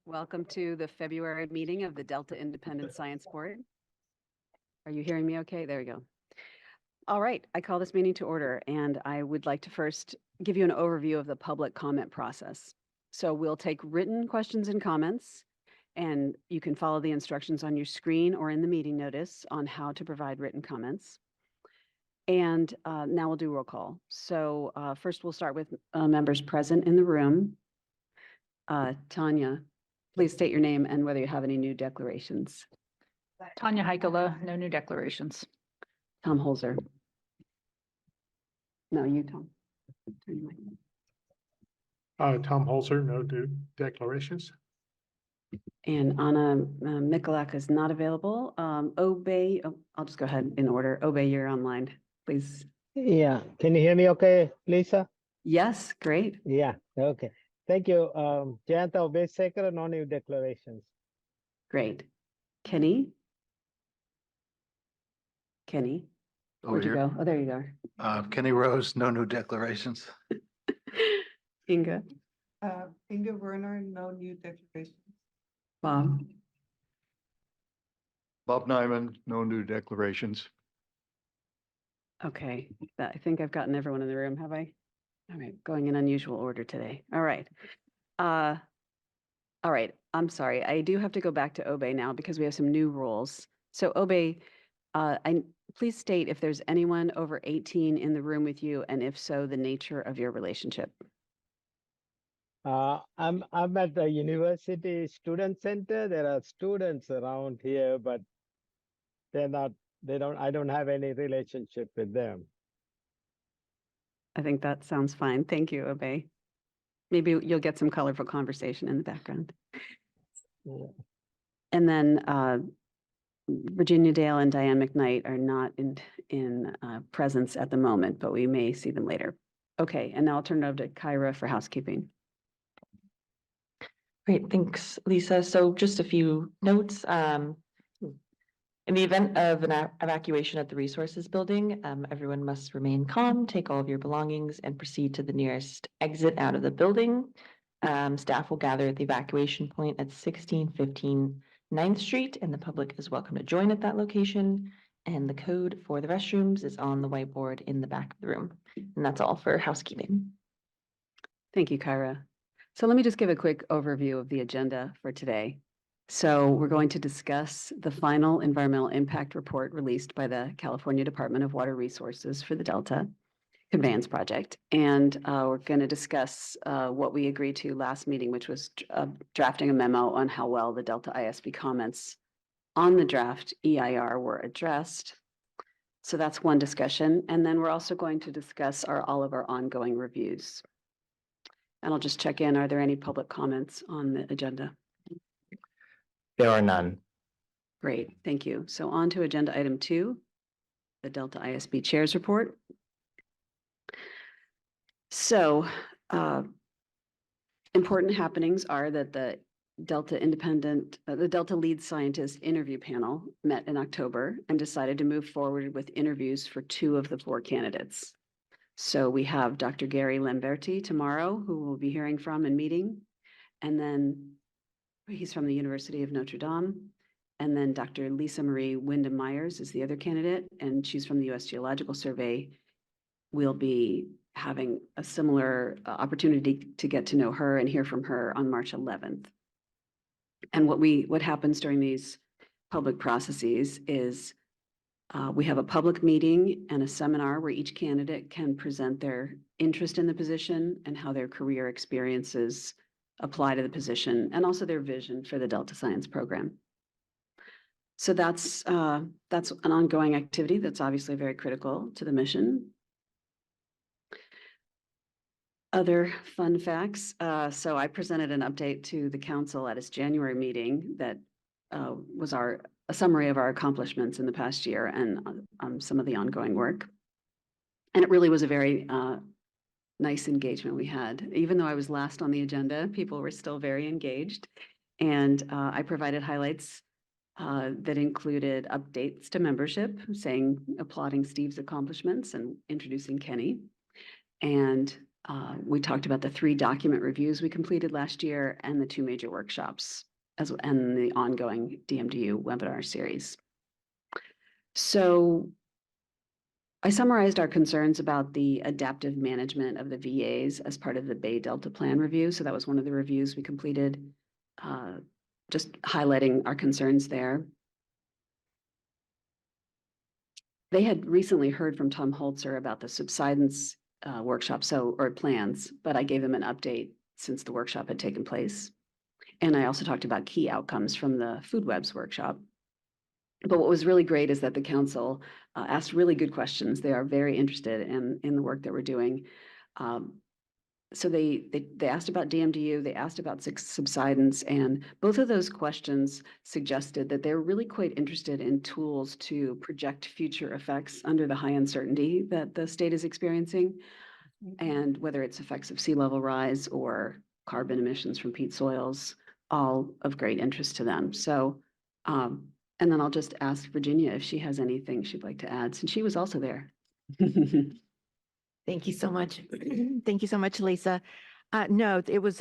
Welcome to the February meeting of the Delta Independent Science Board. Are you hearing me okay? There we go. All right, I call this meeting to order, and I would like to first give you an overview of the public comment process. So we'll take written questions and comments, and you can follow the instructions on your screen or in the meeting notice on how to provide written comments. And now we'll do roll call. So first we'll start with members present in the room. Tanya, please state your name and whether you have any new declarations. Tanya Heikela, no new declarations. Tom Holzer. No, you, Tom. Tom Holzer, no new declarations. And Anna Mikulak is not available. Obey, oh, I'll just go ahead in order. Obey, you're online, please. Yeah, can you hear me okay, Lisa? Yes, great. Yeah, okay. Thank you. Jayanta Obesekar, no new declarations. Great. Kenny? Kenny? Where'd you go? Oh, there you are. Kenny Rose, no new declarations. Inga? Inga Werner, no new declarations. Bob? Bob Nyman, no new declarations. Okay, I think I've gotten everyone in the room, have I? All right, going in unusual order today. All right. All right, I'm sorry. I do have to go back to Obey now because we have some new rules. So Obey, please state if there's anyone over 18 in the room with you, and if so, the nature of your relationship. I'm at the University Student Center. There are students around here, but I don't have any relationship with them. I think that sounds fine. Thank you, Obey. Maybe you'll get some colorful conversation in the background. Yeah. And then Virginia Dale and Diane McKnight are not in presence at the moment, but we may see them later. Okay, and now I'll turn it over to Kyra for housekeeping. Great, thanks, Lisa. So just a few notes. In the event of an evacuation at the resources building, everyone must remain calm, take all of your belongings and proceed to the nearest exit out of the building. Staff will gather at the evacuation point at 1615 9th Street, and the public is welcome to join at that location. And the code for the restrooms is on the whiteboard in the back of the room. And that's all for housekeeping. Thank you, Kyra. So let me just give a quick overview of the agenda for today. So we're going to discuss the final environmental impact report released by the California Department of Water Resources for the Delta Conveyance Project. And we're going to discuss what we agreed to last meeting, which was drafting a memo on how well the Delta ISB comments on the draft EIR were addressed. So that's one discussion. And then we're also going to discuss all of our ongoing reviews. And I'll just check in. Are there any public comments on the agenda? There are none. Great, thank you. So on to agenda item 2, the Delta ISB Chair's Report. So important happenings are that the Delta lead scientist interview panel met in October and decided to move forward with interviews for 2 of the 4 candidates. So we have Dr. Gary Lamberti tomorrow, who we'll be hearing from and meeting. And then he's from the University of Notre Dame. And then Dr. Lisa Marie Wyndham Myers is the other candidate, and she's from the U.S. Geological Survey. We'll be having a similar opportunity to get to know her and hear from her on March 11th. And what happens during these public processes is we have a public meeting and a seminar where each candidate can present their interest in the position and how their career experiences apply to the position, and also their vision for the Delta Science program. So that's an ongoing activity that's obviously very critical to the mission. Other fun facts. So I presented an update to the council at its January meeting that was a summary of our accomplishments in the past year and some of the ongoing work. And it really was a very nice engagement we had. Even though I was last on the agenda, people were still very engaged. And I provided highlights that included updates to membership, applauding Steve's accomplishments and introducing Kenny. And We talked about the 3 document reviews we completed last year and the 2 major workshops and the ongoing DMDU webinar series. So I summarized our concerns about the adaptive management of the VAs as part of the Bay Delta Plan review. So that was one of the reviews we completed, just highlighting our concerns there. They had recently heard from Tom Holzer about the subsidence workshop, or plans, but I gave them an update since the workshop had taken place. And I also talked about key outcomes from the food webs workshop. But what was really great is that the council asked really good questions. They are very interested in the work that we're doing. So they asked about DMDU, they asked about subsidence, and both of those questions suggested that they're really quite interested in tools to project future effects under the high uncertainty that the state is experiencing, and whether it's effects of sea level rise or carbon emissions from peat soils, all of great interest to them. So, and then I'll just ask Virginia if she has anything she'd like to add, since she was also there. Thank you so much. Thank you so much, Lisa. No, it was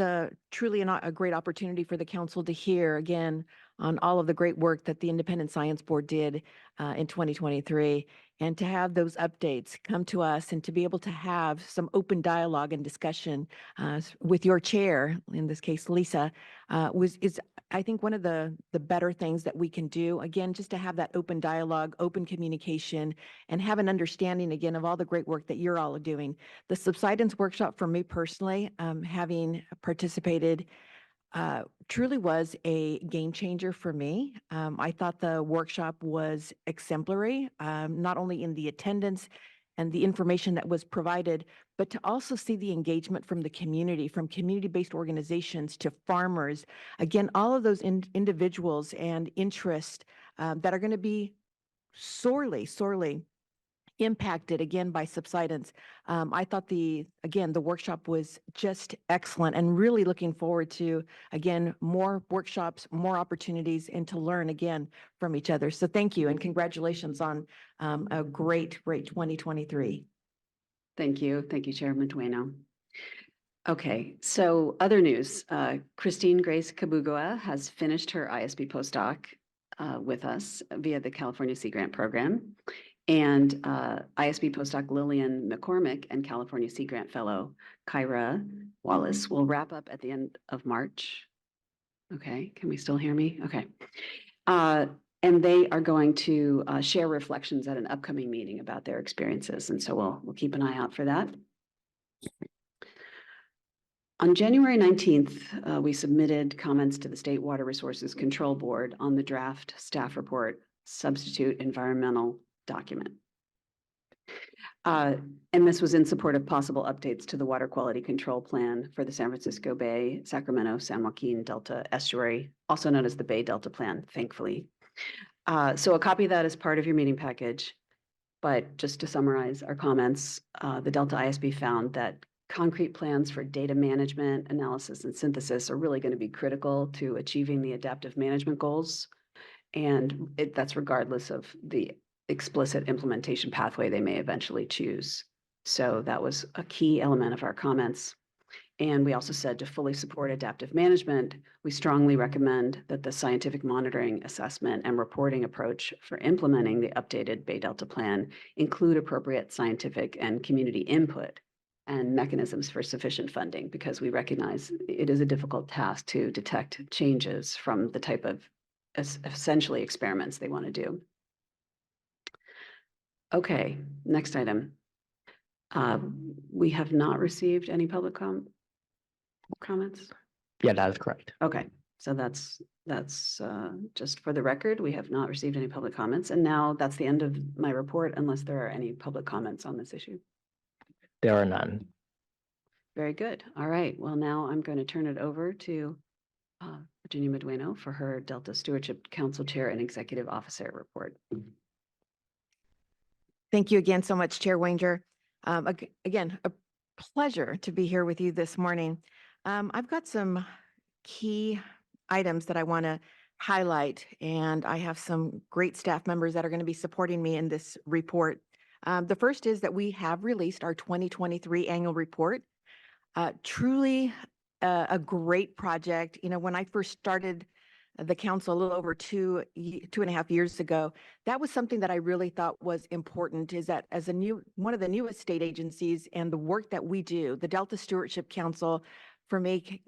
truly a great opportunity for the council to hear again on all of the great work that the Independent Science Board did in 2023, and to have those updates come to us and to be able to have some open dialogue and discussion with your chair, in this case, Lisa, is I think one of the better things that we can do, again, just to have that open dialogue, open communication, and have an understanding again of all the great work that you're all doing. The subsidence workshop for me personally, having participated, truly was a game changer for me. I thought the workshop was exemplary, not only in the attendance and the information that was provided, but to also see the engagement from the community, from community-based organizations to farmers. Again, all of those individuals and interests that are going to be sorely impacted again by subsidence. I thought the workshop was just excellent, and really looking forward to, again, more workshops, more opportunities, and to learn again from each other. So thank you, and congratulations on a great 2023. Thank you. Thank you, Chairman Dueno. Okay, so other news. Christine Grace Kabugoa has finished her ISB postdoc with us via the California Sea Grant Program. And ISB postdoc Lillian McCormick and California Sea Grant Fellow Kyra Wallace will wrap up at the end of March. Okay, can we still hear me? Okay. And they are going to share reflections at an upcoming meeting about their experiences. And so we'll keep an eye out for that. On January 19th, we submitted comments to the State Water Resources Control Board on the draft staff report, substitute environmental document. And this was in support of possible updates to the water quality control plan for the San Francisco Bay, Sacramento, San Joaquin Delta Estuary, also known as the Bay Delta Plan, thankfully. So a copy of that is part of your meeting package. But just to summarize our comments, the Delta ISB found that concrete plans for data management, analysis, and synthesis are really going to be critical to achieving the adaptive management goals. And that's regardless of the explicit implementation pathway they may eventually choose. So that was a key element of our comments. And we also said to fully support adaptive management, we strongly recommend that the scientific monitoring, assessment, and reporting approach for implementing the updated Bay Delta Plan include appropriate scientific and community input and mechanisms for sufficient funding, because we recognize it is a difficult task to detect changes from the type of essentially experiments they want to do. Okay, next item. We have not received any public comments. Yeah, that is correct. Okay, so that's just for the record. We have not received any public comments, and now that's the end of my report, unless there are any public comments on this issue. There are none. Very good. All right. Well, now I'm going to turn it over to Virginia Medueno for her Delta Stewardship Council Chair and Executive Officer report. Thank you again so much, Chair Wanger. Again, a pleasure to be here with you this morning. I've got some key items that I want to highlight, and I have some great staff members that are going to be supporting me in this report. The first is that we have released our 2023 annual report. Truly a great project. You know, when I first started the council a little over 2.5 years ago, that was something that I really thought was important, is that as one of the newest state agencies and the work that we do, the Delta Stewardship Council for me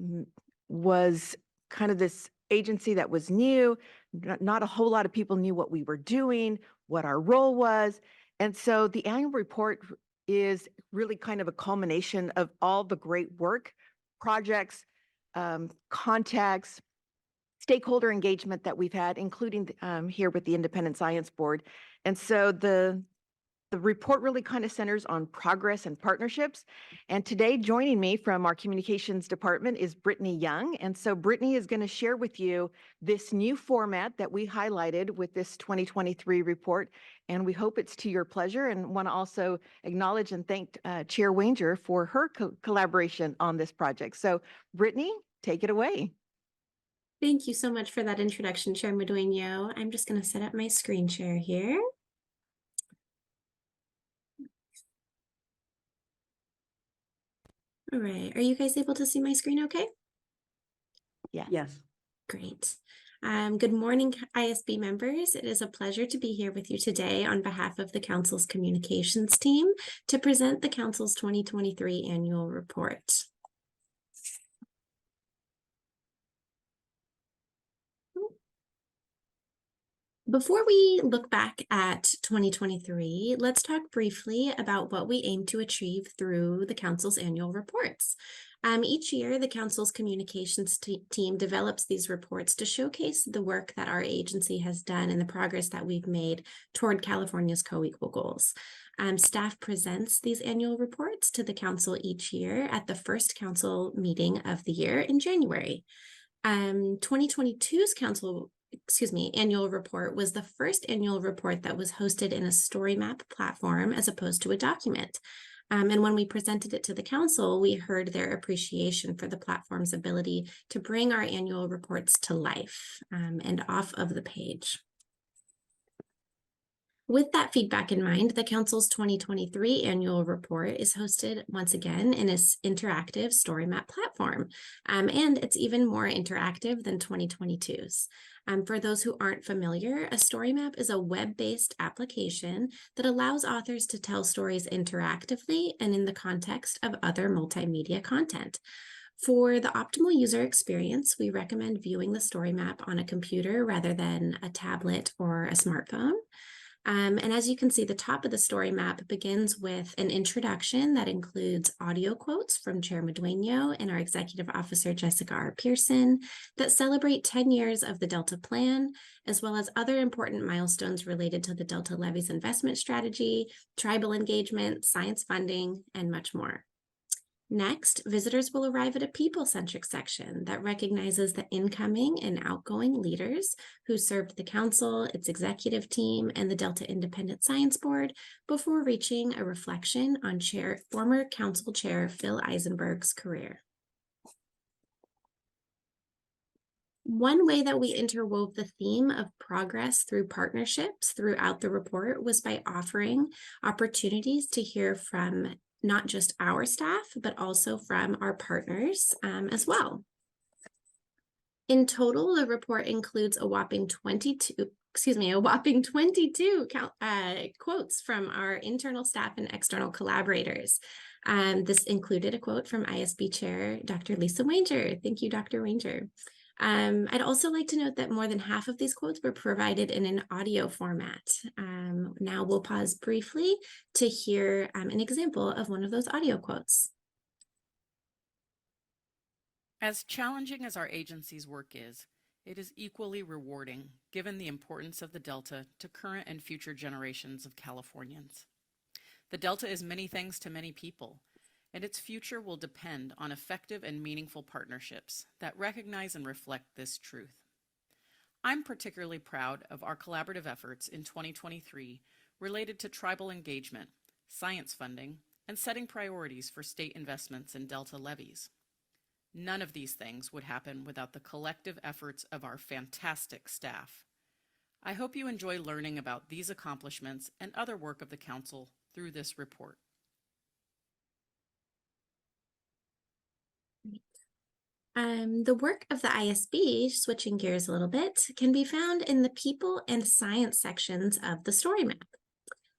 was kind of this agency that was new. Not a whole lot of people knew what we were doing, what our role was. And so the annual report is really kind of a culmination of all the great work, projects, contacts, stakeholder engagement that we've had, including here with the Independent Science Board. And so the report really kind of centers on progress and partnerships. And today, joining me from our communications department is Brittany Young. And so Brittany is going to share with you this new format that we highlighted with this 2023 report. And we hope it's to your pleasure, and want to also acknowledge and thank Chair Wanger for her collaboration on this project. So Brittany, take it away. Thank you so much for that introduction, Chair Madueño. I'm just going to set up my screen share here. All right, are you guys able to see my screen okay? Yes. Great. Good morning, ISB members. It is a pleasure to be here with you today on behalf of the Council's communications team to present the Council's 2023 annual report. Before we look back at 2023, let's talk briefly about what we aim to achieve through the Council's annual reports. Each year, the Council's communications team develops these reports to showcase the work that our agency has done and the progress that we've made toward California's co-equal goals. Staff presents these annual reports to the Council each year at the first Council meeting of the year in January. 2022's annual report was the first annual report that was hosted in a story map platform as opposed to a document. And when we presented it to the Council, we heard their appreciation for the platform's ability to bring our annual reports to life and off of the page. With that feedback in mind, the Council's 2023 annual report is hosted once again in its interactive story map platform, and it's even more interactive than 2022's. For those who aren't familiar, a story map is a web-based application that allows authors to tell stories interactively and in the context of other multimedia content. For the optimal user experience, we recommend viewing the story map on a computer rather than a tablet or a smartphone. And as you can see, the top of the story map begins with an introduction that includes audio quotes from Chair Madueño and our Executive Officer, Jessica R. Pearson, that celebrate 10 years of the Delta Plan, as well as other important milestones related to the Delta Levees investment strategy, tribal engagement, science funding, and much more. Next, visitors will arrive at a people-centric section that recognizes the incoming and outgoing leaders who served the Council, its executive team, and the Delta Independent Science Board before reaching a reflection on former Council Chair Phil Eisenberg's career. One way that we interwove the theme of progress through partnerships throughout the report was by offering opportunities to hear from not just our staff, but also from our partners as well. In total, the report includes a whopping 22 quotes from our internal staff and external collaborators. This included a quote from ISB Chair Dr. Lisa Wanger. Thank you, Dr. Wanger. I'd also like to note that more than half of these quotes were provided in an audio format. Now we'll pause briefly to hear an example of one of those audio quotes. As challenging as our agency's work is, it is equally rewarding given the importance of the Delta to current and future generations of Californians. The Delta is many things to many people, and its future will depend on effective and meaningful partnerships that recognize and reflect this truth. I'm particularly proud of our collaborative efforts in 2023 related to tribal engagement, science funding, and setting priorities for state investments in Delta levees. None of these things would happen without the collective efforts of our fantastic staff. I hope you enjoy learning about these accomplishments and other work of the Council through this report. The work of the ISB, switching gears a little bit, can be found in the people and science sections of the story map.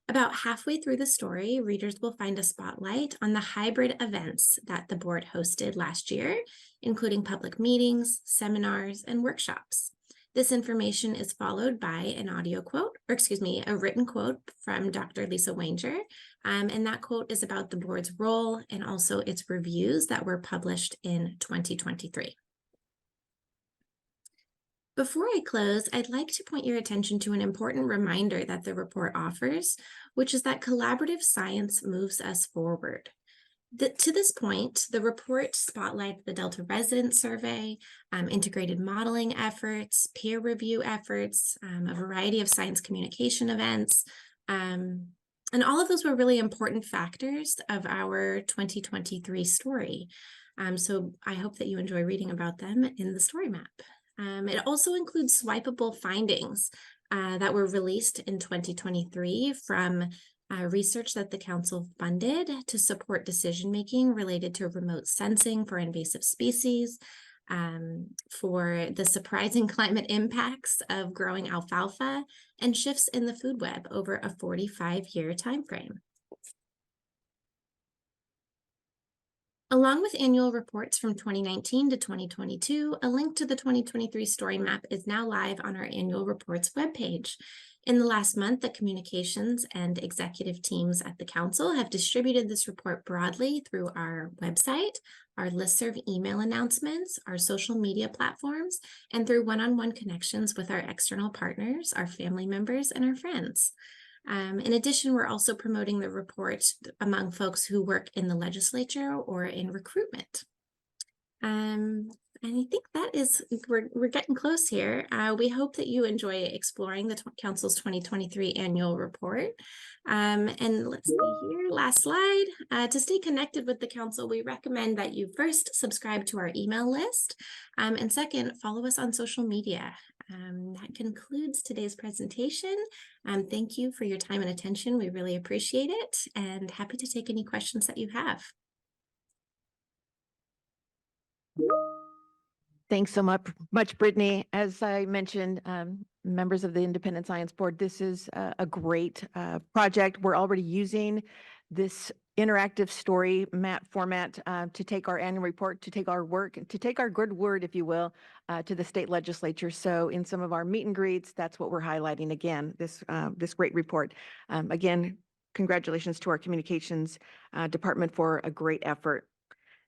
About halfway through the story, readers will find a spotlight on the hybrid events that the board hosted last year, including public meetings, seminars, and workshops. This information is followed by an audio quote, or excuse me, a written quote from Dr. Lisa Wanger. And that quote is about the board's role and also its reviews that were published in 2023. Before I close, I'd like to point your attention to an important reminder that the report offers, which is that collaborative science moves us forward. To this point, the report spotlights the Delta resident survey, integrated modeling efforts, peer review efforts, a variety of science communication events, and all of those were really important factors of our 2023 story. So I hope that you enjoy reading about them in the story map. It also includes swipeable findings that were released in 2023 from research that the council funded to support decision-making related to remote sensing for invasive species, for the surprising climate impacts of growing alfalfa, and shifts in the food web over a 45-year timeframe. Along with annual reports from 2019 to 2022, a link to the 2023 story map is now live on our annual reports webpage. In the last month, the communications and executive teams at the council have distributed this report broadly through our website, our listserv email announcements, our social media platforms, and through one-on-one connections with our external partners, our family members, and our friends. In addition, we're also promoting the report among folks who work in the legislature or in recruitment. And I think that is, we're getting close here. We hope that you enjoy exploring the Council's 2023 annual report. And let's see here, last slide. To stay connected with the Council, we recommend that you first subscribe to our email list, and second, follow us on social media. That concludes today's presentation. Thank you for your time and attention. We really appreciate it, and happy to take any questions that you have. Thanks so much, Brittany. As I mentioned, members of the Independent Science Board, this is a great project. We're already using this interactive story map format to take our annual report, to take our work, to take our good word, if you will, to the state legislature. So in some of our meet and greets, that's what we're highlighting again, this great report. Again, congratulations to our communications department for a great effort.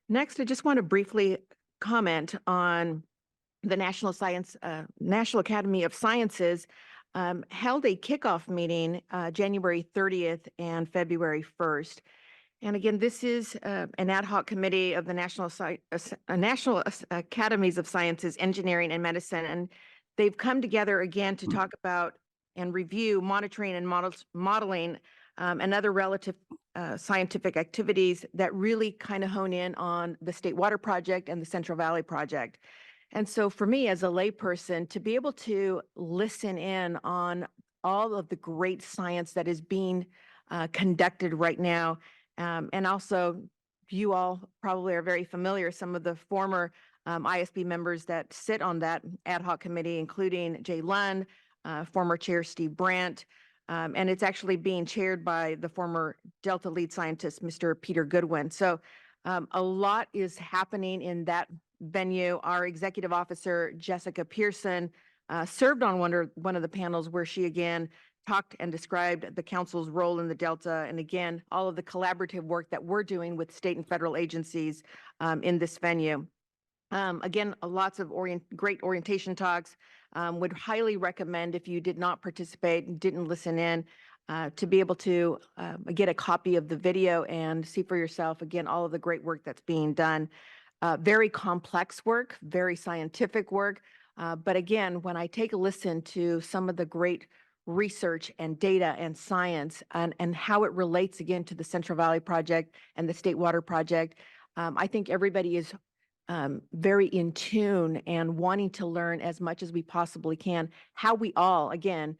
Next, I just want to briefly comment on the National Academy of Sciences held a kickoff meeting January 30th and February 1st. And again, this is an ad hoc committee of the National Academies of Sciences, Engineering, and Medicine. And they've come together again to talk about and review monitoring and modeling and other relative scientific activities that really kind of hone in on the State Water Project and the Central Valley Project. And so for me as a layperson, to be able to listen in on all of the great science that is being conducted right now, and also you all probably are very familiar, some of the former ISB members that sit on that ad hoc committee, including Jay Lund, former chair Steve Brandt, and it's actually being chaired by the former Delta lead scientist, Mr. Peter Goodwin. So a lot is happening in that venue. Our executive officer, Jessica Pearson, served on one of the panels where she again talked and described the council's role in the Delta, and again, all of the collaborative work that we're doing with state and federal agencies in this venue. Again, lots of great orientation talks. Would highly recommend, if you did not participate and didn't listen in, to be able to get a copy of the video and see for yourself, again, all of the great work that's being done. Very complex work, very scientific work. But again, when I take a listen to some of the great research and data and science and how it relates again to the Central Valley Project and the State Water Project, I think everybody is very in tune and wanting to learn as much as we possibly can, how we all, again,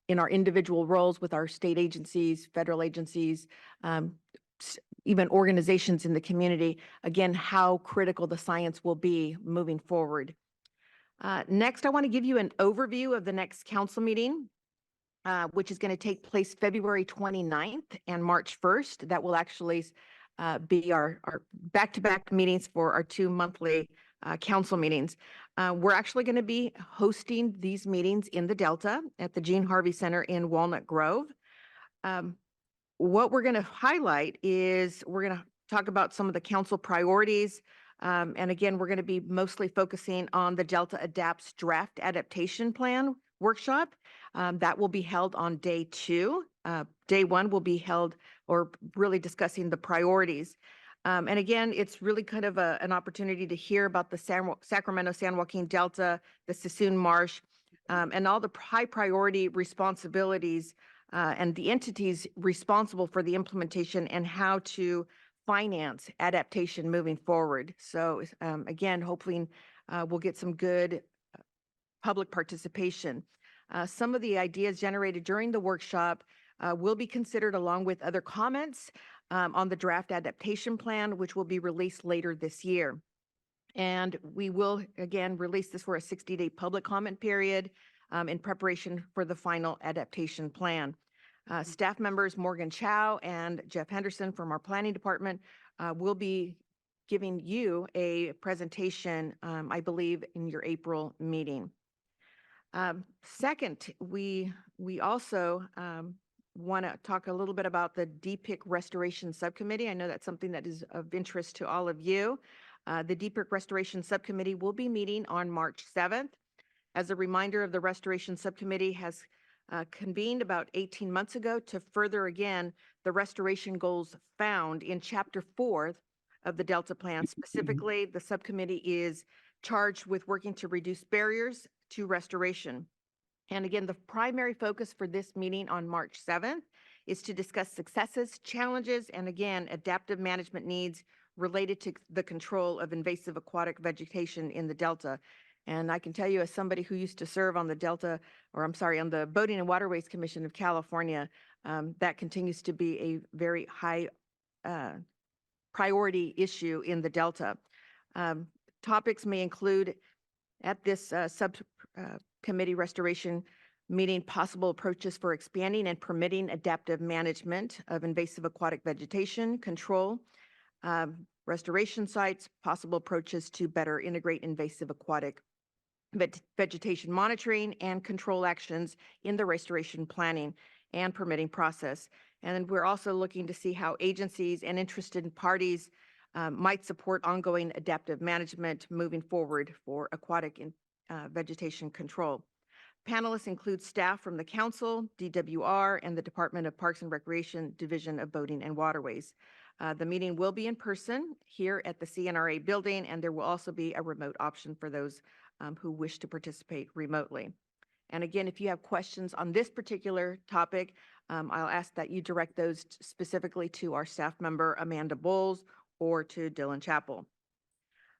in our individual roles with our state agencies, federal agencies, even organizations in the community, again, how critical the science will be moving forward. Next, I want to give you an overview of the next council meeting, which is going to take place February 29th and March 1st. That will actually be our back-to-back meetings for our 2 monthly council meetings. We're actually going to be hosting these meetings in the Delta at the Gene Harvey Center in Walnut Grove. What we're going to highlight is we're going to talk about some of the council priorities. And again, we're going to be mostly focusing on the Delta Adapts Draft Adaptation Plan workshop. That will be held on day 2. Day 1 will be held or really discussing the priorities. And again, it's really kind of an opportunity to hear about the Sacramento San Joaquin Delta, the Sassoon Marsh, and all the high priority responsibilities and the entities responsible for the implementation and how to finance adaptation moving forward. So again, hopefully we'll get some good public participation. Some of the ideas generated during the workshop will be considered along with other comments on the draft adaptation plan, which will be released later this year. And we will, again, release this for a 60-day public comment period in preparation for the final adaptation plan. Staff members Morgan Chow and Jeff Henderson from our planning department will be giving you a presentation, I believe, in your April meeting. Second, we also want to talk a little bit about the DPIC Restoration Subcommittee. I know that's something that is of interest to all of you. The DPIC Restoration Subcommittee will be meeting on March 7th. As a reminder, of the Restoration Subcommittee has convened about 18 months ago to further, again, the restoration goals found in Chapter 4 of the Delta Plan. Specifically, the subcommittee is charged with working to reduce barriers to restoration. And again, the primary focus for this meeting on March 7th is to discuss successes, challenges, and again, adaptive management needs related to the control of invasive aquatic vegetation in the Delta. And I can tell you, as somebody who used to serve on the Delta, or I'm sorry, on the Boating and Waterways Commission of California, that continues to be a very high priority issue in the Delta. Topics may include at this subcommittee restoration meeting possible approaches for expanding and permitting adaptive management of invasive aquatic vegetation control, restoration sites, possible approaches to better integrate invasive aquatic vegetation monitoring and control actions in the restoration planning and permitting process. And we're also looking to see how agencies and interested parties might support ongoing adaptive management moving forward for aquatic vegetation control. Panelists include staff from the Council, DWR, and the Department of Parks and Recreation Division of Boating and Waterways. The meeting will be in person here at the CNRA building, and there will also be a remote option for those who wish to participate remotely. And again, if you have questions on this particular topic, I'll ask that you direct those specifically to our staff member, Amanda Bowles, or to Dylan Chappell.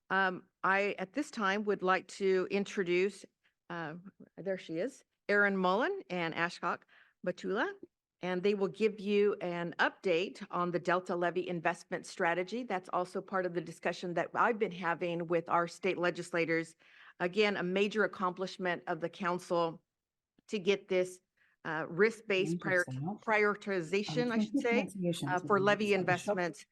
I, at this time, would like to introduce, there she is, Erin Mullin and Ashok Batula, and they will give you an update on the Delta Levee investment strategy. That's also part of the discussion that I've been having with our state legislators. Again, a major accomplishment of the council to get this risk-based prioritization, I should say, for levee investments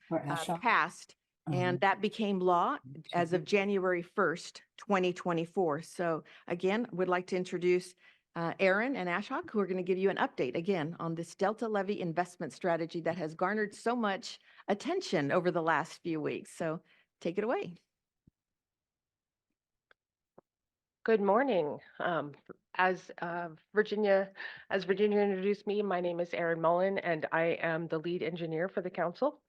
passed. And that became law as of January 1st, 2024. So again, would like to introduce Erin and Ashok, who are going to give you an update again on this Delta Levee investment strategy that has garnered so much attention over the last few weeks. So take it away. Good morning. As Virginia introduced me, my name is Erin Mullin, and I am the lead engineer for the council.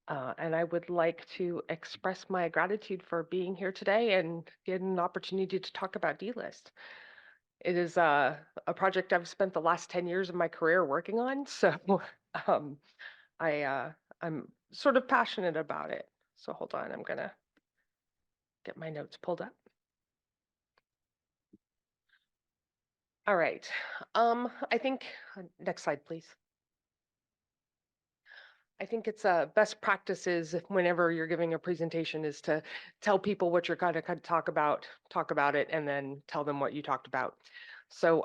And I would like to express my gratitude for being here today and getting an opportunity to talk about DLIS. It is a project I've spent the last 10 years of my career working on, so I'm sort of passionate about it. So hold on, I'm gonna get my notes pulled up. All right, I think, next slide, please. I think it's best practices whenever you're giving a presentation is to tell people what you're going to talk about it, and then tell them what you talked about. So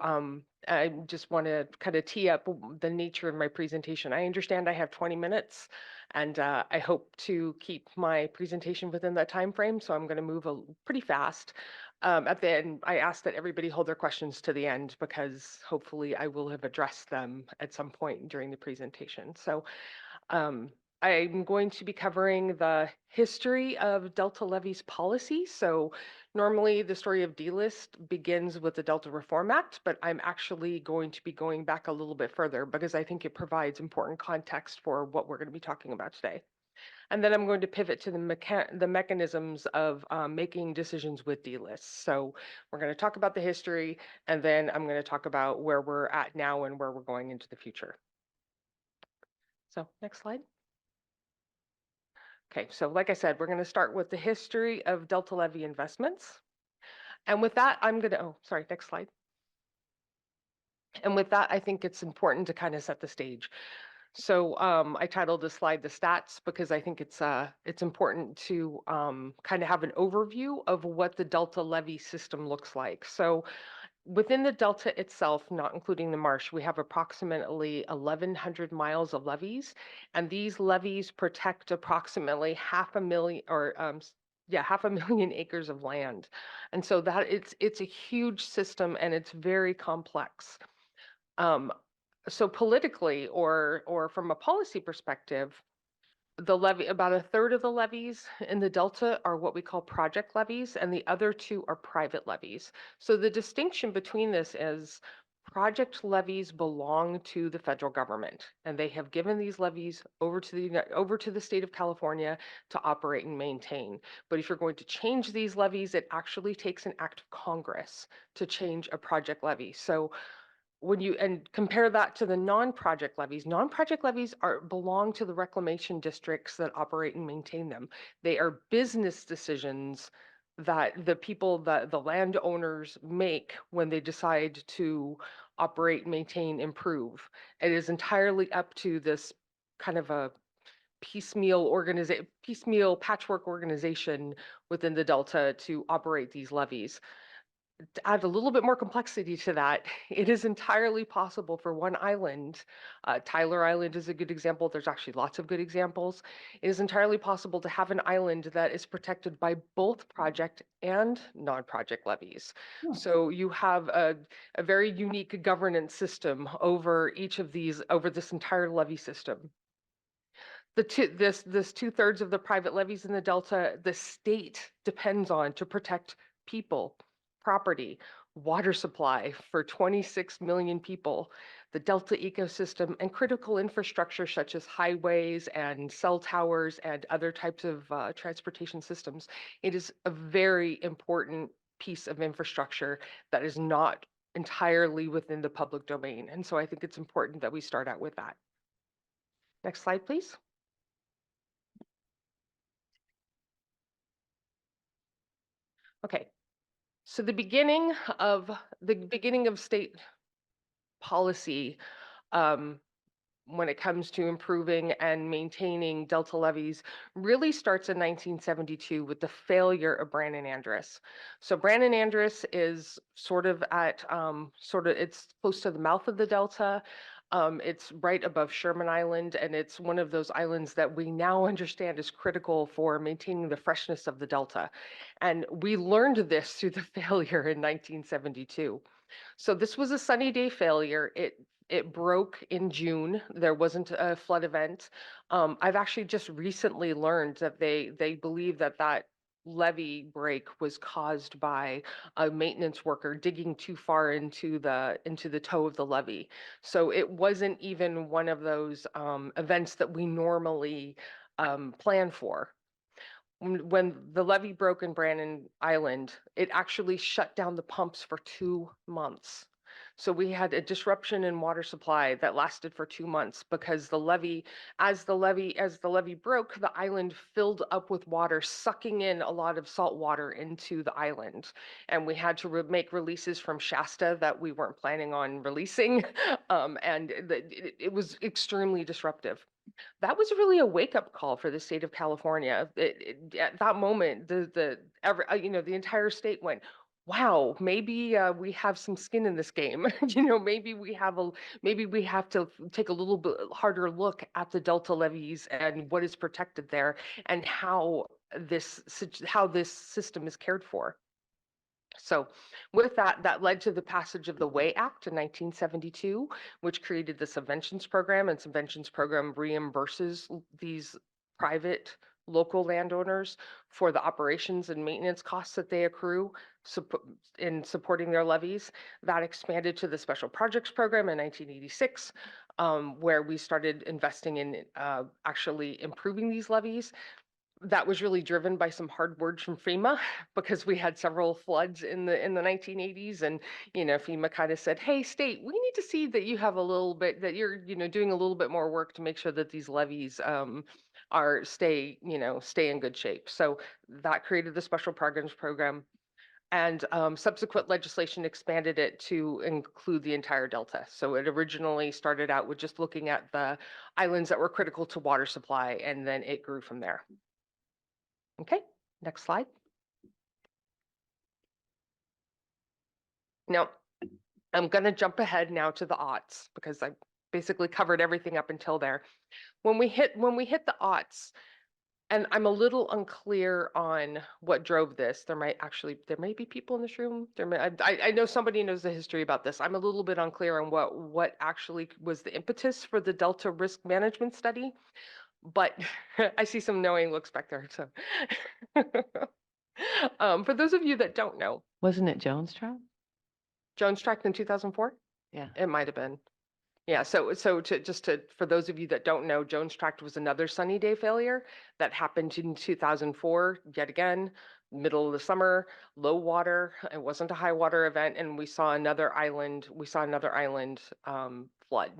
I just want to kind of tee up the nature of my presentation. I understand I have 20 minutes, and I hope to keep my presentation within that time frame. So I'm going to move pretty fast. At the end, I ask that everybody hold their questions to the end, because hopefully I will have addressed them at some point during the presentation. So I'm going to be covering the history of Delta Levees policy. So normally the story of DLIS begins with the Delta Reform Act, but I'm actually going to be going back a little bit further because I think it provides important context for what we're going to be talking about today. And then I'm going to pivot to the mechanisms of making decisions with DLIS. So we're going to talk about the history, and then I'm going to talk about where we're at now and where we're going into the future. So next slide. Okay, so like I said, we're going to start with the history of Delta Levee investments. And with that, I'm going to, oh, sorry, next slide. And with that, I think it's important to kind of set the stage. So I titled the slide "The Stats" because I think it's important to kind of have an overview of what the Delta levee system looks like. So within the Delta itself, not including the marsh, we have approximately 1,100 miles of levees, and these levees protect approximately 500,000 or 500,000 acres of land. And so that it's a huge system, and it's very complex. So politically, or from a policy perspective, the levee, about a third of the levees in the Delta are what we call project levees, and the other two are private levees. So the distinction between this is project levees belong to the federal government, and they have given these levees over to the state of California to operate and maintain. But if you're going to change these levees, it actually takes an act of Congress to change a project levee. So when you compare that to the non-project levees belong to the reclamation districts that operate and maintain them. They are business decisions that the people, the landowners make when they decide to operate, maintain, improve. It is entirely up to this kind of a piecemeal patchwork organization within the Delta to operate these levees. To add a little bit more complexity to that, it is entirely possible for one island, Tyler Island is a good example, there's actually lots of good examples. It is entirely possible to have an island that is protected by both project and non-project levees. So you have a very unique governance system over each of these, over this entire levee system. This 2/3 of the private levees in the Delta, the state depends on to protect people, property, water supply for 26 million people, the Delta ecosystem, and critical infrastructure such as highways and cell towers and other types of transportation systems. It is a very important piece of infrastructure that is not entirely within the public domain. And so I think it's important that we start out with that. Next slide, please. Okay, so the beginning of state policy when it comes to improving and maintaining Delta levees really starts in 1972 with the failure of Brannon Andress. So Brannon Andress is sort of at it's close to the mouth of the Delta. It's right above Sherman Island, and it's one of those islands that we now understand is critical for maintaining the freshness of the Delta. And we learned this through the failure in 1972. So this was a sunny day failure. It broke in June. There wasn't a flood event. I've actually just recently learned that they believe that levee break was caused by a maintenance worker digging too far into the toe of the levee. So it wasn't even one of those events that we normally plan for. When the levee broke in Brannon Island, it actually shut down the pumps for 2 months. So we had a disruption in water supply that lasted for 2 months because as the levee broke, the island filled up with water, sucking in a lot of salt water into the island. And we had to make releases from Shasta that we weren't planning on releasing. And it was extremely disruptive. That was really a wake-up call for the state of California. At that moment, the entire state went, wow, maybe we have some skin in this game. Maybe maybe we have to take a little bit harder look at the Delta levees and what is protected there and how this system is cared for. So with that, that led to the passage of the Way Act in 1972, which created the subventions program, and subventions program reimburses these private local landowners for the operations and maintenance costs that they accrue in supporting their levees. That expanded to the special projects program in 1986, where we started investing in actually improving these levees. That was really driven by some hard words from FEMA because we had several floods in the 1980s, and FEMA kind of said, hey, state, we need to see that you have a little bit, that you're doing a little bit more work to make sure that these levees stay in good shape. So that created the special programs program, and subsequent legislation expanded it to include the entire Delta. So it originally started out with just looking at the islands that were critical to water supply, and then it grew from there. Okay, next slide. Now, I'm going to jump ahead now to the aughts because I basically covered everything up until there. When we hit the aughts, and I'm a little unclear on what drove this. There may be people in this room. I know somebody knows the history about this. I'm a little bit unclear on what actually was the impetus for the Delta risk management study. But I see some knowing looks back there. So for those of you that don't know. Wasn't it Jones Tract? Jones Tract in 2004? Yeah. It might have been. Yeah, so for those of you that don't know, Jones Tract was another sunny day failure that happened in 2004, yet again, middle of the summer, low water. It wasn't a high water event, and we saw another island flood.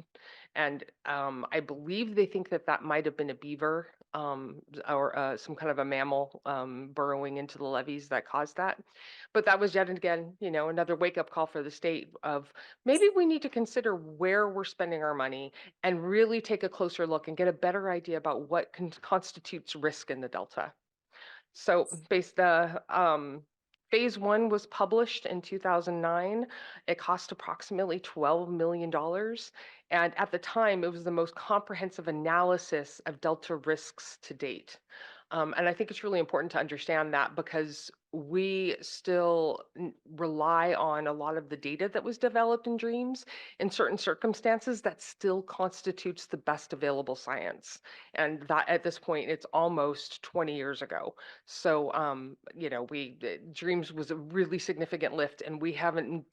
And I believe they think that might have been a beaver or some kind of a mammal burrowing into the levees that caused that. But that was yet again, another wake-up call for the state of maybe we need to consider where we're spending our money and really take a closer look and get a better idea about what constitutes risk in the Delta. So phase one was published in 2009. It cost approximately $12 million. And at the time, it was the most comprehensive analysis of Delta risks to date. And I think it's really important to understand that because we still rely on a lot of the data that was developed in DREAMS. In certain circumstances, that still constitutes the best available science. And that at this point, it's almost 20 years ago. So, DREAMS was a really significant lift, and we haven't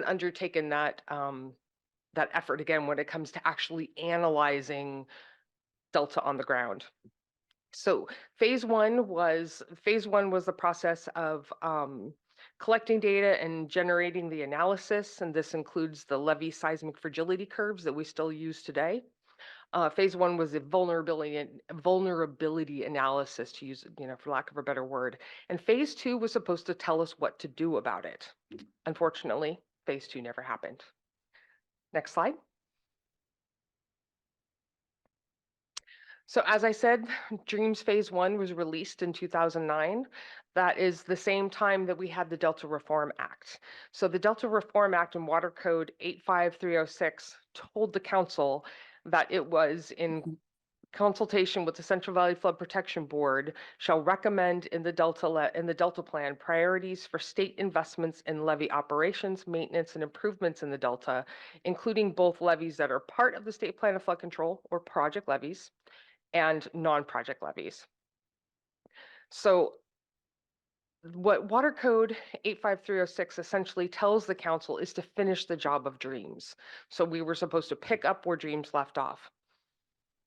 undertaken that that effort again when it comes to actually analyzing Delta on the ground. So phase one was the process of collecting data and generating the analysis, and this includes the levee seismic fragility curves that we still use today. Phase one was a vulnerability analysis, to use, for lack of a better word. And phase two was supposed to tell us what to do about it. Unfortunately, phase two never happened. Next slide. So as I said, DREAMS phase one was released in 2009. That is the same time that we had the Delta Reform Act. So the Delta Reform Act and Water Code 85306 told the council that it was in consultation with the Central Valley Flood Protection Board shall recommend in the Delta Plan priorities for state investments in levee operations, maintenance, and improvements in the Delta, including both levees that are part of the State Plan of Flood Control or project levees, and non-project levees. So what Water Code 85306 essentially tells the council is to finish the job of DREAMS. So we were supposed to pick up where DREAMS left off.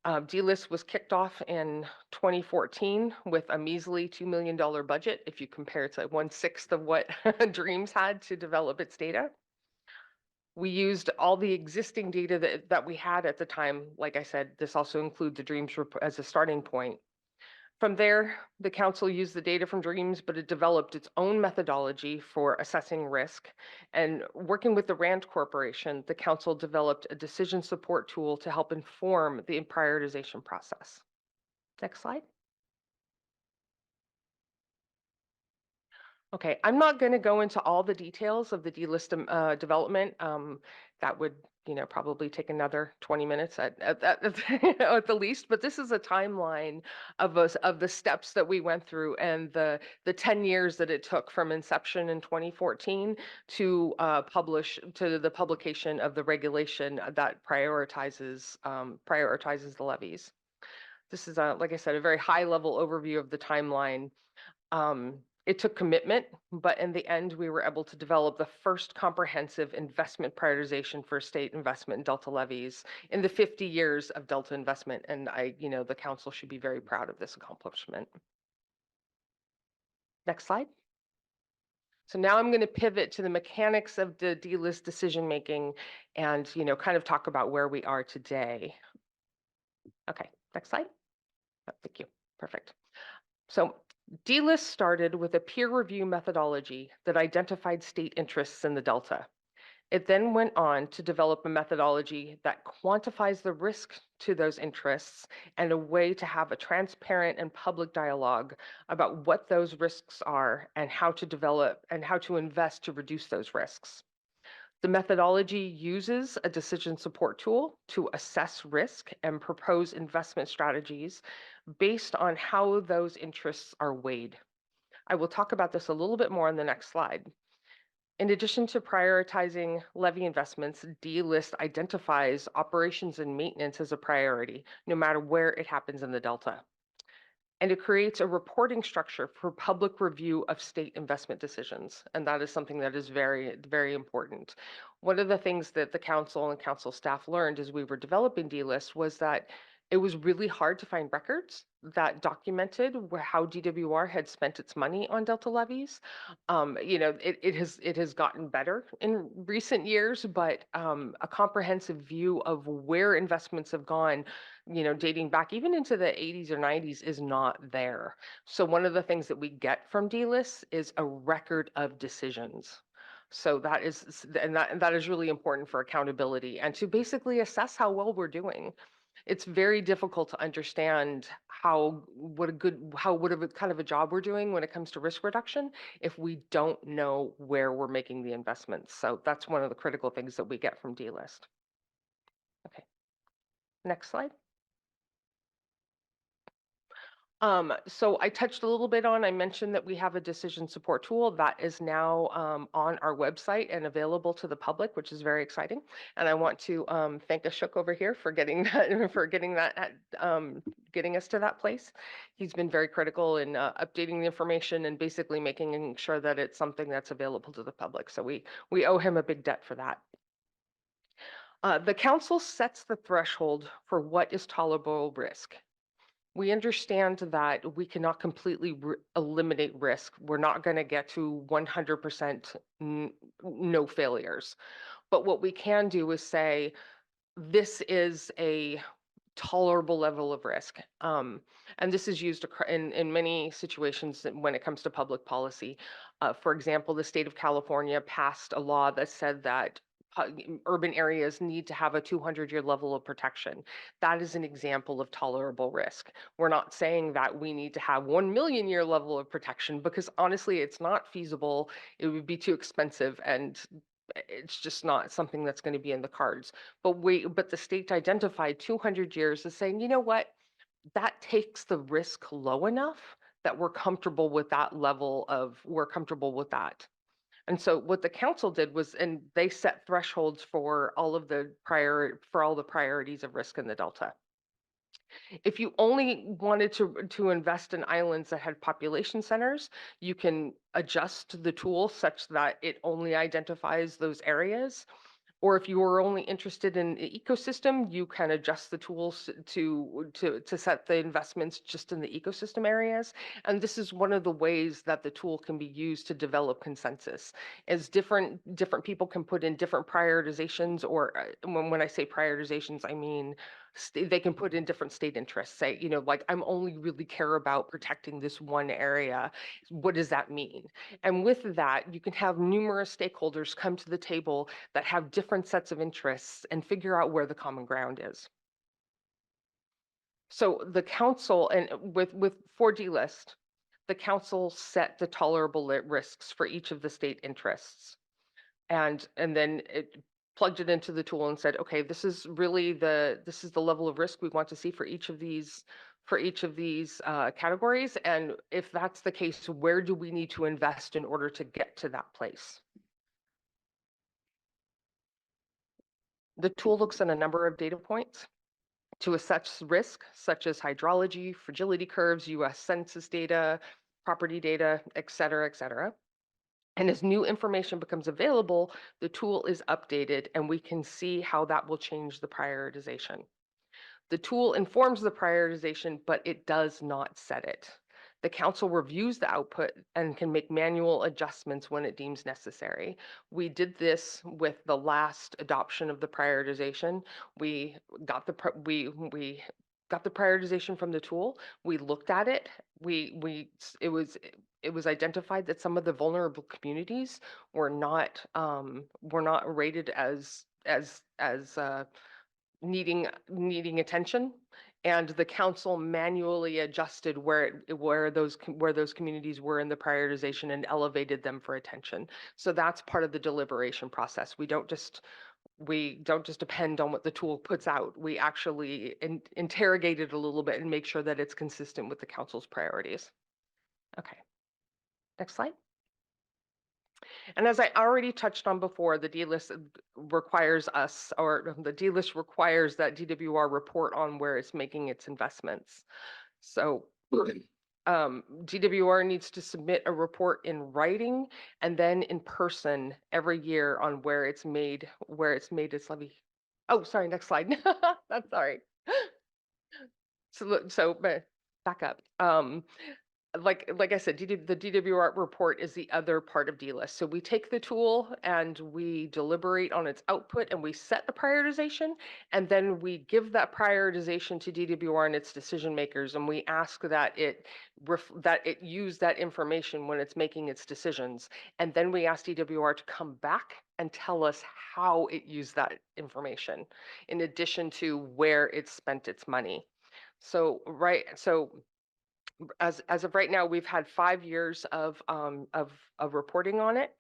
DLIS was kicked off in 2014 with a measly $2 million budget, if you compare it to 1/6 of what DREAMS had to develop its data. We used all the existing data that we had at the time. Like I said, this also includes the DREAMS report as a starting point. From there, the council used the data from DREAMS, but it developed its own methodology for assessing risk. And working with the RAND Corporation, the council developed a decision support tool to help inform the prioritization process. Next slide. Okay, I'm not going to go into all the details of the DLIS development. That would, probably take another 20 minutes at the least. But this is a timeline of the steps that we went through and the 10 years that it took from inception in 2014 to the publication of the regulation that prioritizes the levees. This is like I said, a very high level overview of the timeline. It took commitment, but in the end, we were able to develop the first comprehensive investment prioritization for state investment in Delta levees in the 50 years of Delta investment. And the council should be very proud of this accomplishment. Next slide. So now I'm going to pivot to the mechanics of the DLIS decision-making and, kind of talk about where we are today. Okay, next slide. Oh, thank you. Perfect. So DLIS started with a peer review methodology that identified state interests in the Delta. It then went on to develop a methodology that quantifies the risk to those interests and a way to have a transparent and public dialogue about what those risks are and how to develop and how to invest to reduce those risks. The methodology uses a decision support tool to assess risk and propose investment strategies based on how those interests are weighed. I will talk about this a little bit more on the next slide. In addition to prioritizing levee investments, DLIS identifies operations and maintenance as a priority, no matter where it happens in the Delta. And it creates a reporting structure for public review of state investment decisions. And that is something that is very, very important. One of the things that the council and council staff learned as we were developing DLIS was that it was really hard to find records that documented how DWR had spent its money on Delta levees. It has gotten better in recent years, but a comprehensive view of where investments have gone, dating back even into the 80s or 90s is not there. So one of the things that we get from DLIS is a record of decisions. So that is really important for accountability and to basically assess how well we're doing. It's very difficult to understand what kind of a job we're doing when it comes to risk reduction if we don't know where we're making the investments. So that's one of the critical things that we get from DLIS. Okay, next slide. So I touched a little bit I mentioned that we have a decision support tool that is now on our website and available to the public, which is very exciting. And I want to thank Ashok over here for getting us to that place. He's been very critical in updating the information and basically making sure that it's something that's available to the public. So we owe him a big debt for that. The council sets the threshold for what is tolerable risk. We understand that we cannot completely eliminate risk. We're not going to get to 100% no failures. But what we can do is say, this is a tolerable level of risk. And this is used in many situations when it comes to public policy. For example, the state of California passed a law that said that urban areas need to have a 200-year level of protection. That is an example of tolerable risk. We're not saying that we need to have 1 million-year level of protection because honestly, it's not feasible. It would be too expensive and it's just not something that's going to be in the cards. But the state identified 200 years as saying, you know what, that takes the risk low enough that we're comfortable with that And so what the council did was, and they set thresholds for all the priorities of risk in the Delta. If you only wanted to invest in islands that had population centers, you can adjust the tool such that it only identifies those areas. Or if you are only interested in ecosystem, you can adjust the tools to set the investments just in the ecosystem areas. And this is one of the ways that the tool can be used to develop consensus. As different people can put in different prioritizations, or when I say prioritizations, I mean they can put in different state interests, say, you know, like I'm only really care about protecting this one area. What does that mean? And with that, you can have numerous stakeholders come to the table that have different sets of interests and figure out where the common ground is. So the council, and with for DLIS, the council set the tolerable risks for each of the state interests. And then it plugged it into the tool and said, okay, this is really this is the level of risk we want to see for each of these categories. And if that's the case, where do we need to invest in order to get to that place? The tool looks at a number of data points to assess risk, such as hydrology, fragility curves, US Census data, property data, et cetera, And as new information becomes available, the tool is updated and we can see how that will change the prioritization. The tool informs the prioritization, but it does not set it. The council reviews the output and can make manual adjustments when it deems necessary. We did this with the last adoption of the prioritization. We got the prioritization from the tool. We looked at it. It was identified that some of the vulnerable communities were not rated as needing attention, and the council manually adjusted where those communities were in the prioritization and elevated them for attention. So that's part of the deliberation process. We don't just depend on what the tool puts out. We actually interrogate it a little bit and make sure that it's consistent with the council's priorities. Okay, next slide. And as I already touched on before, the DLIS requires us, or the DLIS requires that DWR report on where it's making its investments. So DWR needs to submit a report in writing and then in person every year on where it's made its levy. Oh, sorry, next slide. That's sorry. So back up. Like I said, the DWR report is the other part of DLIS. So we take the tool and we deliberate on its output and we set the prioritization, and then we give that prioritization to DWR and its decision makers, and we ask that it use that information when it's making its decisions. And then we ask DWR to come back and tell us how it used that information, in addition to where it spent its money. So as of right now, we've had 5 years of reporting on it.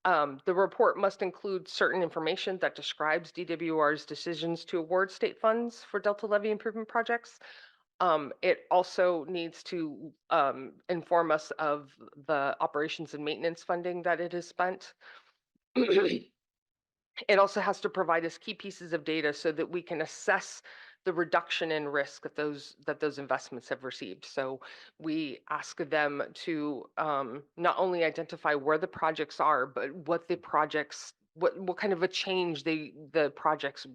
The report must include certain information that describes DWR's decisions to award state funds for Delta levee improvement projects. It also needs to inform us of the operations and maintenance funding that it has spent. It also has to provide us key pieces of data so that we can assess the reduction in risk that those investments have received. So we ask them to not only identify where the projects are, but what what kind of a change the projects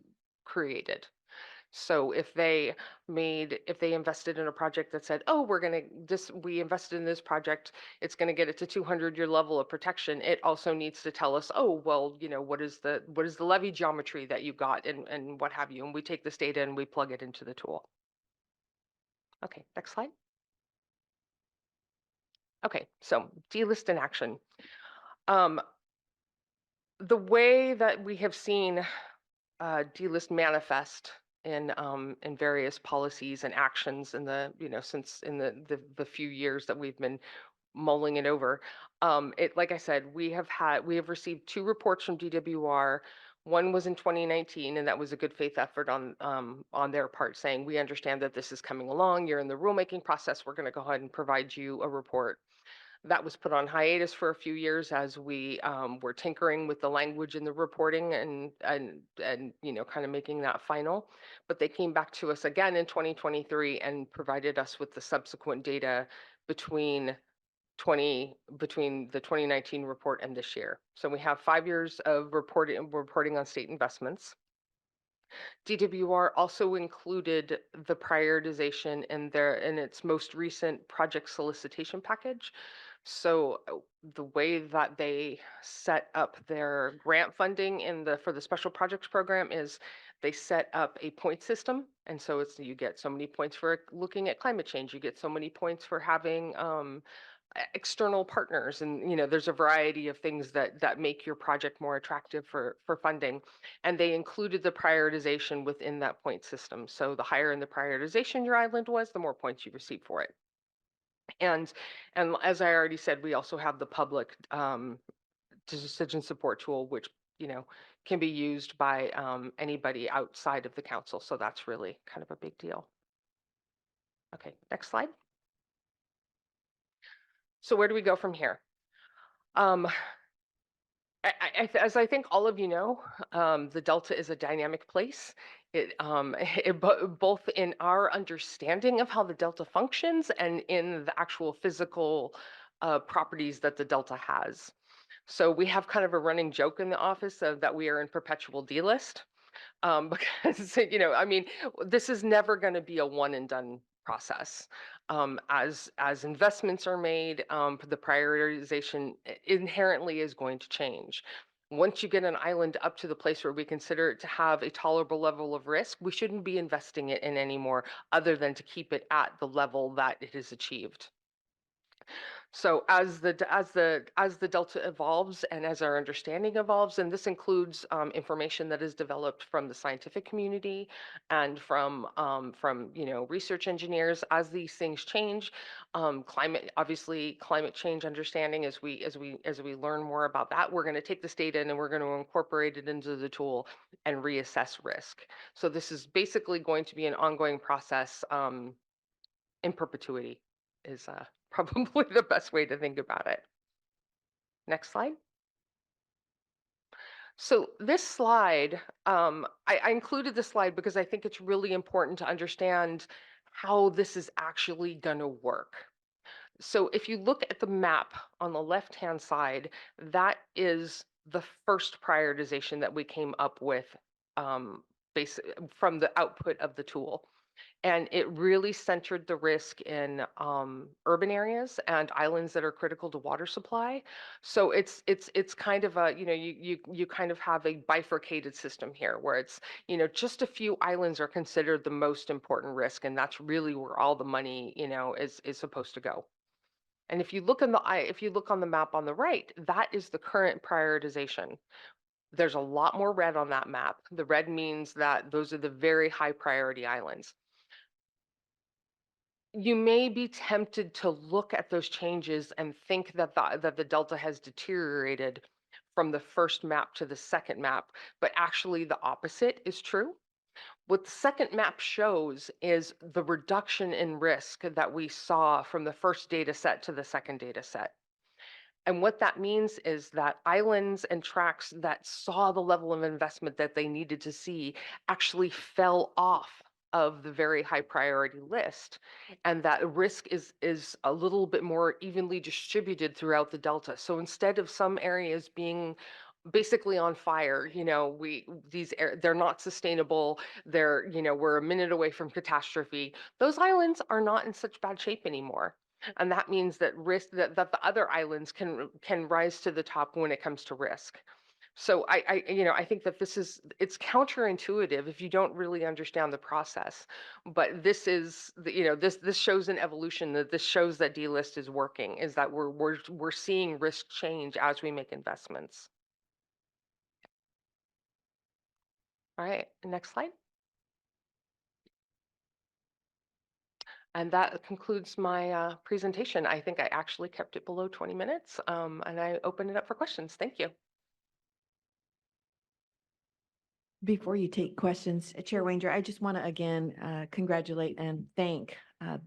created. So if they invested in a project that said, oh, we invested in this project, it's going to get it to 200-year level of protection, it also needs to tell us, oh, well, you know, what is the levee geometry that you got and what have you. And we take this data and we plug it into the tool. Okay, next slide. Okay, so DLIS in action. The way that we have seen DLIS manifest in various policies and actions in the since in the few years that we've been mulling it over. Like I said, we have received 2 reports from DWR. One was in 2019, and that was a good faith effort on their part, saying we understand that this is coming along. You're in the rulemaking process. We're going to go ahead and provide you a report. That was put on hiatus for a few years as we were tinkering with the language in the reporting and you know, kind of making that final. But they came back to us again in 2023 and provided us with the subsequent data between the 2019 report and this year. So we have 5 years of reporting on state investments. DWR also included the prioritization in its most recent project solicitation package. So the way that they set up their grant funding for the special projects program is They set up a point system. And so you get so many points for looking at climate change. You get so many points for having external partners, and there's a variety of things that make your project more attractive for funding. And they included the prioritization within that point system. So the higher in the prioritization your island was, the more points you receive for it. And as I already said, we also have the public decision support tool, which can be used by anybody outside of the council. So that's really kind of a big deal. Okay, next slide. So where do we go from here? As I think all of you know, the Delta is a dynamic place. Both in our understanding of how the Delta functions and in the actual physical properties that the Delta has. So we have kind of a running joke in the office that we are in perpetual delist, because I mean, this is never going to be a one and done process. As investments are made, the prioritization inherently is going to change. Once you get an island up to the place where we consider it to have a tolerable level of risk, we shouldn't be investing it in anymore, other than to keep it at the level that it is achieved. So as the Delta evolves and as our understanding evolves, and this includes information that is developed from the scientific community and from research engineers, as these things change, climate change understanding, as we learn more about that, we're going to take this data and we're going to incorporate it into the tool and reassess risk. So this is basically going to be an ongoing process in perpetuity, is probably the best way to think about it. Next slide. So this slide, I included this slide because I think it's really important to understand how this is actually going to work. So if you look at the map on the left-hand side, that is the first prioritization that we came up with from the output of the tool. And it really centered the risk in urban areas and islands that are critical to water supply. So it's kind of a, you kind of have a bifurcated system here, where it's, just a few islands are considered the most important risk, and that's really where all the money, is supposed to go. And if you look on the map on the right, that is the current prioritization. There's a lot more red on that map. The red means that those are the very high priority islands. You may be tempted to look at those changes and think that the Delta has deteriorated from the first map to the second map, but actually the opposite is true. What the second map shows is the reduction in risk that we saw from the first data set to the second data set. And what that means is that islands and tracts that saw the level of investment that they needed to see actually fell off of the very high priority list, and that risk is a little bit more evenly distributed throughout the Delta. So instead of some areas being basically on fire, they're not sustainable, we're a minute away from catastrophe, those islands are not in such bad shape anymore. And that means that that the other islands can rise to the top when it comes to risk. So I think that it's counterintuitive if you don't really understand the process, but this is this shows an evolution, that this shows that DLIS is working, is that we're seeing risk change as we make investments. All right, next slide. And that concludes my presentation. I think I actually kept it below 20 minutes, and I open it up for questions. Thank you. Before you take questions, Chair Wanger, I just want to again congratulate and thank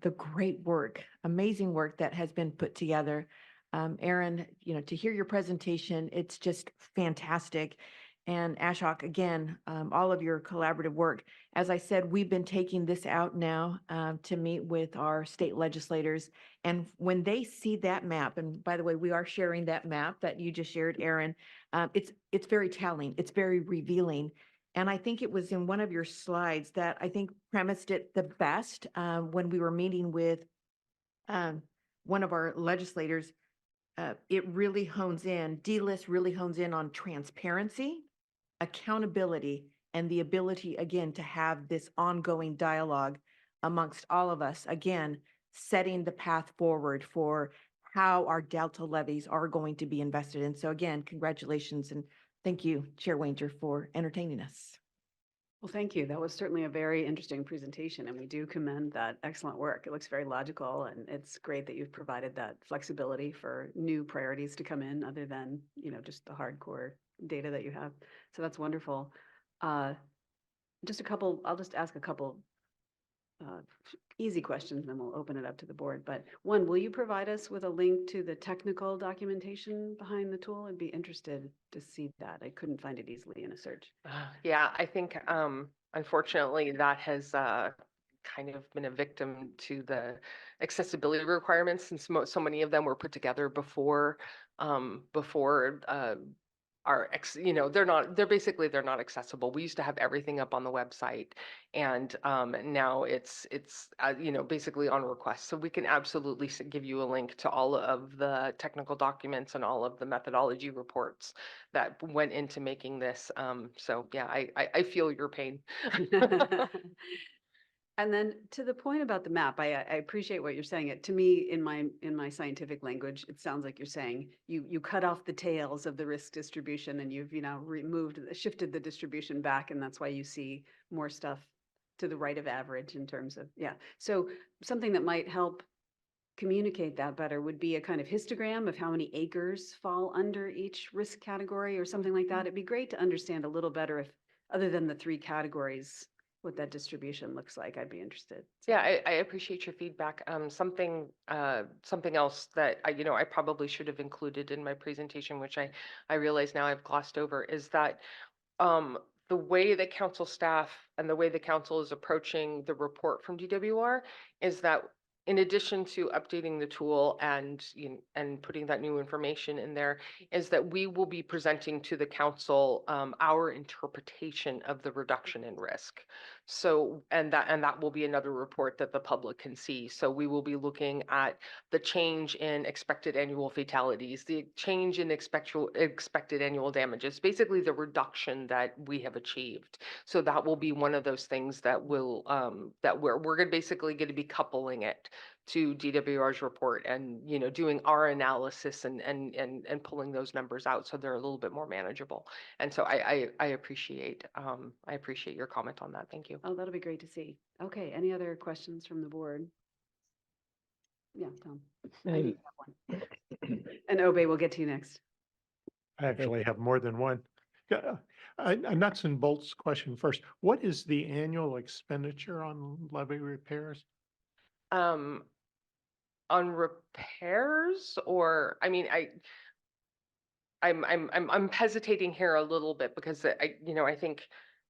the great work, amazing work that has been put together. Erin, to hear your presentation, it's just fantastic. And Ashok, again, all of your collaborative work. As I said, we've been taking this out now to meet with our state legislators. And when they see that map, and by the way, we are sharing that map that you just shared, Erin, it's very telling, it's very revealing. And I think it was in one of your slides that I think premised it the best when we were meeting with one of our legislators. It really hones in, DLIS really hones in on transparency, accountability, and the ability, again, to have this ongoing dialogue amongst all of us, again, setting the path forward for how our Delta levies are going to be invested in. So again, congratulations and thank you, Chair Wanger, for entertaining us. Well, thank you. That was certainly a very interesting presentation, and we do commend that excellent work. It looks very logical, and it's great that you've provided that flexibility for new priorities to come in other than, just the hardcore data that you have. So that's wonderful. I'll just ask a couple easy questions, and then we'll open it up to the board. But one, will you provide us with a link to the technical documentation behind the tool? I'd be interested to see that. I couldn't find it easily in a search. Yeah, I think unfortunately that has kind of been a victim to the accessibility requirements, since so many of them were put together before they're not accessible. We used to have everything up on the website, and now it's basically on request. So we can absolutely give you a link to all of the technical documents and all of the methodology reports that went into making this. So yeah, I feel your pain. And then to the point about the map, I appreciate what you're saying. To me, in my scientific language, it sounds like you're saying you cut off the tails of the risk distribution, and you've shifted the distribution back, and that's why you see more stuff to the right of average in terms of, yeah. So something that might help communicate that better would be a kind of histogram of how many acres fall under each risk category or something like that. It'd be great to understand a little better, if other than the 3 categories, what that distribution looks like. I'd be interested. Yeah, I appreciate your feedback. Something else that I probably should have included in my presentation, which I realize now I've glossed over, is that the way that council staff and the way the council is approaching the report from DWR is that, in addition to updating the tool and putting that new information in there, is that we will be presenting to the council our interpretation of the reduction in risk. So, and that will be another report that the public can see. So we will be looking at the change in expected annual fatalities, the change in expected annual damages, basically the reduction that we have achieved. So that will be one of those things that will that we're basically going to be coupling it to DWR's report and doing our analysis and pulling those numbers out so they're a little bit more manageable. And so I appreciate your comment on that. Thank you. Oh, that'll be great to see. Okay, any other questions from the board? Yeah, Tom. I know you have one. And Obey, we'll get to you next. I actually have more than one. Yeah, a nuts and bolts question first. What is the annual expenditure on levee repairs? On repairs, or I'm hesitating here a little bit because I think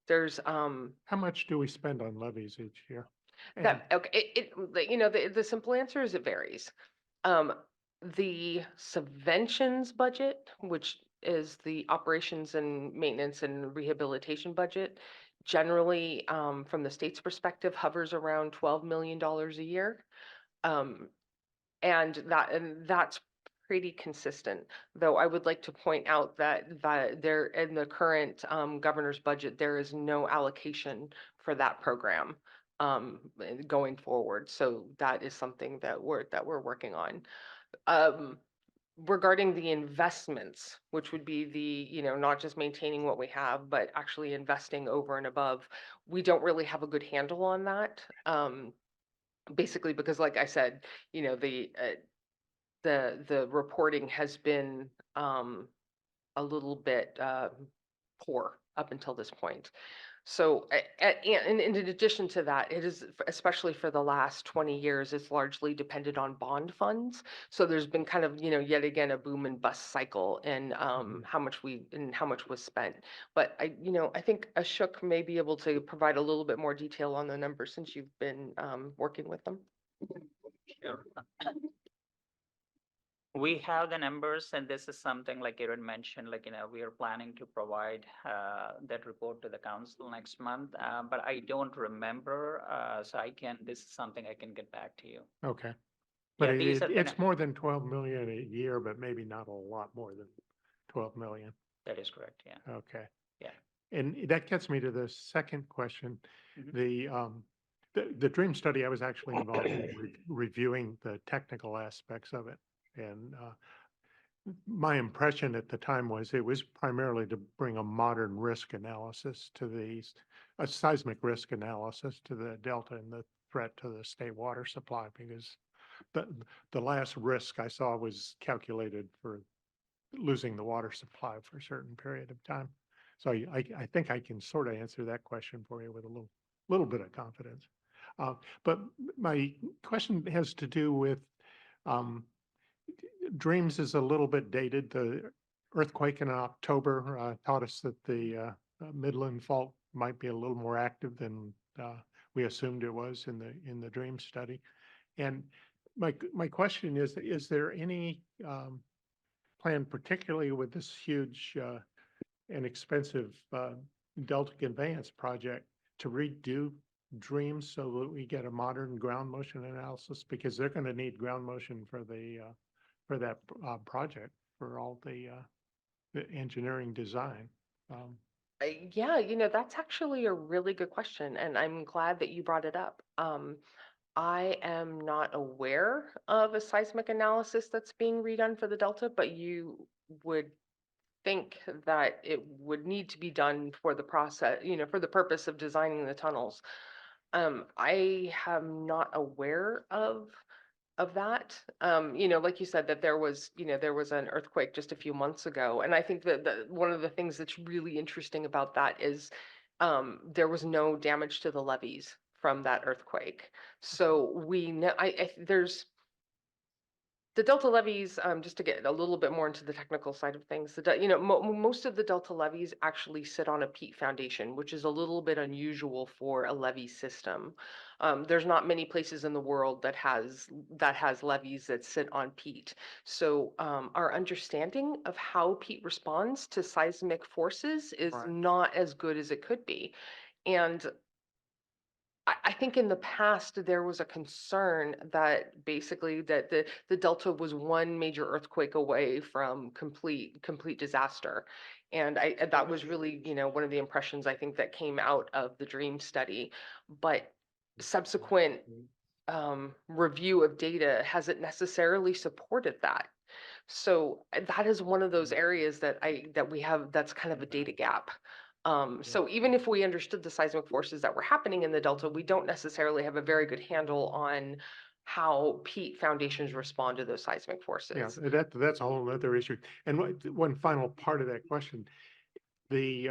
there's How much do we spend on levies each year? that okay. The simple answer is it varies. The subventions budget, which is the operations and maintenance and rehabilitation budget, generally from the state's perspective hovers around $12 million a year. And that's pretty consistent, though I would like to point out that there in the current governor's budget, there is no allocation for that program going forward. So that is something that we're working on. Regarding the investments, which would be the, not just maintaining what we have, but actually investing over and above, we don't really have a good handle on that. Basically because, like I said, the reporting has been a little bit poor up until this point. So, and in addition to that, it is, especially for the last 20 years, it's largely depended on bond funds. So there's been kind of, yet again, a boom and bust cycle in how much was spent. But I think Ashok may be able to provide a little bit more detail on the numbers since you've been working with them. Sure. We have the numbers, and this is something like Erin mentioned, we are planning to provide that report to the council next month, but I don't remember, so this is something I can get back to you. Okay. But Yeah, these are the it's more than 12 million a year, but maybe not a lot more than 12 million. That is correct, yeah. Okay. Yeah. And that gets me to the second question. The dream study, I was actually involved in reviewing the technical aspects of it. And my impression at the time was it was primarily to bring a modern risk analysis to a seismic risk analysis to the delta and the threat to the state water supply, because the last risk I saw was calculated for losing the water supply for a certain period of time. So I think I can sort of answer that question for you with a little bit of confidence. But my question has to do with dreams is a little bit dated. The earthquake in October taught us that the Midland Fault might be a little more active than we assumed it was in the dream study. And my question is there any plan, particularly with this huge and expensive Delta Conveyance Project, to redo dreams so that we get a modern ground motion analysis, because they're going to need ground motion for that project for all the engineering design. Yeah, that's actually a really good question, and I'm glad that you brought it up. I am not aware of a seismic analysis that's being redone for the Delta, but you would think that it would need to be done for the process, for the purpose of designing the tunnels. I am not aware of that. Like you said, that there was an earthquake just a few months ago, and I think that one of the things that's really interesting about that is there was no damage to the levees from that earthquake. So we know there's the Delta levees, just to get a little bit more into the technical side of things, most of the Delta levees actually sit on a peat foundation, which is a little bit unusual for a levee system. There's not many places in the world that has levees that sit on peat. So our understanding of how peat responds to seismic forces is not as good as it could be. And I think in the past there was a concern that basically that the Delta was one major earthquake away from complete disaster. And that was really, one of the impressions I think that came out of the dream study. But subsequent review of data hasn't necessarily supported that. So that is one of those areas that we have, that's kind of a data gap. So even if we understood the seismic forces that were happening in the Delta, we don't necessarily have a very good handle on how peat foundations respond to those seismic forces. Yeah, that's a whole other issue. And one final part of that question, the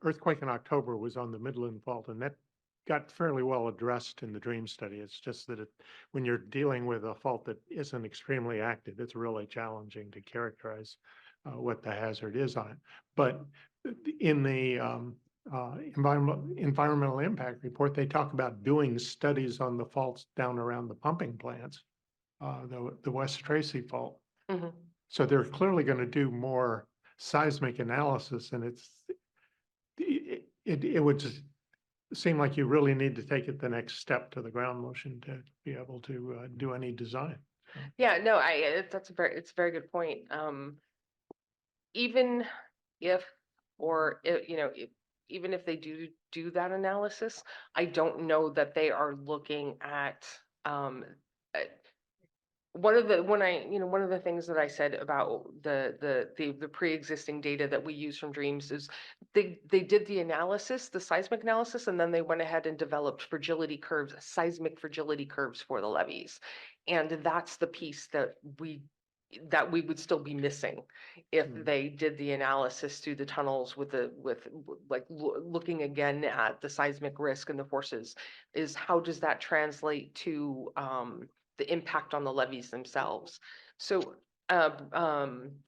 earthquake in October was on the Midland Fault, and that got fairly well addressed in the dream study. It's just that when you're dealing with a fault that isn't extremely active, it's really challenging to characterize what the hazard is on it. But in the environmental impact report, they talk about doing studies on the faults down around the pumping plants, the West Tracy Fault. Mm-hmm. So they're clearly going to do more seismic analysis, and it would just seem like you really need to take it the next step to the ground motion to be able to do any design. Yeah, no, it's a very good point. Even if even if they do that analysis, I don't know that they are looking at one of the things that I said about the pre-existing data that we use from dreams is they did the analysis, the seismic analysis, and then they went ahead and developed seismic fragility curves for the levees. And that's the piece that we would still be missing if they did the analysis through the tunnels looking again at the seismic risk and the forces, is how does that translate to the impact on the levees themselves. So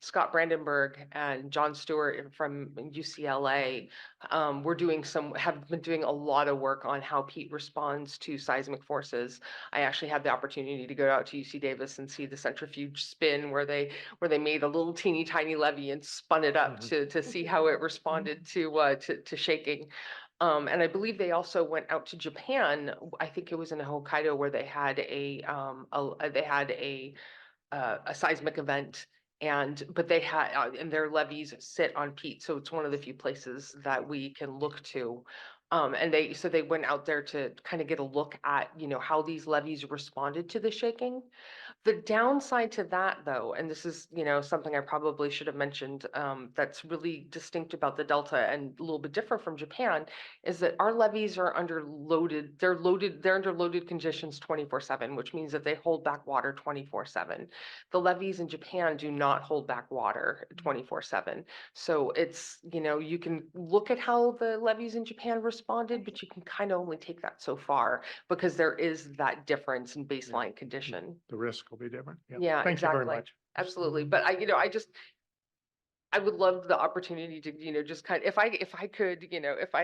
Scott Brandenburg and John Stewart from UCLA have been doing a lot of work on how peat responds to seismic forces. I actually had the opportunity to go out to UC Davis and see the centrifuge spin where they made a little teeny tiny levee and spun it up to see how it responded to shaking. And I believe they also went out to Japan. I think it was in Hokkaido, where they had a seismic event, But they had, and their levees sit on peat, so it's one of the few places that we can look to. So they went out there to kind of get a look at, how these levees responded to the shaking. The downside to that, though, and this is, something I probably should have mentioned, that's really distinct about the Delta and a little bit different from Japan, is that our levees are underloaded. They're under loaded conditions 24/7, which means that they hold back water 24/7. The levees in Japan do not hold back water 24/7. So it's, you can look at how the levees in Japan responded, but you can kind of only take that so far because there is that difference in baseline condition. The risk will be different. Yeah, Thank you very exactly. much. Absolutely. But I would love the opportunity to, just kind of, if I could, if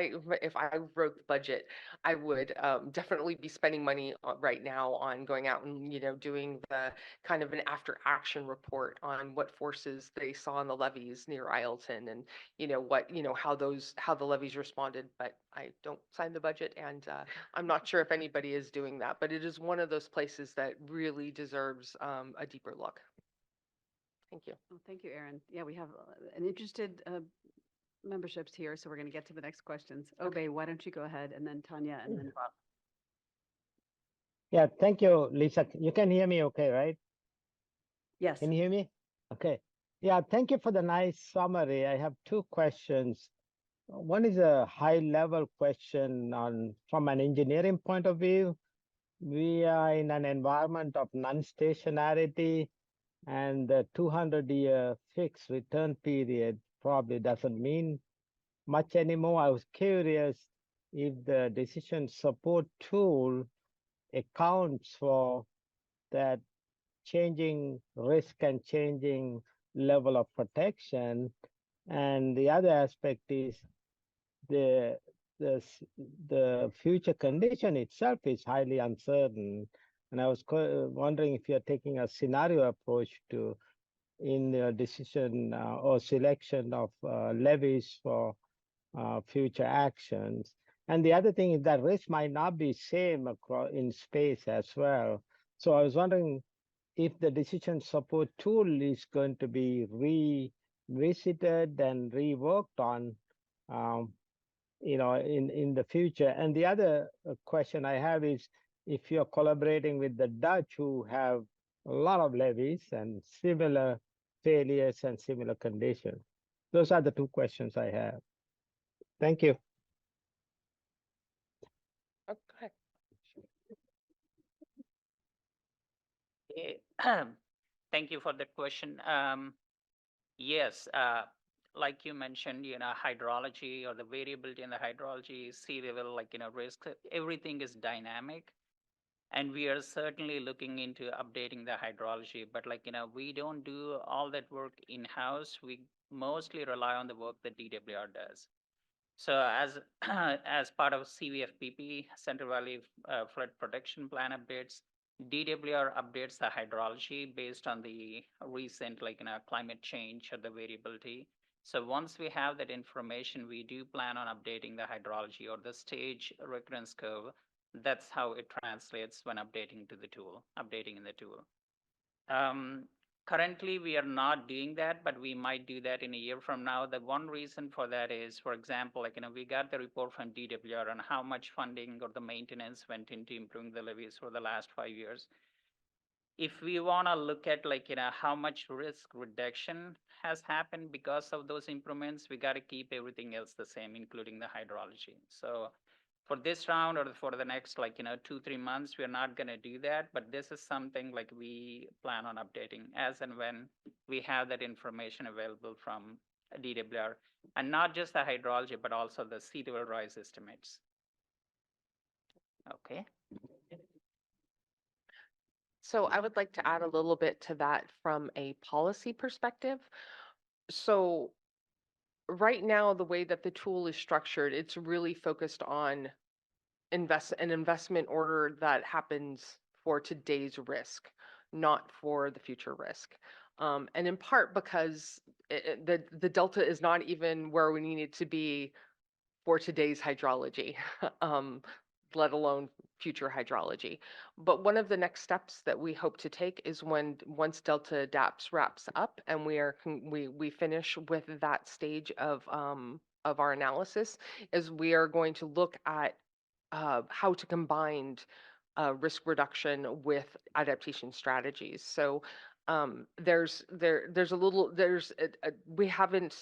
I wrote the budget, I would definitely be spending money right now on going out and, doing the kind of an after action report on what forces they saw on the levees near Ileton and, how the levees responded. But I don't sign the budget, and I'm not sure if anybody is doing that, but it is one of those places that really deserves a deeper look. Thank you. Well, thank you, Erin. Yeah, we have an interested memberships here, so we're going to get to the next questions. Obey, why don't you go ahead, and then Tanya, and then Bob. Yeah, thank you, Lisa. You can hear me okay, right? Yes. Can you hear me? Okay. Yeah, thank you for the nice summary. I have two questions. One is a high level question from an engineering point of view. We are in an environment of non-stationarity, and the 200-year fixed return period probably doesn't mean much anymore. I was curious if the decision support tool accounts for that changing risk and changing level of protection. And the other aspect is the future condition itself is highly uncertain. And I was wondering if you're taking a scenario approach in the decision or selection of levees for future actions. And the other thing is that risk might not be same across in space as well. So I was wondering if the decision support tool is going to be revisited and reworked on, in the future. And the other question I have is, if you're collaborating with the Dutch, who have a lot of levees and similar failures and similar conditions. Those are the two questions I have. Thank you. Okay. Thank you for the question. Yes, like you mentioned, hydrology or the variability in the hydrology, sea level, risk, everything is dynamic. And we are certainly looking into updating the hydrology, but we don't do all that work in-house. We mostly rely on the work that DWR does. So as part of CVFPP, Central Valley Flood Protection Plan updates, DWR updates the hydrology based on the recent climate change or the variability. So once we have that information, we do plan on updating the hydrology or the stage recurrence curve. That's how it translates when updating in the tool. Currently, we are not doing that, but we might do that in a year from now. The one reason for that is, for example, we got the report from DWR on how much funding or the maintenance went into improving the levees for the last 5 years. If we want to look at how much risk reduction has happened because of those improvements, we got to keep everything else the same, including the hydrology. So for this round or for the next 2-3 months, we're not going to do that, but this is something we plan on updating as and when we have that information available from DWR, and not just the hydrology, but also the sea level rise estimates. Okay. So I would like to add a little bit to that from a policy perspective. So right now, the way that the tool is structured, it's really focused on an investment order that happens for today's risk, not for the future risk. And in part because the delta is not even where we need it to be for today's hydrology, let alone future hydrology. But one of the next steps that we hope to take is once Delta Adapts wraps up and we finish with that stage of our analysis, is we are going to look at how to combine risk reduction with adaptation strategies. So there's we haven't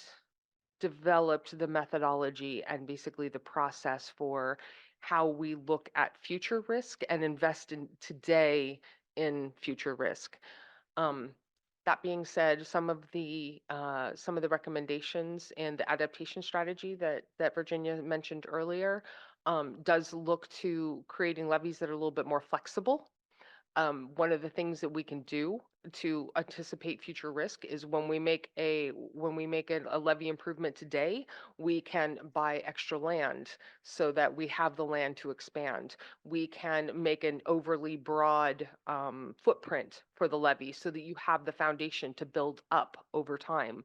developed the methodology and basically the process for how we look at future risk and invest in today in future risk. That being said, some of the recommendations and the adaptation strategy that Virginia mentioned earlier does look to creating levees that are a little bit more flexible. One of the things that we can do to anticipate future risk is when we make a levee improvement today, we can buy extra land so that we have the land to expand. We can make an overly broad footprint for the levee so that you have the foundation to build up over time.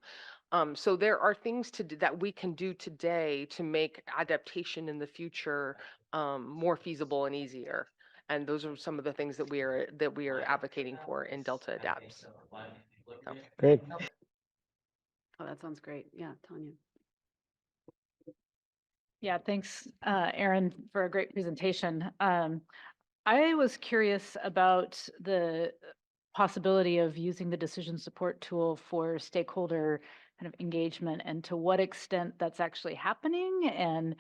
So there are things that we can do today to make adaptation in the future more feasible and easier. And those are some of the things that we are advocating for in Delta Adapts. So. Great. Oh, that sounds great. Yeah, Tanya. Yeah, thanks, Erin, for a great presentation. I was curious about the possibility of using the decision support tool for stakeholder kind of engagement and to what extent that's actually happening and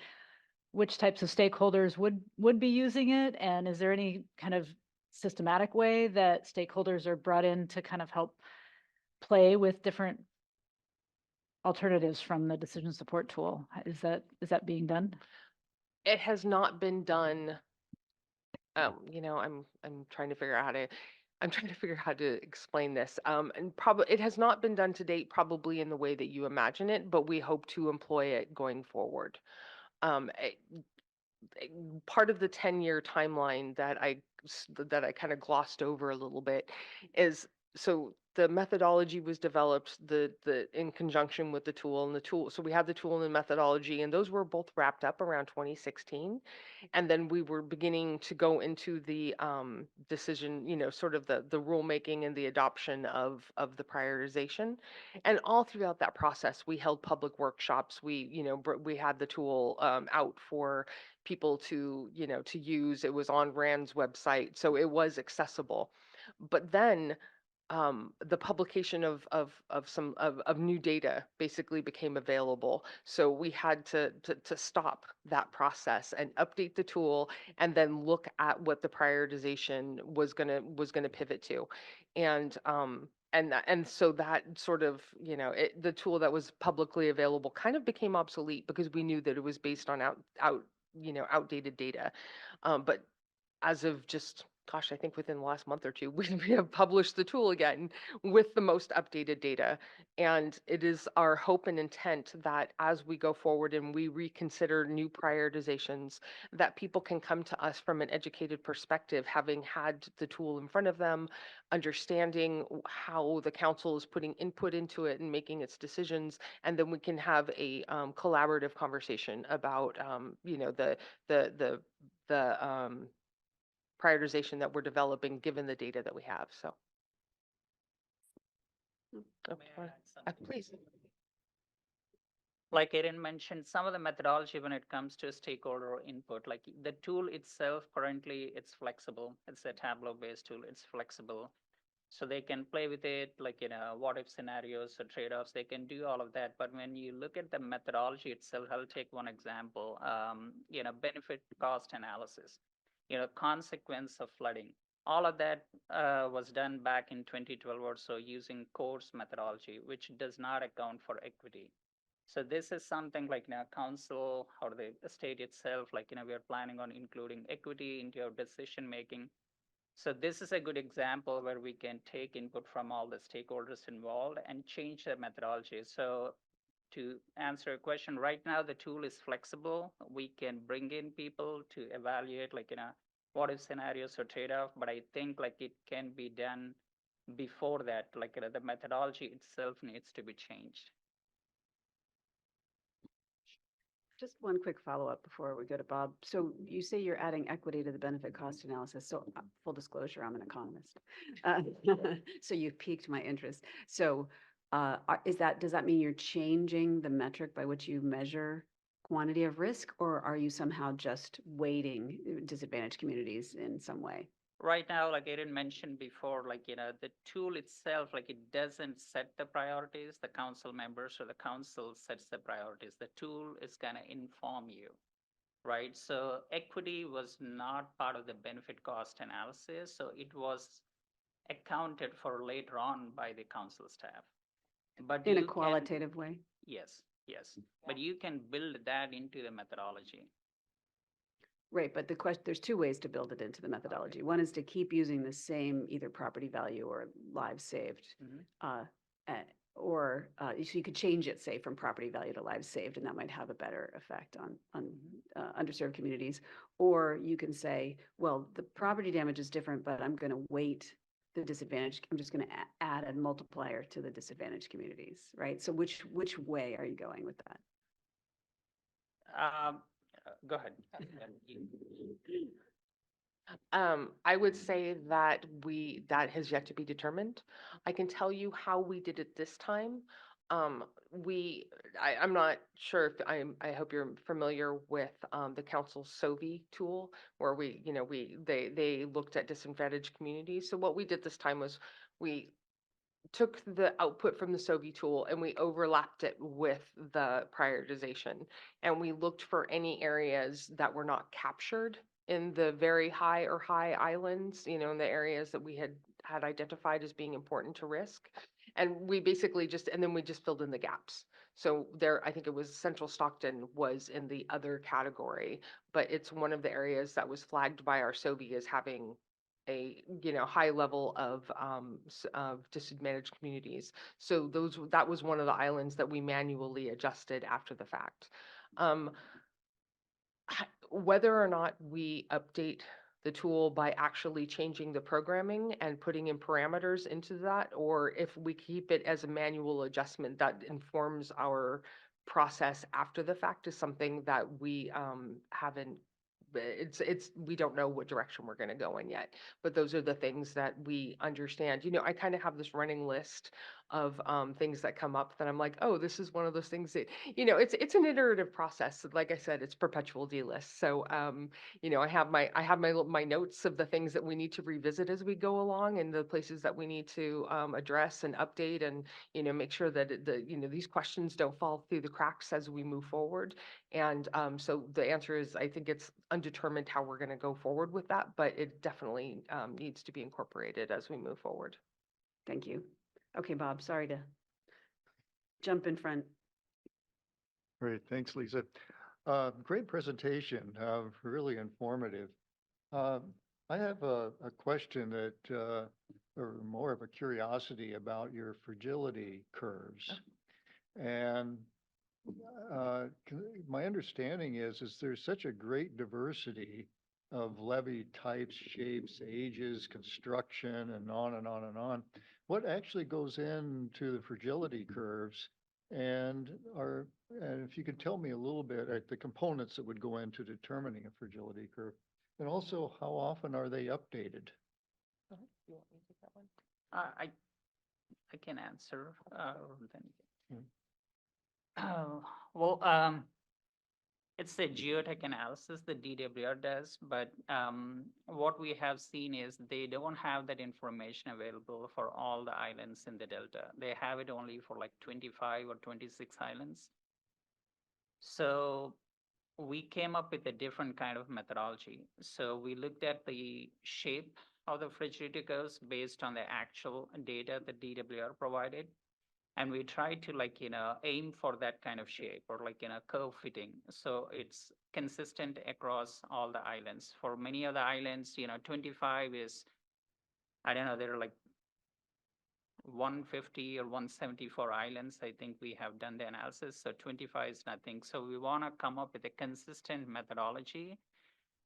which types of stakeholders would be using it. And is there any kind of systematic way that stakeholders are brought in to kind of help play with different alternatives from the decision support tool? Is that being done? It has not been done. I'm trying to figure out how to explain this. And probably it has not been done to date, probably in the way that you imagine it, but we hope to employ it going forward. Part of the 10-year timeline that I kind of glossed over a little bit is, so the methodology was developed in conjunction with the tool and the tool. So we had the tool and the methodology, and those were both wrapped up around 2016. And then we were beginning to go into the decision, sort of the rulemaking and the adoption of the prioritization. And all throughout that process, we held public workshops. We had the tool out for people to use. It was on RAND's website, so it was accessible. But then the publication of new data basically became available. So we had to stop that process and update the tool, and then look at what the prioritization was gonna pivot to, and so that sort of the tool that was publicly available kind of became obsolete because we knew that it was based on outdated data. But as of just, gosh, I think within the last month or two, we have published the tool again with the most updated data. And it is our hope and intent that as we go forward and we reconsider new prioritizations, that people can come to us from an educated perspective, having had the tool in front of them, understanding how the council is putting input into it and making its decisions. And then we can have a collaborative conversation about, the prioritization that we're developing given the data that we have. So, please. Like Erin mentioned, some of the methodology when it comes to stakeholder input, like the tool itself currently, it's flexible. It's a Tableau-based tool. It's flexible. So they can play with it, like, what if scenarios or trade-offs, they can do all of that. But when you look at the methodology itself, I'll take one example, benefit cost analysis, consequence of flooding. All of that was done back in 2012 or so using course methodology, which does not account for equity. So this is something like council or the state itself, like, we are planning on including equity into our decision making. So this is a good example where we can take input from all the stakeholders involved and change the methodology. So to answer a question, right now the tool is flexible. We can bring in people to evaluate, like, what if scenarios or trade-off, but I think like it can be done before that, like the methodology itself needs to be changed. Just one quick follow-up before we go to Bob. So you say you're adding equity to the benefit cost analysis. So full disclosure, I'm an economist. Uh, So you've piqued my interest. So does that mean you're changing the metric by which you measure quantity of risk, or are you somehow just weighting disadvantaged communities in some way? Right now, like Erin mentioned before, the tool itself, it doesn't set the priorities. The council members or the council sets the priorities. The tool is gonna inform you, right? So equity was not part of the benefit cost analysis, so it was accounted for later on by the council staff. But In a you can- qualitative way? Yes, yes, but you can build that into the methodology. Right, but the question, there's two ways to build it into the methodology. One is to keep using the same either property value or lives saved. So you could change it, say, from property value to lives saved, and that might have a better effect on underserved communities. Or you can say, well, the property damage is different, but I'm going to weight the disadvantaged. I'm just going to add a multiplier to the disadvantaged communities, right? So which way are you going with that? Go ahead. I would say that that has yet to be determined. I can tell you how we did it this time. I'm not sure if I hope you're familiar with the council SOVI tool, where they looked at disadvantaged communities. So what we did this time was we took the output from the SOVI tool and we overlapped it with the prioritization. And we looked for any areas that were not captured in the very high or high islands, in the areas that we had identified as being important to risk. And we basically then we just filled in the gaps. So there, I think it was Central Stockton was in the other category, but it's one of the areas that was flagged by our SOVI as having a high level of disadvantaged communities. So that was one of the islands that we manually adjusted after the fact. Whether or not we update the tool by actually changing the programming and putting in parameters into that, or if we keep it as a manual adjustment that informs our process after the fact, is something that we haven't. We don't know what direction we're going to go in yet, but those are the things that we understand. I kind of have this running list of things that come up that I'm like, oh, this is one of those things that, it's an iterative process. Like I said, it's perpetual DLIS. So, I have my notes of the things that we need to revisit as we go along, and the places that we need to address and update, and, make sure that these questions don't fall through the cracks as we move forward. And so the answer is, I think it's undetermined how we're going to go forward with that, but it definitely needs to be incorporated as we move forward. Thank you. Okay, Bob, sorry to jump in front. Great, thanks, Lisa. Great presentation, really informative. I have a question that, or more of a curiosity about your fragility curves. And my understanding is there's such a great diversity of levee types, shapes, ages, construction, and on and on and on. What actually goes into the fragility curves, and if you could tell me a little bit the components that would go into determining a fragility curve, and also how often are they updated? You want me to take that one? I can answer. It's a geotech analysis that DWR does, but what we have seen is they don't have that information available for all the islands in the Delta. They have it only for like 25 or 26 islands. So we came up with a different kind of methodology. So we looked at the shape of the fragility curves based on the actual data that DWR provided. And we try to aim for that kind of shape, or curve fitting. So it's consistent across all the islands. For many of the islands, 25 is, I don't know, there are like 150 or 174 islands. I think we have done the analysis. So 25 is nothing. So we want to come up with a consistent methodology.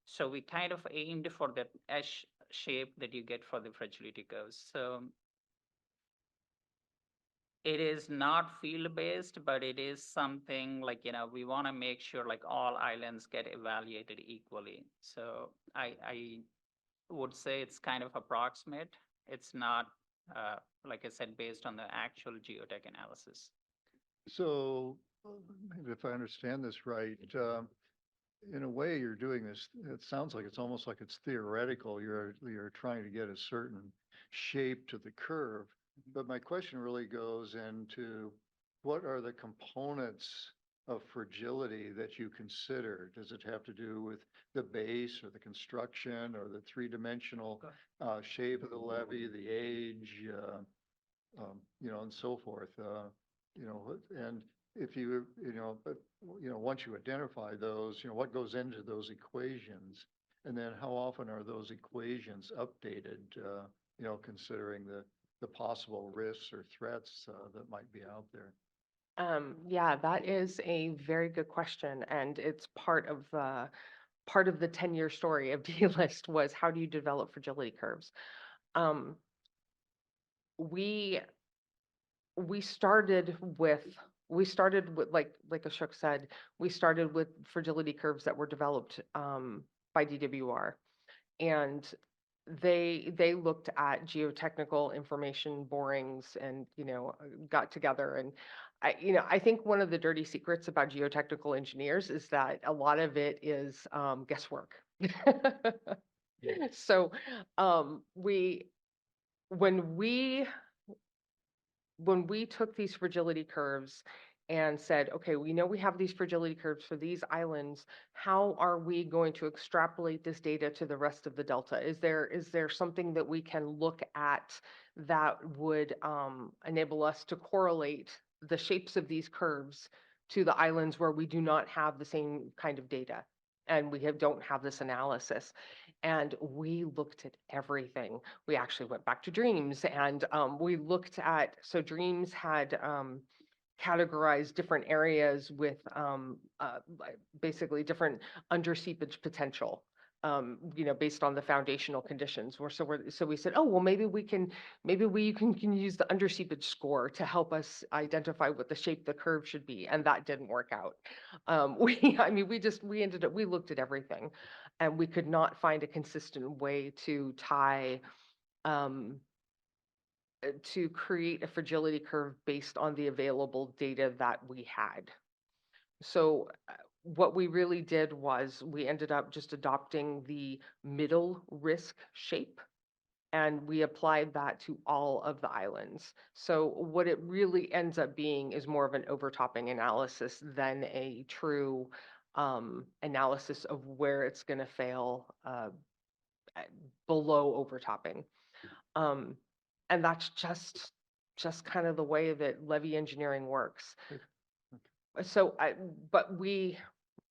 So we kind of aimed for that S shape that you get for the fragility curves. So It is not field-based, but it is something like, we want to make sure like all islands get evaluated equally. So I would say it's kind of approximate. It's not, like I said, based on the actual geotech analysis. So maybe if I understand this right, in a way you're doing this, it sounds like it's almost like it's theoretical. You're trying to get a certain shape to the curve. But my question really goes into what are the components of fragility that you consider? Does it have to do with the base or the construction or the three-dimensional shape of the levee, the age, and so forth? And if once you identify those, what goes into those equations? And then how often are those equations updated, considering the possible risks or threats that might be out there? Yeah, that is a very good question, and it's part of the 10-year story of DLIS was how do you develop fragility curves? Um, we we started with like Ashok said, we started with fragility curves that were developed by DWR, and they looked at geotechnical information borings and got together. And I think one of the dirty secrets about geotechnical engineers is that a lot of it is guesswork. So we when we when we took these fragility curves and said, okay, we know we have these fragility curves for these islands, how are we going to extrapolate this data to the rest of the Delta? Is there something that we can look at that would enable us to correlate the shapes of these curves to the islands where we do not have the same kind of data and don't have this analysis? And we looked at everything. We actually went back to Dreams and we looked at, so Dreams had categorized different areas with basically different underseepage potential. Based on the foundational conditions. So we said, oh well, maybe we can use the underseepage score to help us identify what the shape of the curve should be, and that didn't work out. We looked at everything, and we could not find a consistent way to tie to create a fragility curve based on the available data that we had. So what we really did was we ended up just adopting the middle risk shape, and we applied that to all of the islands. So what it really ends up being is more of an overtopping analysis than a true analysis of where it's going to fail below overtopping. And that's just kind of the way that levee engineering works. So,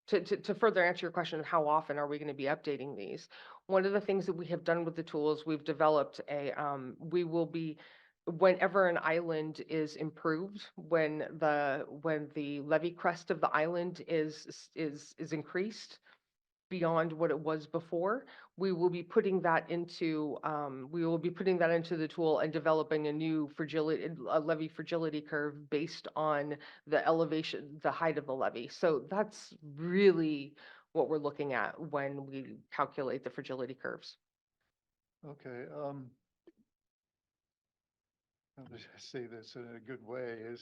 to further answer your question of how often are we going to be updating these, one of the things that we have done with the tools, we've developed we will be, whenever an island is improved, when the levee crest of the island is increased beyond what it was before, we will be putting that into the tool and developing a new levee fragility curve based on the elevation, the height of the levee. So that's really what we're looking at when we calculate the fragility curves. Okay. How do I say this in a good way?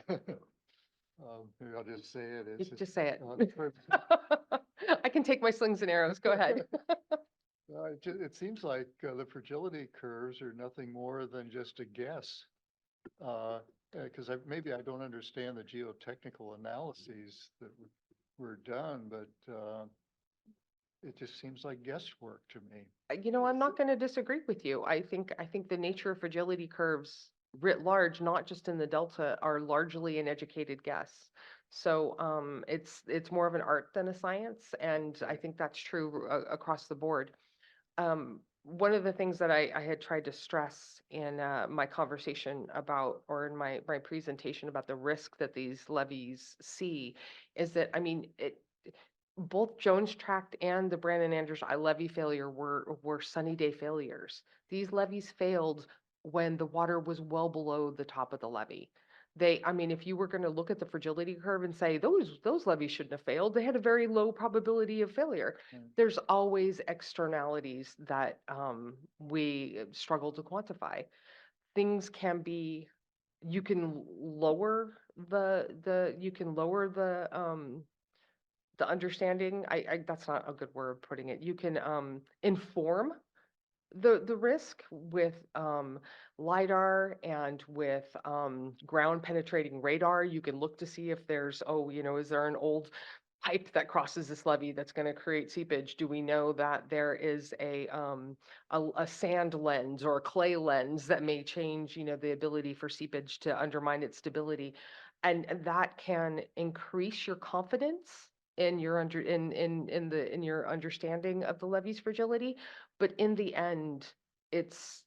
Maybe I'll just say it. You just say it. I can take my slings and arrows. Go ahead. It seems like the fragility curves are nothing more than just a guess. Because maybe I don't understand the geotechnical analyses that were done, but it just seems like guesswork to me. I'm not going to disagree with you. I think the nature of fragility curves writ large, not just in the Delta, are largely an educated guess. So it's more of an art than a science, and I think that's true across the board. One of the things that I had tried to stress in my conversation about, or in my presentation about the risk that these levees see, is that, both Jones Tract and the Brandon Andrews levee failure were sunny day failures. These levees failed when the water was well below the top of the levee. I mean, if you were going to look at the fragility curve and say those levees shouldn't have failed, they had a very low probability of failure. There's always externalities that we struggle to quantify. Things can be, you can lower the understanding. That's not a good word of putting it. You can inform the risk with LiDAR and with ground penetrating radar. You can look to see if there's, is there an old pipe that crosses this levee that's going to create seepage? Do we know that there is a sand lens or a clay lens that may change, the ability for seepage to undermine its stability? And that can increase your confidence in your your understanding of the levee's fragility. But in the end, it's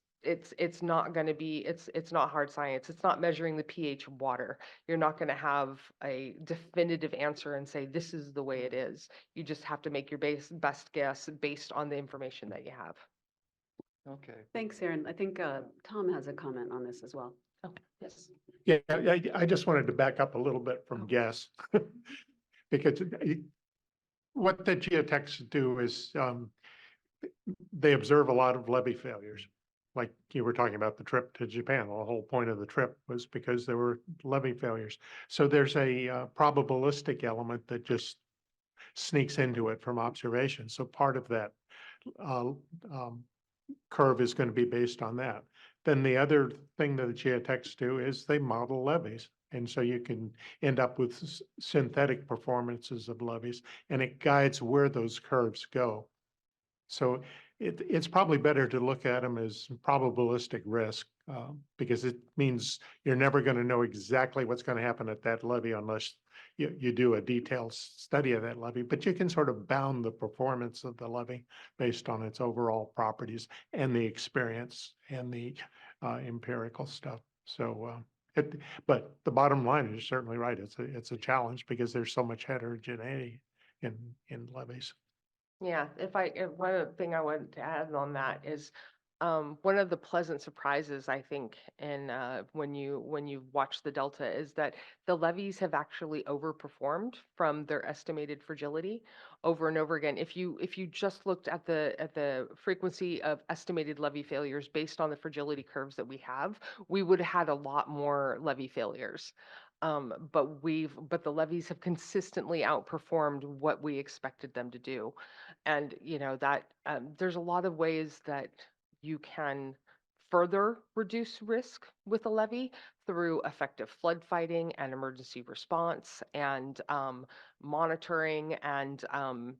not going to be, it's not hard science. It's not measuring the pH of water. You're not going to have a definitive answer and say, this is the way it is. You just have to make your best guess based on the information that you have. Okay. Thanks, Erin. I think Tom has a comment on this as well. Oh, yes. Yeah, I just wanted to back up a little bit from guess. Because what the geotechs do is they observe a lot of levee failures. Like you were talking about the trip to Japan, the whole point of the trip was because there were levee failures. So there's a probabilistic element that just sneaks into it from observation. So part of that curve is going to be based on that. Then the other thing that the geotechs do is they model levees. And so you can end up with synthetic performances of levees, and it guides where those curves go. So it's probably better to look at them as probabilistic risk because it means you're never going to know exactly what's going to happen at that levee unless you do a detailed study of that levee. But you can sort of bound the performance of the levee based on its overall properties and the experience and the empirical stuff. So, but the bottom line is certainly right. It's a challenge because there's so much heterogeneity in levees. Yeah, one thing I wanted to add on that is one of the pleasant surprises, I think, in when you watch the Delta is that the levees have actually overperformed from their estimated fragility over and over again. If you just looked at the frequency of estimated levee failures based on the fragility curves that we have, we would have had a lot more levee failures. But the levees have consistently outperformed what we expected them to do. And that there's a lot of ways that you can further reduce risk with a levee through effective flood fighting and emergency response and monitoring. And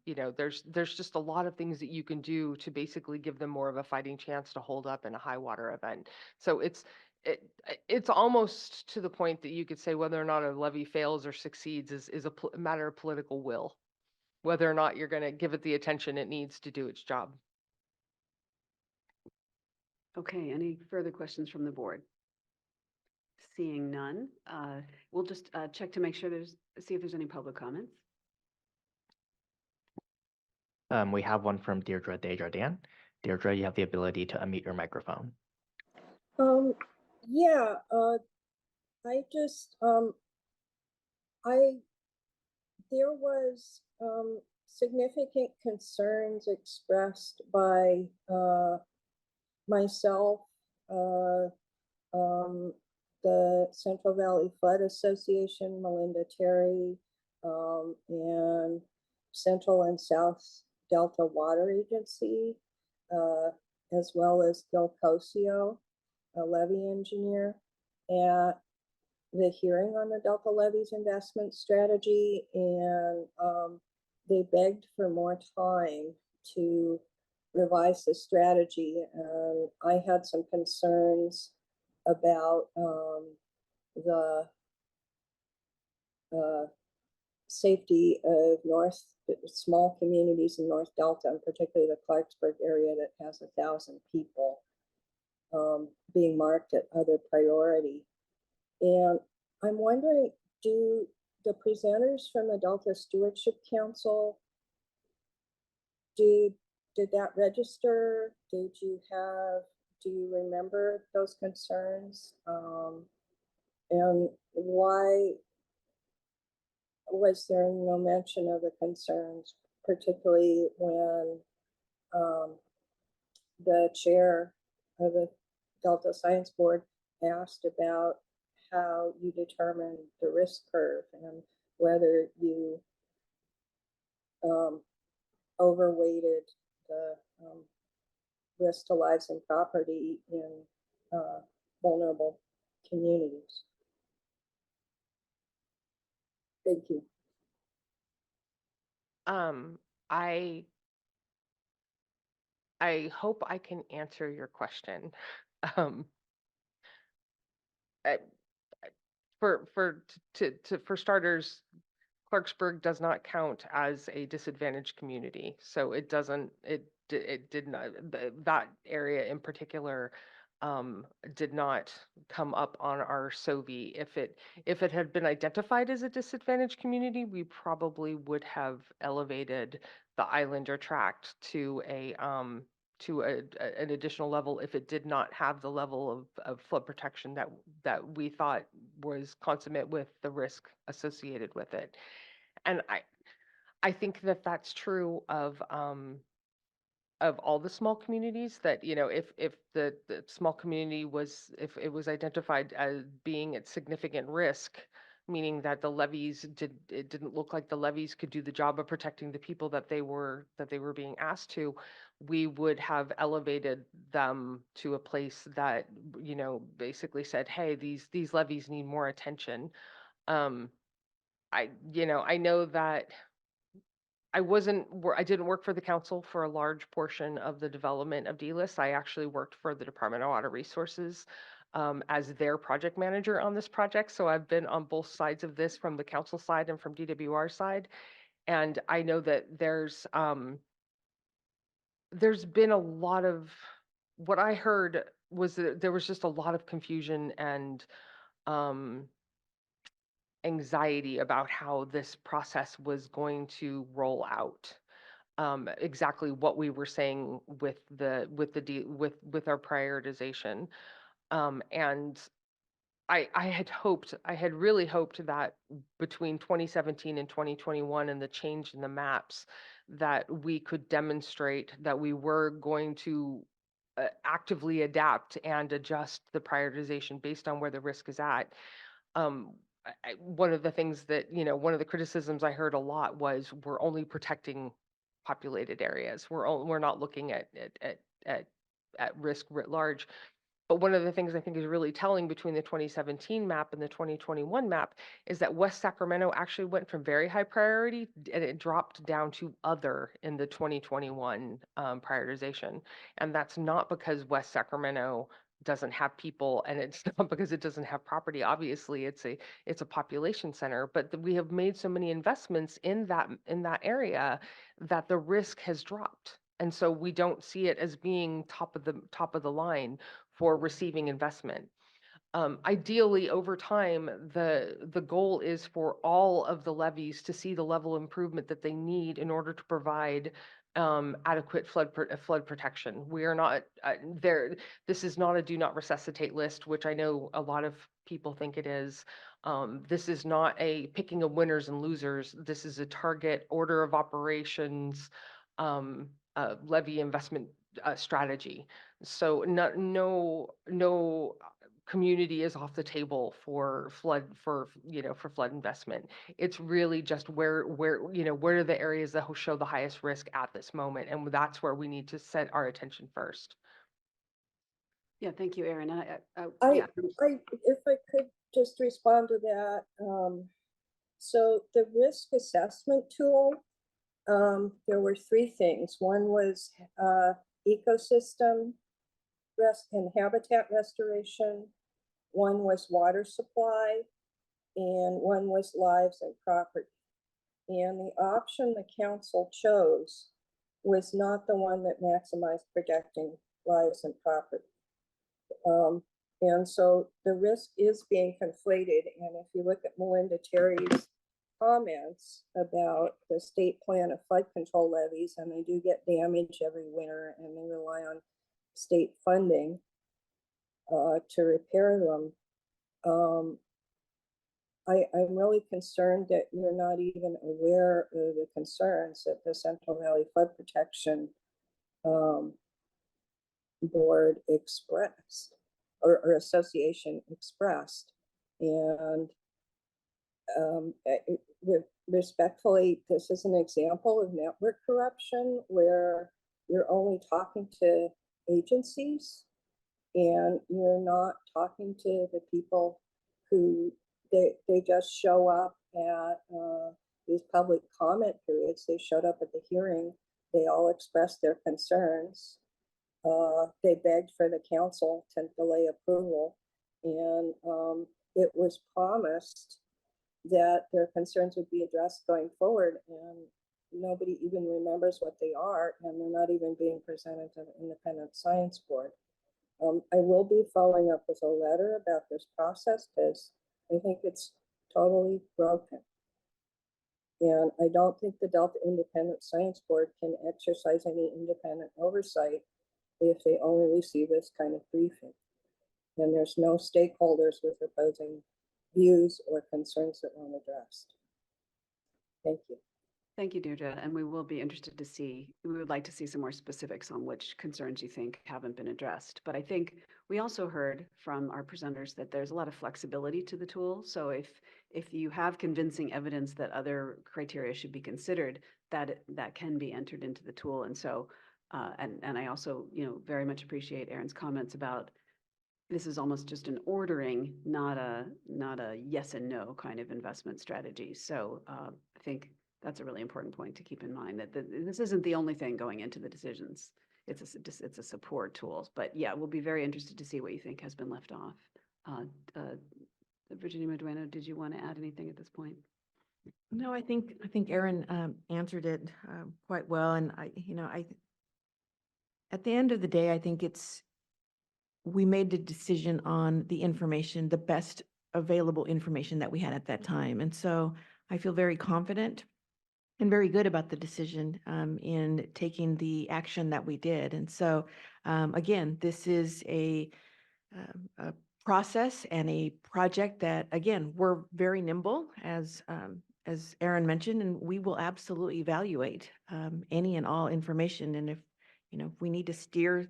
there's just a lot of things that you can do to basically give them more of a fighting chance to hold up in a high water event. So it's almost to the point that you could say whether or not a levee fails or succeeds is a matter of political will, whether or not you're going to give it the attention it needs to do its job. Okay, any further questions from the board? Seeing none, we'll just check to make sure see if there's any public comments. We have one from Deirdre Desjardins. Deirdre, you have the ability to unmute your microphone. Yeah, I just, there was significant concerns expressed by myself, the Central Valley Flood Association, Melinda Terry, and Central and South Delta Water Agency, as well as Gil Cosio, a levee engineer, at the hearing on the Delta Levees investment strategy, and they begged for more time to revise the strategy. I had some concerns about the safety of small communities in North Delta, and particularly the Clarksburg area that has 1,000 people, being marked at other priority. And I'm wondering, do the presenters from the Delta Stewardship Council, did that register? Did you have do you remember those concerns? And why was there no mention of the concerns, particularly when the chair of the Delta Science Board asked about how you determine the risk curve and whether you overweighted the risk to lives and property in vulnerable communities? Thank you. I hope I can answer your question. Um, I- for starters, Clarksburg does not count as a disadvantaged community, so it doesn't, it did not, that area in particular did not come up on our SOVI. If it had been identified as a disadvantaged community, we probably would have elevated the Islander tract to an additional level if it did not have the level of flood protection that we thought was consummate with the risk associated with it. And I think that that's true of all the small communities, that, you know, if the small community was, if it was identified as being at significant risk, meaning that the levees it didn't look like the levees could do the job of protecting the people that they were being asked to, we would have elevated them to a place that, you know, basically said, hey, these levees need more attention. I know that I didn't work for the council for a large portion of the development of DLIS. I actually worked for the Department of Water Resources as their project manager on this project. So I've been on both sides of this, from the council side and from DWR side. And I know that there's been a lot of, what I heard was that there was just a lot of confusion and anxiety about how this process was going to roll out. Exactly what we were saying with our prioritization. And I had really hoped that between 2017 and 2021 and the change in the maps, that we could demonstrate that we were going to actively adapt and adjust the prioritization based on where the risk is at. One of the things that, you know, one of the criticisms I heard a lot was, we're only protecting populated areas. We're not looking at risk writ large. But one of the things I think is really telling between the 2017 map and the 2021 map is that West Sacramento actually went from very high priority and it dropped down to other in the 2021 prioritization. And that's not because West Sacramento doesn't have people, and it's not because it doesn't have property. Obviously, it's a population center, but we have made so many investments in that area that the risk has dropped. And so we don't see it as being top of the line for receiving investment. Ideally, over time, the goal is for all of the levees to see the level of improvement that they need in order to provide adequate flood protection. We are not there. This is not a do not resuscitate list, which I know a lot of people think it is. This is not a picking of winners and losers. This is a target order of operations levee investment strategy. So no community is off the table for flood investment. It's really just where are the areas that will show the highest risk at this moment, and that's where we need to set our attention first. Yeah, thank you, Erin. If I could just respond to that. So the risk assessment tool, there were three things. One was ecosystem and habitat restoration. One was water supply, and one was lives and property. And the option the council chose was not the one that maximized protecting lives and property. And so the risk is being conflated. And if you look at Melinda Terry's comments about the state plan of flood control levees, and they do get damage every winter and they rely on state funding, to repair them. I'm really concerned that you're not even aware of the concerns that the Central Valley Flood Protection Board expressed, or association expressed. And respectfully, this is an example of network corruption where you're only talking to agencies and you're not talking to the people who they just show up at these public comment periods. They showed up at the hearing. They all expressed their concerns. They begged for the council to delay approval, and it was promised that their concerns would be addressed going forward, and nobody even remembers what they are, and they're not even being presented to the Independent Science Board. I will be following up with a letter about this process because I think it's totally broken. And I don't think the Delta Independent Science Board can exercise any independent oversight if they only receive this kind of briefing. And there's no stakeholders with opposing views or concerns that weren't addressed. Thank you. Thank you, Deirdre. And we will be interested to see, we would like to see some more specifics on which concerns you think haven't been addressed. But I think we also heard from our presenters that there's a lot of flexibility to the tool. So if you have convincing evidence that other criteria should be considered, that can be entered into the tool. And so, and I also, very much appreciate Erin's comments about this is almost just an ordering, not a yes and no kind of investment strategy. So I think that's a really important point to keep in mind, that this isn't the only thing going into the decisions. It's a support tool. But yeah, we'll be very interested to see what you think has been left off. Virginia Medueno, did you want to add anything at this point? No, I think Erin answered it quite well. And at the end of the day, I think we made the decision on the information, the best available information that we had at that time. And so I feel very confident and very good about the decision in taking the action that we did. And so, again, this is a process and a project that, again, we're very nimble, as Erin mentioned, and we will absolutely evaluate any and all information. And if we need to steer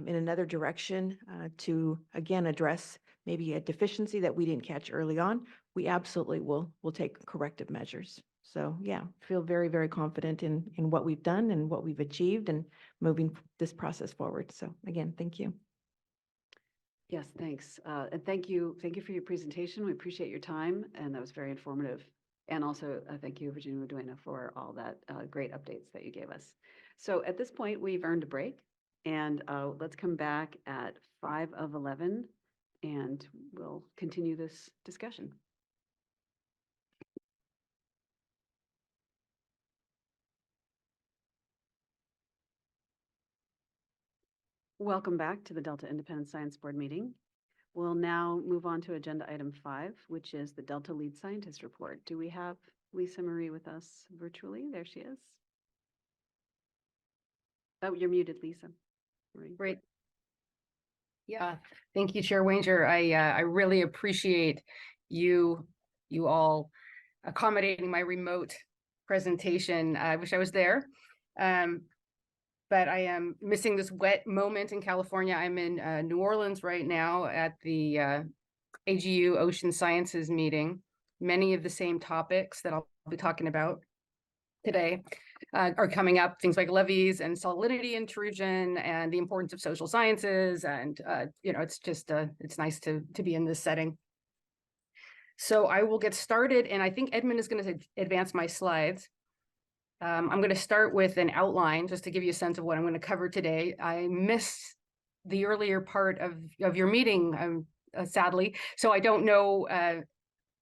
in another direction to, again, address maybe a deficiency that we didn't catch early on, we absolutely will take corrective measures. So yeah, feel very, very confident in what we've done and what we've achieved and moving this process forward. So again, thank you. Yes, thanks. And thank you for your presentation. We appreciate your time, and that was very informative. And also thank you, Virginia Medueno, for all that great updates that you gave us. So at this point, we've earned a break, and let's come back at 5:11, and we'll continue this discussion. Welcome back to the Delta Independent Science Board meeting. We'll now move on to agenda item 5, which is the Delta Lead Scientist Report. Do we have Lisa Marie with us virtually? There she is. Oh, you're muted, Lisa Marie. Great. Yeah, thank you, Chair Wanger. I really appreciate you all accommodating my remote presentation. I wish I was there. But I am missing this wet moment in California. I'm in New Orleans right now at the AGU Ocean Sciences meeting. Many of the same topics that I'll be talking about today are coming up, things like levees and salinity intrusion and the importance of social sciences. And, it's just, it's nice to be in this setting. So I will get started, and I think Edmund is going to advance my slides. I'm going to start with an outline just to give you a sense of what I'm going to cover today. I missed the earlier part of your meeting, sadly, so I don't know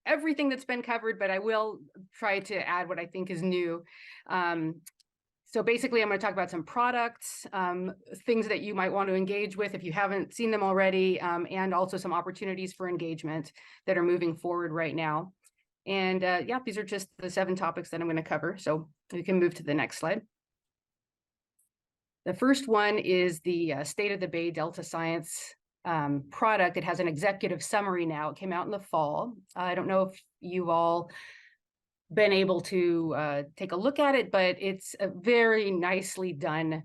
everything that's been covered, but I will try to add what I think is new. So basically, I'm going to talk about some products, things that you might want to engage with if you haven't seen them already, and also some opportunities for engagement that are moving forward right now. And yeah, these are just the 7 topics that I'm going to cover. So we can move to the next slide. The first one is the State of the Bay Delta Science product. It has an executive summary now. It came out in the fall. I don't know if you've all been able to take a look at it, but it's a very nicely done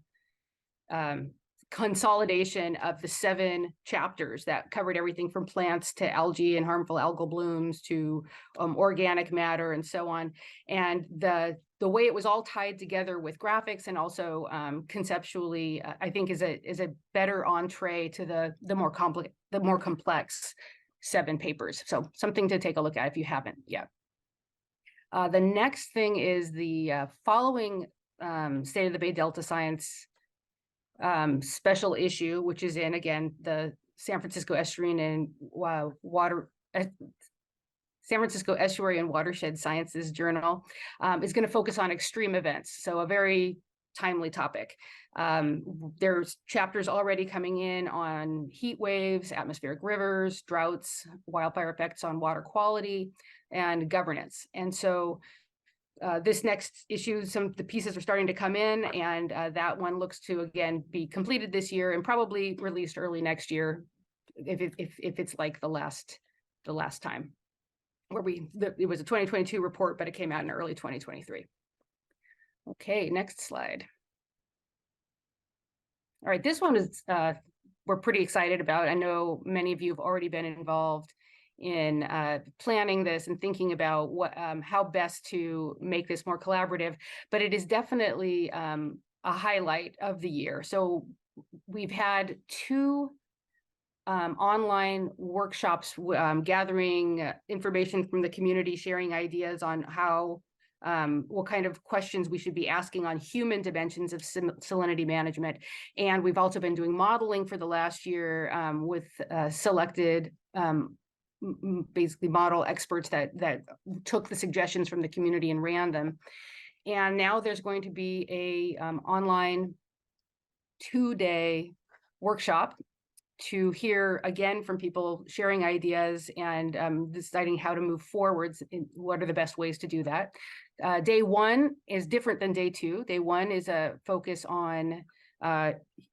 consolidation of the 7 chapters that covered everything from plants to algae and harmful algal blooms to organic matter and so on. And the way it was all tied together with graphics and also conceptually, I think is a better entree to the more complex 7 papers. So something to take a look at if you haven't yet. The next thing is the following State of the Bay Delta Science special issue, which is in, again, the San Francisco Estuarine and San Francisco Estuary and Watershed Sciences Journal, is going to focus on extreme events. So a very timely topic. There's chapters already coming in on heat waves, atmospheric rivers, droughts, wildfire effects on water quality, and governance. And so this next issue, some of the pieces are starting to come in, and that one looks to, again, be completed this year and probably released early next year, if it's like the last time, where it was a 2022 report, but it came out in early 2023. Okay, next slide. All right, this one is we're pretty excited about. I know many of you have already been involved in planning this and thinking about what how best to make this more collaborative, but it is definitely a highlight of the year. So we've had 2 online workshops gathering information from the community, sharing ideas on how what kind of questions we should be asking on human dimensions of salinity management. And we've also been doing modeling for the last year with selected basically model experts that took the suggestions from the community and ran them. And now there's going to be a online 2-day workshop to hear again from people sharing ideas and deciding how to move forwards. What are the best ways to do that? Day 1 is different than day 2. Day 1 is a focus on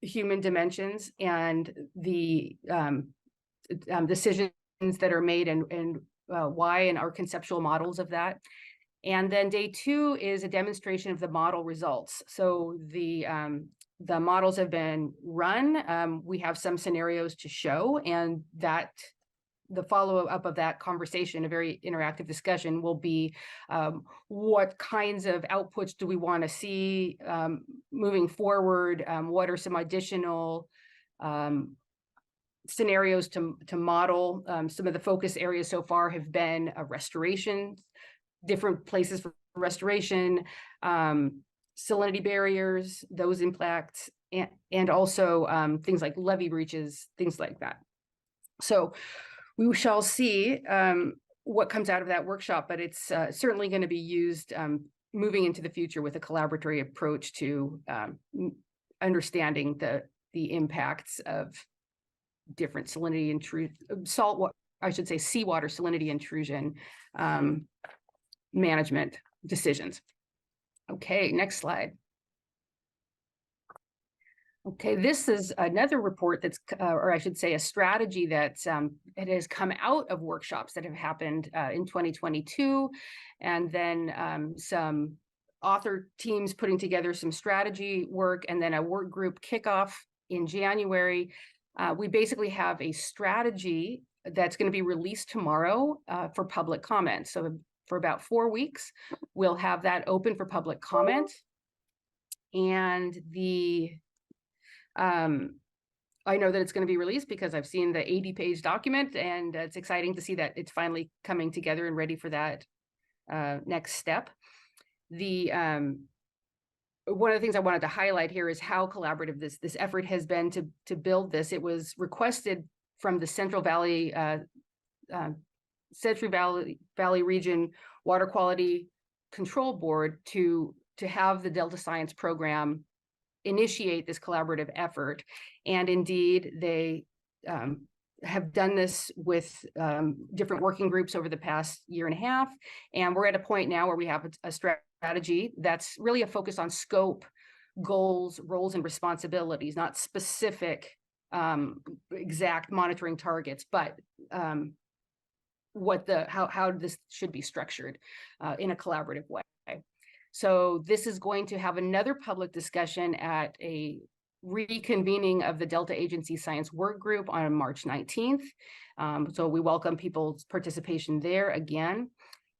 human dimensions and the decisions that are made and why, and our conceptual models of that. And then day 2 is a demonstration of the model results. So the models have been run. We have some scenarios to show, and that the follow-up of that conversation, a very interactive discussion, will be what kinds of outputs do we want to see moving forward? What are some additional scenarios to model? Some of the focus areas so far have been restoration, different places for restoration, salinity barriers, those impacts, and also things like levee breaches, things like that. So we shall see what comes out of that workshop, but it's certainly going to be used moving into the future with a collaboratory approach to understanding the impacts of different salinity intrusion, seawater salinity intrusion management decisions. Okay, next slide. Okay, this is another report that's, or I should say, a strategy that's it has come out of workshops that have happened in 2022, and then some author teams putting together some strategy work, and then a work group kickoff in January. We basically have a strategy that's going to be released tomorrow for public comment. So for about 4 weeks, we'll have that open for public comment. And I know that it's going to be released because I've seen the 80-page document, and it's exciting to see that it's finally coming together and ready for that next step. One of the things I wanted to highlight here is how collaborative this effort has been to build this. It was requested from the Central Valley Region Water Quality Control Board to have the Delta Science program initiate this collaborative effort. And indeed, they have done this with different working groups over the past year and a half. And we're at a point now where we have a strategy that's really a focus on scope, goals, roles, and responsibilities, not specific exact monitoring targets, but how this should be structured in a collaborative way. So this is going to have another public discussion at a reconvening of the Delta Agency Science Work Group on March 19th. So we welcome people's participation there again.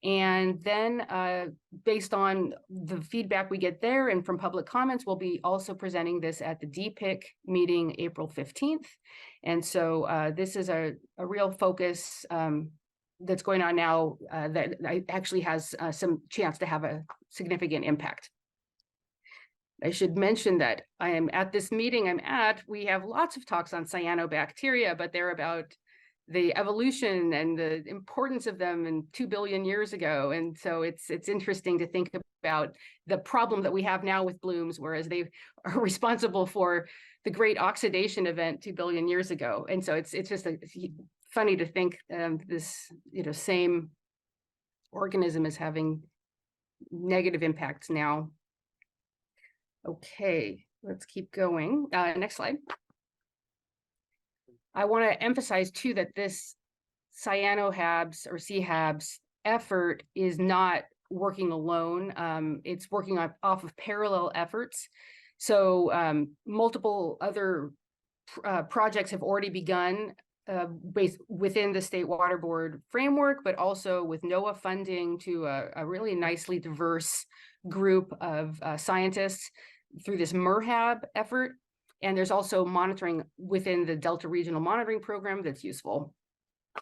And then based on the feedback we get there and from public comments, we'll be also presenting this at the DPIC meeting April 15th. And so this is a real focus that's going on now that actually has some chance to have a significant impact. I should mention that I am at this meeting we have lots of talks on cyanobacteria, but they're about the evolution and the importance of them in 2 billion years ago. And so it's interesting to think about the problem that we have now with blooms, whereas they are responsible for the great oxidation event 2 billion years ago. And so it's just funny to think this same organism is having negative impacts now. Okay, let's keep going. Next slide. I want to emphasize too that this cyanoHABs or CHABs effort is not working alone. It's working off of parallel efforts. So multiple other projects have already begun based within the State Water Board framework, but also with NOAA funding to a really nicely diverse group of scientists through this MERHAB effort. And there's also monitoring within the Delta Regional Monitoring Program that's useful,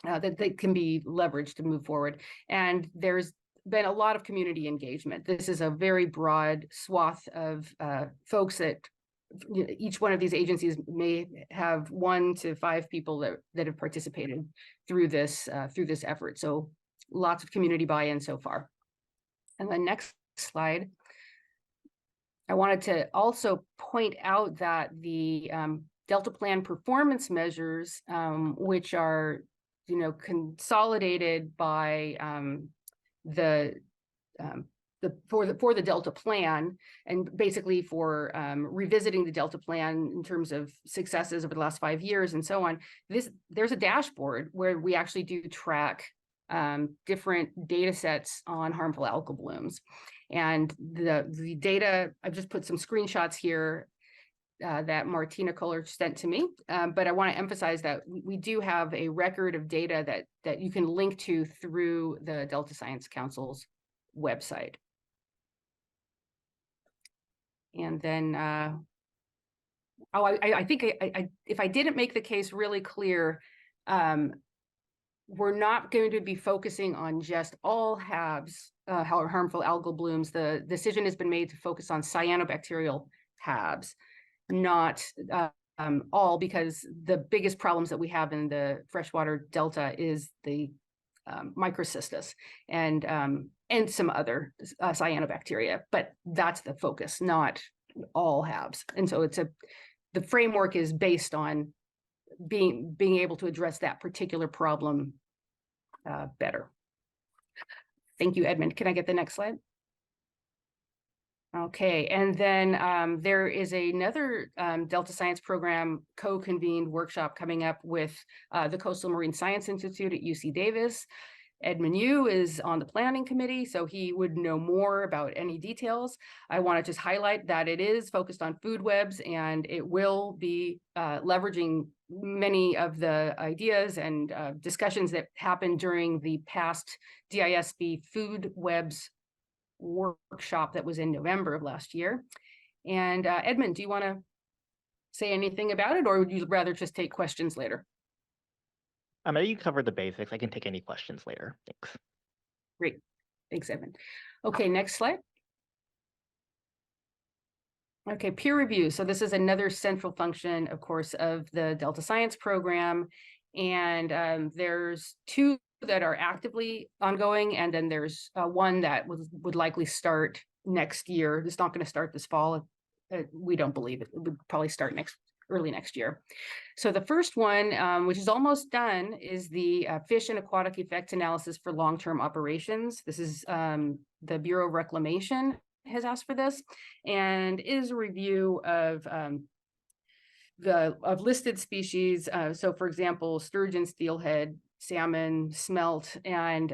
that can be leveraged to move forward. And there's been a lot of community engagement. This is a very broad swath of folks that each one of these agencies may have 1 to 5 people that have participated through this effort. So lots of community buy-in so far. And the next slide. I wanted to also point out that the Delta Plan performance measures, which are, consolidated by for the Delta Plan, and basically for revisiting the Delta Plan in terms of successes over the last 5 years and so on. There's a dashboard where we actually do track different data sets on harmful algal blooms. And the data, I've just put some screenshots here that Martina Kohler sent to me, but I want to emphasize that we do have a record of data that you can link to through the Delta Science Council's website. And then, I think if I didn't make the case really clear, we're not going to be focusing on just all HABs, harmful algal blooms. The decision has been made to focus on cyanobacterial HABs, not all, because the biggest problems that we have in the freshwater delta is the microcystis and some other cyanobacteria, but that's the focus, not all HABs. And so the framework is based on being able to address that particular problem better. Thank you, Edmund. Can I get the next slide? Okay, and then there is another Delta Science Program co-convened workshop coming up with the Coastal Marine Science Institute at UC Davis. Edmund Yu is on the planning committee, so he would know more about any details. I want to just highlight that it is focused on food webs, and it will be leveraging many of the ideas and discussions that happened during the past DISB food webs workshop that was in November of last year. And Edmund, do you want to say anything about it, or would you rather just take questions later? You covered the basics. I can take any questions later. Thanks. Great. Thanks, Edmund. Okay, next slide. Okay, peer review. So this is another central function, of course, of the Delta Science Program. And there's 2 that are actively ongoing, and then there's one that would likely start next year. It's not going to start this fall. We don't believe it. It would probably start early next year. So the first one, which is almost done, is the fish and aquatic effects analysis for long-term operations. This is the Bureau of Reclamation has asked for this, and is a review of of listed species. So for example, sturgeon, steelhead, salmon, smelt, and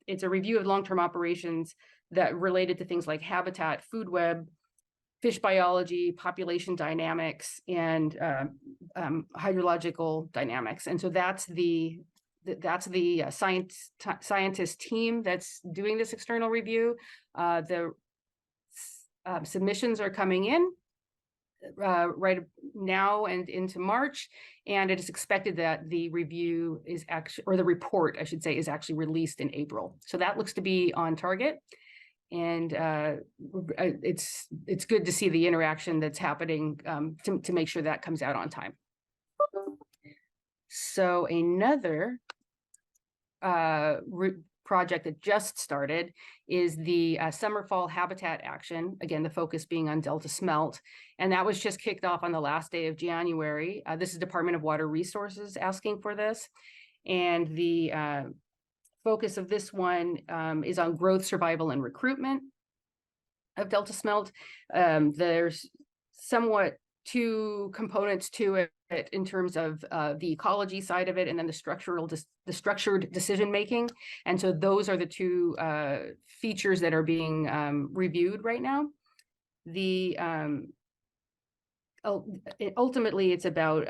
it's a review of long-term operations that related to things like habitat, food web, fish biology, population dynamics, and hydrological dynamics. And so that's the scientist team that's doing this external review. The submissions are coming in right now and into March, and it is expected that the review is actually, or the report, I should say, is actually released in April. So that looks to be on target. And it's good to see the interaction that's happening to make sure that comes out on time. So another project that just started is the summer fall habitat action. Again, the focus being on Delta smelt. And that was just kicked off on the last day of January. This is Department of Water Resources asking for this. And the focus of this one is on growth, survival, and recruitment of Delta smelt. There's somewhat two components to it in terms of the ecology side of it, and then the structured decision making. And so those are the two features that are being reviewed right now. Ultimately, it's about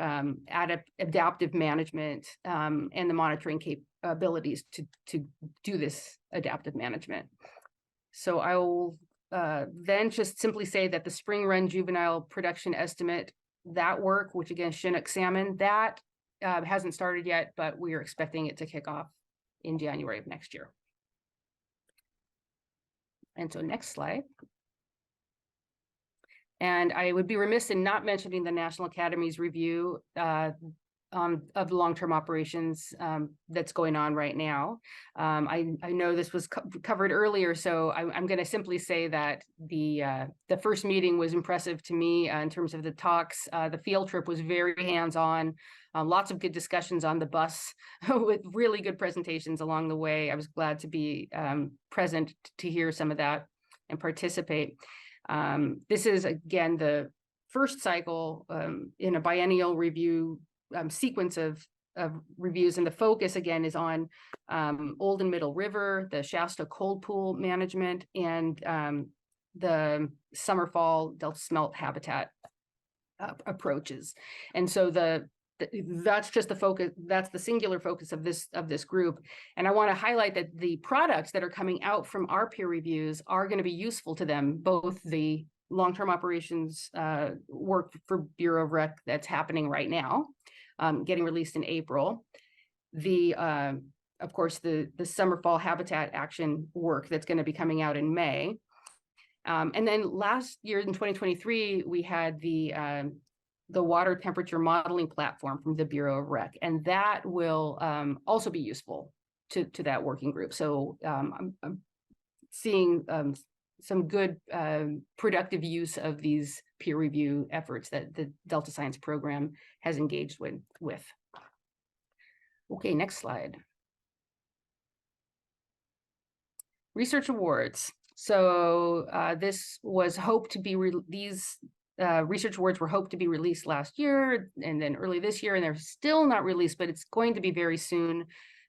adaptive management and the monitoring capabilities to do this adaptive management. So I will then just simply say that the spring run juvenile production estimate, that work, which again, Chinook salmon, that hasn't started yet, but we are expecting it to kick off in January of next year. And so next slide. And I would be remiss in not mentioning the National Academy's review of long-term operations that's going on right now. I know this was covered earlier, so I'm going to simply say that the first meeting was impressive to me in terms of the talks. The field trip was very hands-on, lots of good discussions on the bus with really good presentations along the way. I was glad to be present to hear some of that and participate. This is, again, the first cycle in a biennial review sequence of reviews, and the focus again is on Old and Middle River, the Shasta cold pool management, and the summer fall Delta smelt habitat approaches. And so that's just the focus, that's the singular focus of this group. And I want to highlight that the products that are coming out from our peer reviews are going to be useful to them, both the long-term operations work for Bureau of Rec that's happening right now, getting released in April. Of course, the summer fall habitat action work that's going to be coming out in May. And then last year in 2023, we had the water temperature modeling platform from the Bureau of Rec, and that will also be useful to that working group. So I'm seeing some good productive use of these peer review efforts that the Delta Science program has engaged with. Okay, next slide. Research awards. So this was hoped to be, these research awards were hoped to be released last year and then early this year, and they're still not released, but it's going to be very soon.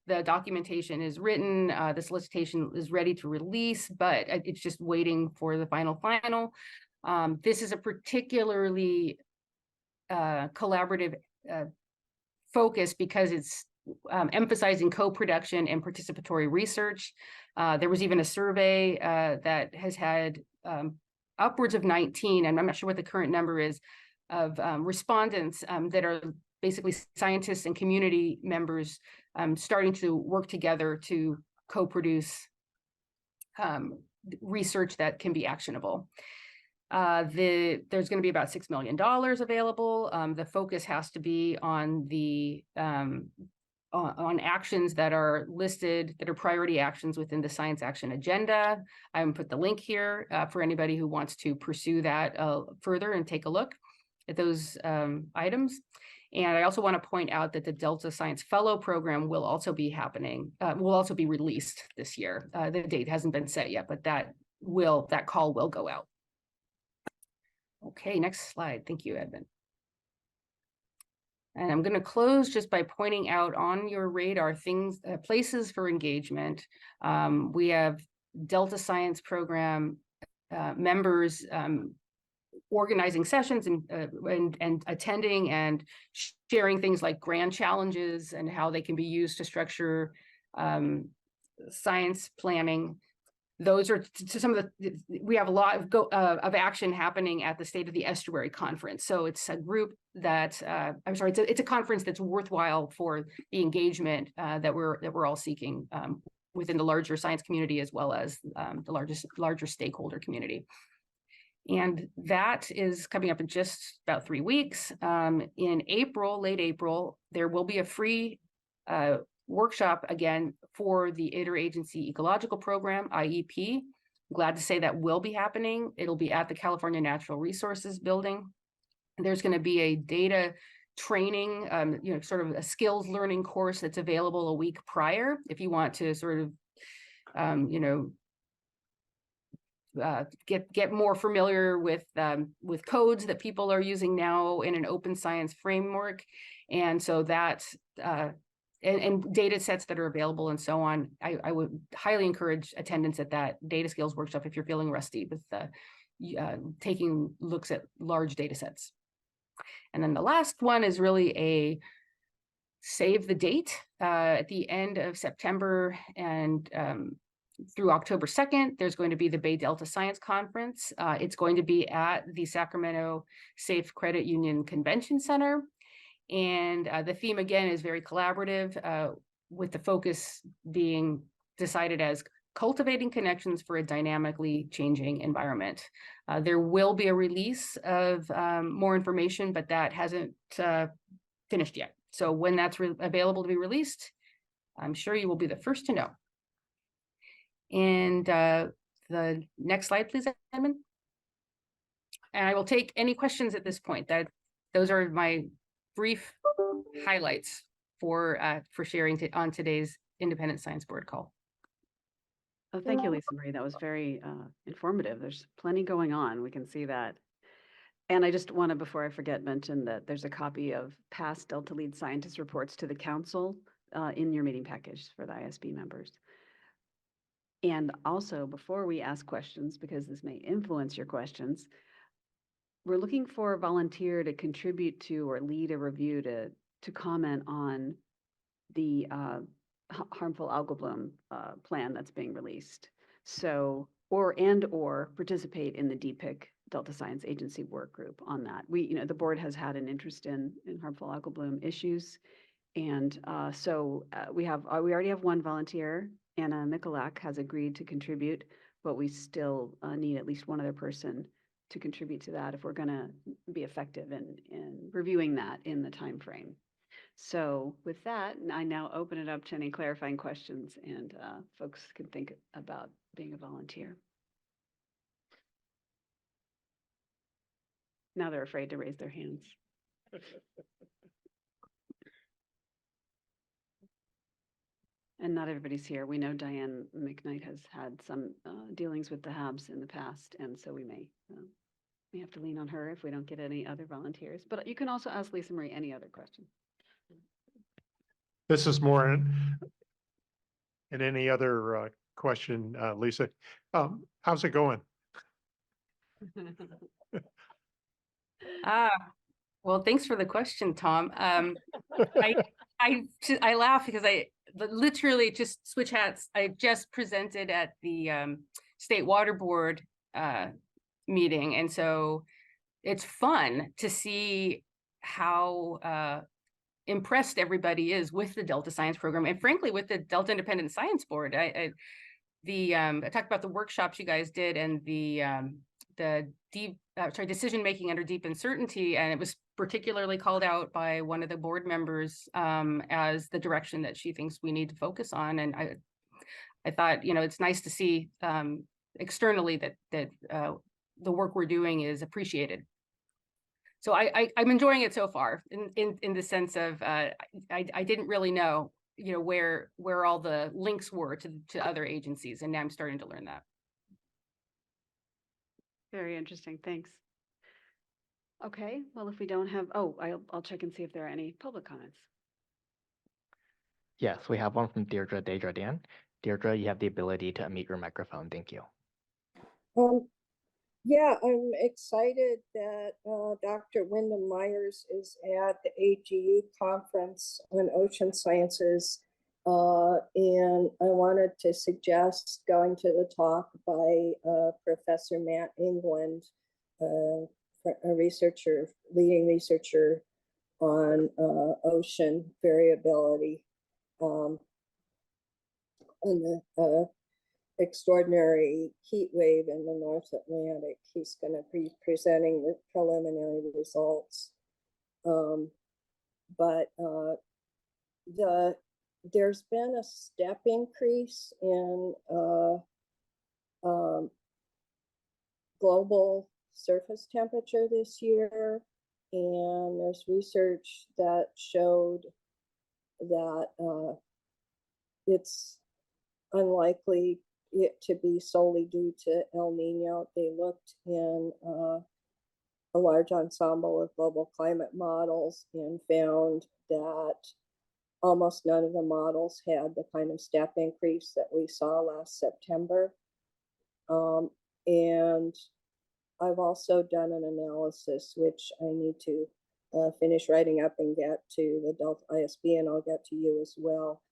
The documentation is written, the solicitation is ready to release, but it's just waiting for the final. This is a particularly collaborative focus because it's emphasizing co-production and participatory research. There was even a survey that has had upwards of 19, and I'm not sure what the current number is, of respondents that are basically scientists and community members starting to work together to co-produce research that can be actionable. There's going to be about $6 million available. The focus has to be on the on actions that are listed, that are priority actions within the science action agenda. I haven't put the link here for anybody who wants to pursue that further and take a look at those items. And I also want to point out that the Delta Science Fellow Program will also be happening, will also be released this year. The date hasn't been set yet, but that call will go out. Okay, next slide. Thank you, Edmund. And I'm going to close just by pointing out on your radar things, places for engagement. We have Delta Science Program members organizing sessions and attending and sharing things like grand challenges and how they can be used to structure science planning. Those are some of the, we have a lot of action happening at the State of the Estuary Conference. So it's a group that, I'm sorry, it's a conference that's worthwhile for the engagement that we're all seeking within the larger science community, as well as the larger stakeholder community. And that is coming up in just about 3 weeks. In April, late April, there will be a free workshop again for the Interagency Ecological Program, IEP. Glad to say that will be happening. It'll be at the California Natural Resources Building. There's going to be a data training, sort of a skills learning course that's available a week prior if you want to sort of, get more familiar with codes that people are using now in an open science framework. And so that and data sets that are available and so on. I would highly encourage attendance at that data skills workshop if you're feeling rusty with taking looks at large data sets. And then the last one is really a save the date at the end of September and through October 2nd, there's going to be the Bay Delta Science Conference. It's going to be at the Sacramento Safe Credit Union Convention Center. And the theme again is very collaborative, with the focus being decided as cultivating connections for a dynamically changing environment. There will be a release of more information, but that hasn't finished yet. So when that's available to be released, I'm sure you will be the first to know. And the next slide, please, Edmund. And I will take any questions at this point. Those are my brief highlights for sharing on today's Independent Science Board call. Oh, thank you, Lisa Marie. That was very informative. There's plenty going on. We can see that. And I just want to, before I forget, mention that there's a copy of past Delta Lead Scientist reports to the council in your meeting package for the ISB members. And also, before we ask questions, because this may influence your questions, we're looking for a volunteer to contribute to or lead a review to comment on the harmful algal bloom plan that's being released. So, or participate in the DPIC Delta Science Agency work group on that. The board has had an interest in harmful algal bloom issues. And so we already have one volunteer. Anna Mikulak has agreed to contribute, but we still need at least one other person to contribute to that if we're going to be effective in reviewing that in the time frame. So with that, I now open it up to any clarifying questions, and folks can think about being a volunteer. Now they're afraid to raise their hands. And not everybody's here. We know Diane McKnight has had some dealings with the HABs in the past, and so we may have to lean on her if we don't get any other volunteers. But you can also ask Lisa Marie any other question. This is more in any other question, Lisa. How's it going? Well, thanks for the question, Tom. I laugh because I literally just switch hats. I just presented at the State Water Board meeting, and so it's fun to see how impressed everybody is with the Delta Science Program, and frankly, with the Delta Independent Science Board. I talked about the workshops you guys did and the decision making under deep uncertainty, and it was particularly called out by one of the board members as the direction that she thinks we need to focus on. And I thought, it's nice to see externally that the work we're doing is appreciated. So I'm enjoying it so far in the sense of I didn't really know where all the links were to other agencies, and now I'm starting to learn that. Very interesting. Thanks. Okay, well, if we don't have, oh, I'll check and see if there are any public comments. Yes, we have one from Deirdre Desjardins. Deirdre, you have the ability to unmute your microphone. Thank you. Yeah, I'm excited that Dr. Wyndham Myers is at the AGU conference on ocean sciences. And I wanted to suggest going to the talk by Professor Matt England, a researcher, leading researcher on ocean variability. And the extraordinary heat wave in the North Atlantic. He's going to be presenting the preliminary results. There's been a step increase in global surface temperature this year, and there's research that showed that it's unlikely it to be solely due to El Nino. They looked in a large ensemble of global climate models and found that almost none of the models had the kind of step increase that we saw last September. And I've also done an analysis, which I need to finish writing up and get to the Delta ISB, and I'll get to you as well,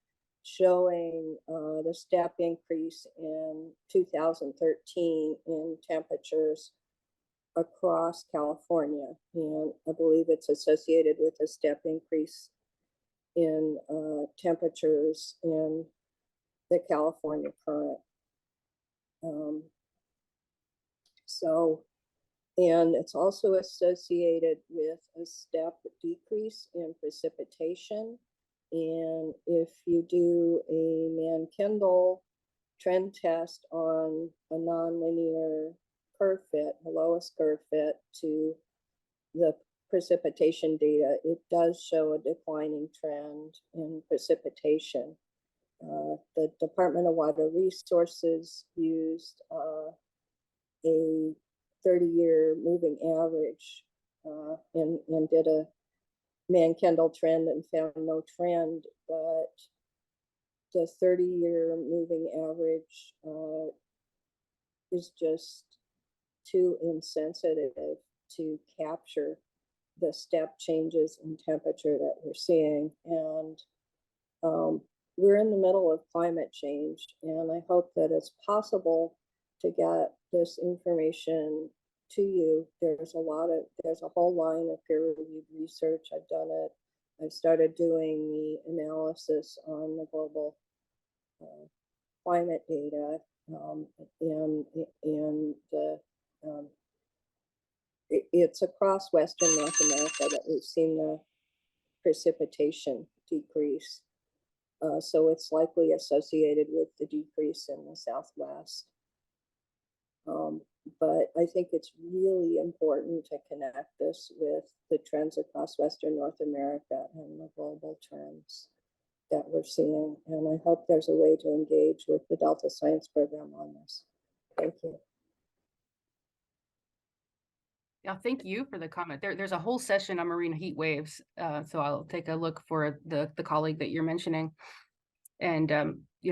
showing the step increase in 2013 in temperatures across California. And I believe it's associated with a step increase in temperatures in the California current. And it's also associated with a step decrease in precipitation. And if you do a Mann-Kendall trend test on a nonlinear curve fit, the lowest curve fit to the precipitation data, it does show a declining trend in precipitation. The Department of Water Resources used a 30-year moving average and did a Mann-Kendall trend and found no trend, but the 30-year moving average is just too insensitive to capture the step changes in temperature that we're seeing. And we're in the middle of climate change, and I hope that it's possible to get this information to you. There's a whole line of peer-reviewed research. I've done it. I've started doing the analysis on the global climate data, it's across Western North America that we've seen the precipitation decrease. So it's likely associated with the decrease in the Southwest. But I think it's really important to connect this with the trends across Western North America and the global trends that we're seeing. And I hope there's a way to engage with the Delta Science Program on this. Thank you. Yeah, thank you for the comment. There's a whole session on marine heat waves. So I'll take a look for the colleague that you're mentioning. And,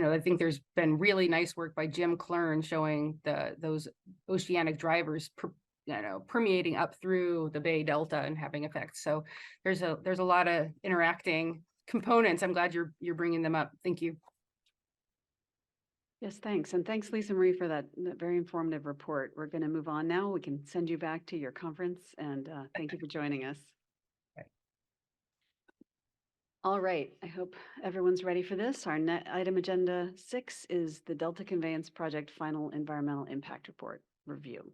I think there's been really nice work by Jim Klern showing those oceanic drivers, permeating up through the Bay Delta and having effects. So there's a lot of interacting components. I'm glad you're bringing them up. Thank you. Yes, thanks. And thanks, Lisa Marie, for that very informative report. We're going to move on now. We can send you back to your conference, and thank you for joining us. All right, I hope everyone's ready for this. Our item agenda 6 is the Delta Conveyance Project Final Environmental Impact Report review.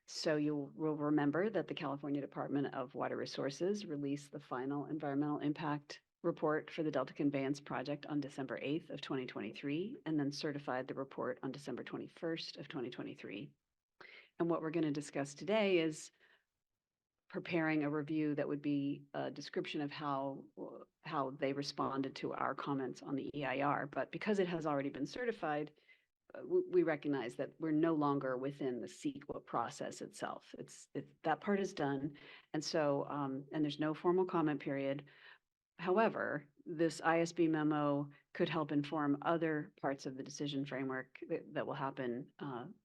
So you will remember that the California Department of Water Resources released the final environmental impact report for the Delta Conveyance Project on December 8th of 2023, and then certified the report on December 21st of 2023. And what we're going to discuss today is preparing a review that would be a description of how they responded to our comments on the EIR. But because it has already been certified, we recognize that we're no longer within the CEQA process itself. That part is done. And so, and there's no formal comment period. However, this ISB memo could help inform other parts of the decision framework that will happen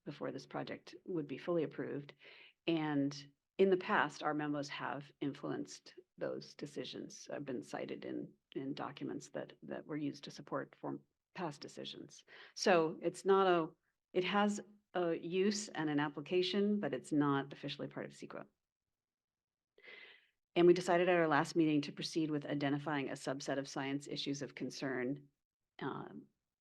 before this project would be fully approved. And in the past, our memos have influenced those decisions, have been cited in documents that were used to support past decisions. So it's not it has a use and an application, but it's not officially part of CEQA. And we decided at our last meeting to proceed with identifying a subset of science issues of concern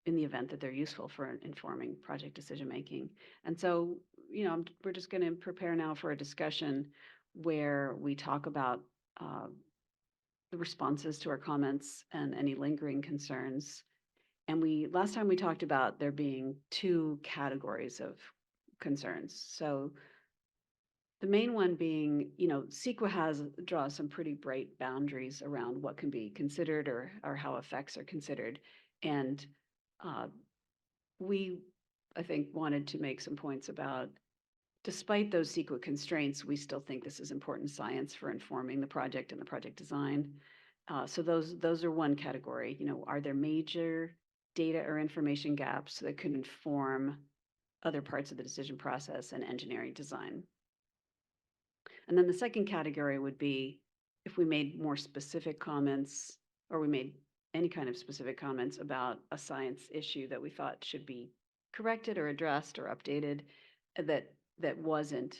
in the event that they're useful for informing project decision-making. And so, we're just going to prepare now for a discussion where we talk about the responses to our comments and any lingering concerns. And last time we talked about there being 2 categories of concerns. So the main one being, CEQA draws some pretty bright boundaries around what can be considered or how effects are considered. And we, I think, wanted to make some points about, despite those CEQA constraints, we still think this is important science for informing the project and the project design. So those are one category. Are there major data or information gaps that could inform other parts of the decision process and engineering design? And then the second category would be if we made more specific comments, or we made any kind of specific comments about a science issue that we thought should be corrected or addressed or updated that wasn't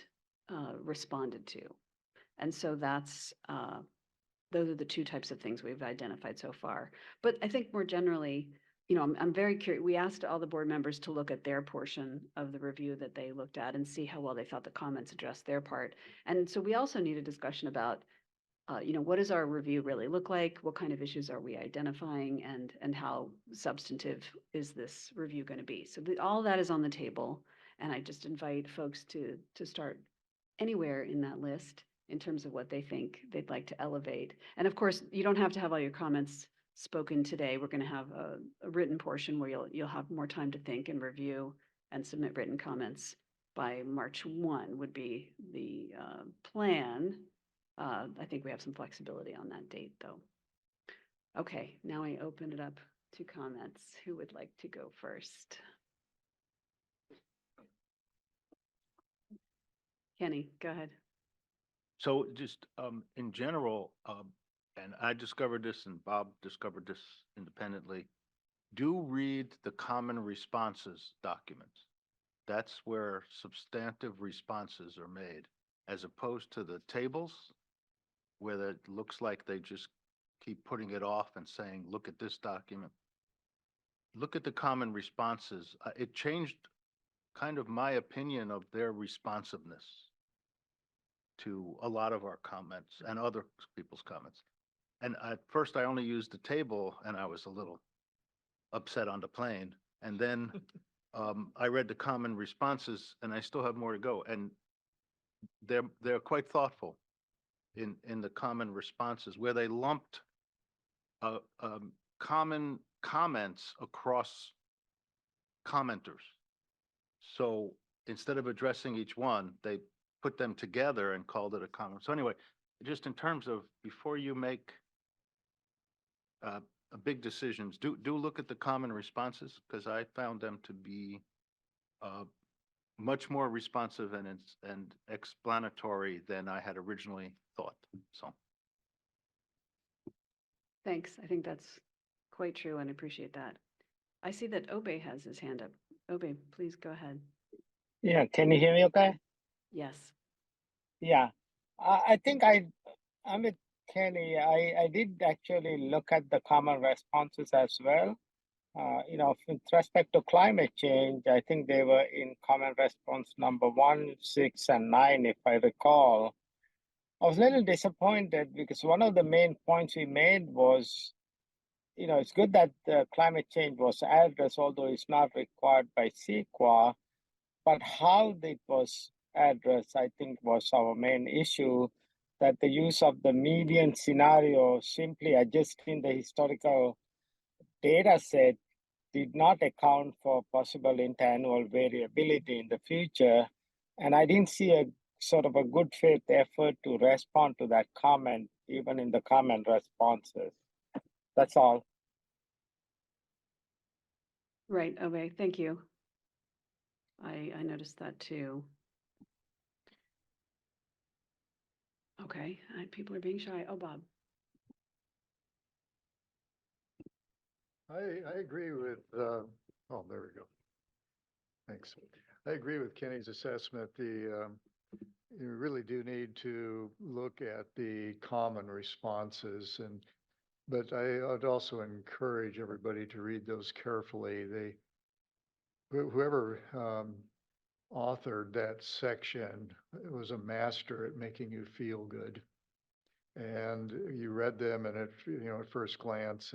responded to. And so those are the 2 types of things we've identified so far. But I think more generally, I'm very curious. We asked all the board members to look at their portion of the review that they looked at and see how well they thought the comments addressed their part. And so we also need a discussion about, what does our review really look like? What kind of issues are we identifying, and how substantive is this review going to be? So all that is on the table. And I just invite folks to start anywhere in that list in terms of what they think they'd like to elevate. And of course, you don't have to have all your comments spoken today. We're going to have a written portion where you'll have more time to think and review and submit written comments by March 1 would be the plan. I think we have some flexibility on that date, though. Okay, now I open it up to comments. Who would like to go first? Kenny, go ahead. So just in general, and I discovered this and Bob discovered this independently, do read the common responses documents. That's where substantive responses are made, as opposed to the tables where it looks like they just keep putting it off and saying, look at this document. Look at the common responses. It changed kind of my opinion of their responsiveness to a lot of our comments and other people's comments. And at first I only used the table and I was a little upset on the plane. And then I read the common responses and I still have more to go. And they're quite thoughtful in the common responses where they lumped common comments across commenters. So instead of addressing each one, they put them together and called it a comment. So anyway, just in terms of before you make big decisions, do look at the common responses, because I found them to be much more responsive and explanatory than I had originally thought. So Thanks. I think that's quite true and I appreciate that. I see that Obe has his hand up. Obe, please go ahead. Yeah, can you hear me okay? Yes. Yeah, I think I'm with Kenny. I did actually look at the common responses as well. With respect to climate change, I think they were in common response number 1, 6, and 9, if I recall. I was a little disappointed because one of the main points we made was, it's good that climate change was addressed, although it's not required by CEQA, but how it was addressed, I think, was our main issue, that the use of the median scenario, simply adjusting the historical data set, did not account for possible interannual variability in the future. And I didn't see a sort of a good faith effort to respond to that comment, even in the comment responses. That's all. Right, okay, thank you. I noticed that too. Okay, people are being shy. Oh, Bob. I agree with, oh, there we go. Thanks. I agree with Kenny's assessment. You really do need to look at the common responses but I would also encourage everybody to read those carefully. Whoever authored that section was a master at making you feel good. And you read them and at first glance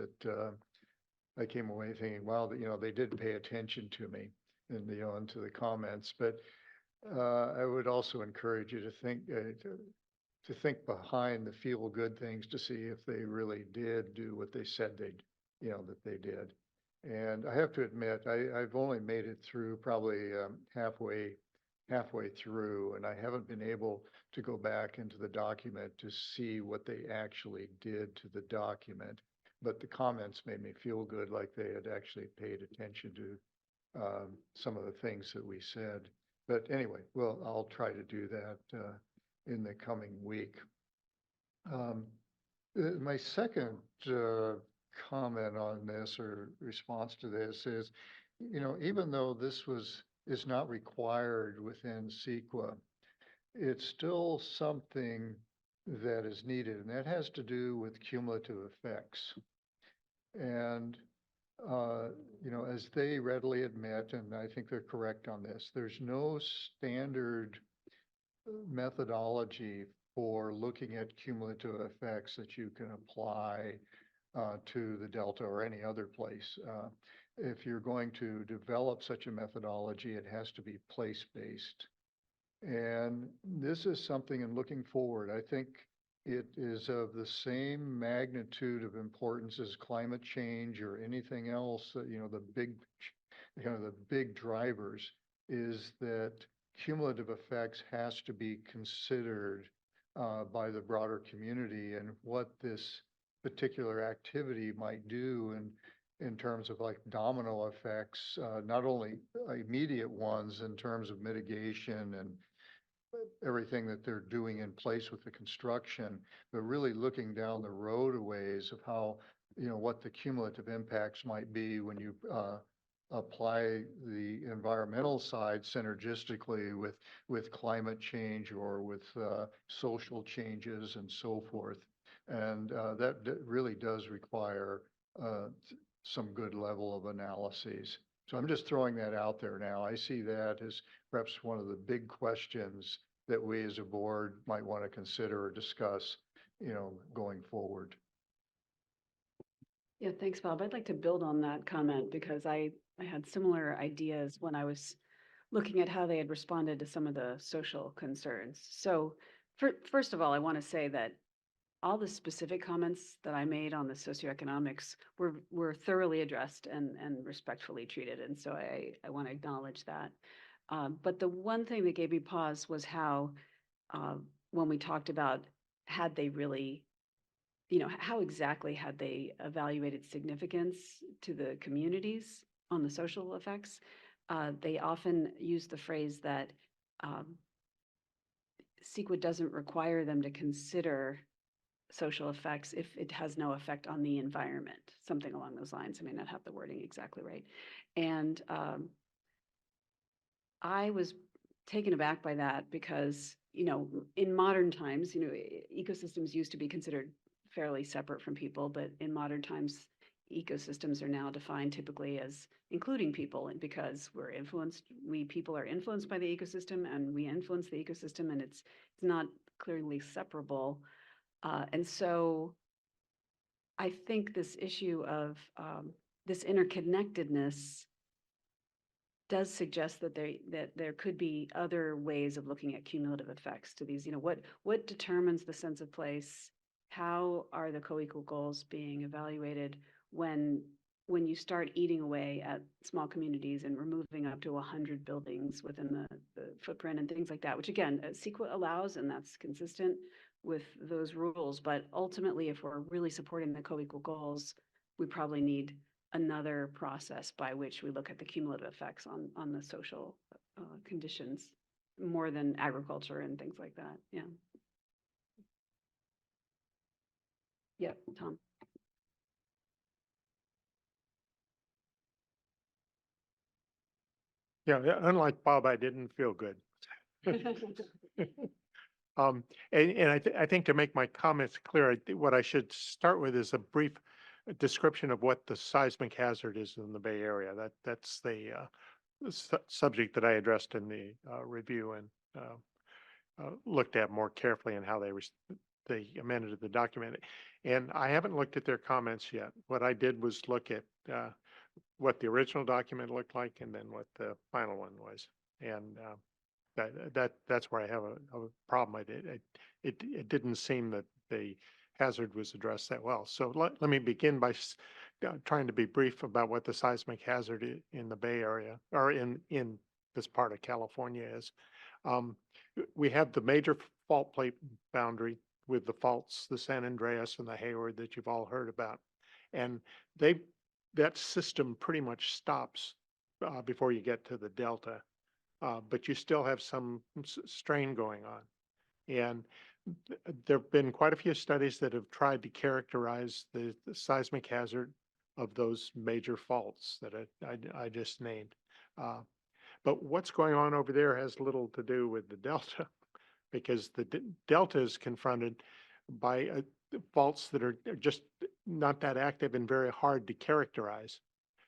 I came away thinking, wow, they did pay attention to me and, and to the comments, but I would also encourage you to think behind the feel good things to see if they really did do what they said that they did. And I have to admit, I've only made it through probably halfway through, and I haven't been able to go back into the document to see what they actually did to the document. But the comments made me feel good, like they had actually paid attention to some of the things that we said. But anyway, well, I'll try to do that in the coming week. My second comment on this or response to this is, even though this is not required within CEQA, it's still something that is needed, and that has to do with cumulative effects. And as they readily admit, and I think they're correct on this, there's no standard methodology for looking at cumulative effects that you can apply to the Delta or any other place. If you're going to develop such a methodology, it has to be place-based. And this is something, in looking forward, I think it is of the same magnitude of importance as climate change or anything else, the big drivers, is that cumulative effects has to be considered by the broader community, and what this particular activity might do in terms of like domino effects, not only immediate ones in terms of mitigation and everything that they're doing in place with the construction, but really looking down the road a ways of how, what the cumulative impacts might be when you apply the environmental side synergistically with climate change or with social changes and so forth. And that really does require some good level of analyses. So I'm just throwing that out there now. I see that as perhaps one of the big questions that we as a board might want to consider or discuss, going forward. Yeah, thanks, Bob. I'd like to build on that comment because I had similar ideas when I was looking at how they had responded to some of the social concerns. So first of all, I want to say that all the specific comments that I made on the socioeconomics were thoroughly addressed and respectfully treated. And so I want to acknowledge that. But the one thing that gave me pause was how, when we talked about had they really, how exactly had they evaluated significance to the communities on the social effects? They often use the phrase that CEQA doesn't require them to consider social effects if it has no effect on the environment, something along those lines. I may not have the wording exactly right. And I was taken aback by that because, in modern times, ecosystems used to be considered fairly separate from people, but in modern times, ecosystems are now defined typically as including people, and because we people are influenced by the ecosystem and we influence the ecosystem, and it's not clearly separable. And so I think this issue of this interconnectedness does suggest that there could be other ways of looking at cumulative effects to these. What determines the sense of place? How are the co-equal goals being evaluated when when you start eating away at small communities and removing up to 100 buildings within the footprint and things like that, which again, CEQA allows, and that's consistent with those rules. But ultimately, if we're really supporting the co-equal goals, we probably need another process by which we look at the cumulative effects on the social conditions more than agriculture and things like that. Yeah. Yep, Tom. Yeah, unlike Bob, I didn't feel good. And I think to make my comments clear, what I should start with is a brief description of what the seismic hazard is in the Bay Area. That's the subject that I addressed in the review and looked at more carefully and how they amended the document. And I haven't looked at their comments yet. What I did was look at what the original document looked like and then what the final one was. And that's where I have a problem. It didn't seem that the hazard was addressed that well. So let me begin by trying to be brief about what the seismic hazard in the Bay Area or in this part of California is. We have the major fault plate boundary with the faults, the San Andreas and the Hayward that you've all heard about. And that system pretty much stops before you get to the Delta. But you still have some strain going on. And there have been quite a few studies that have tried to characterize the seismic hazard of those major faults that I just named. But what's going on over there has little to do with the Delta, because the Delta is confronted by faults that are just not that active and very hard to characterize.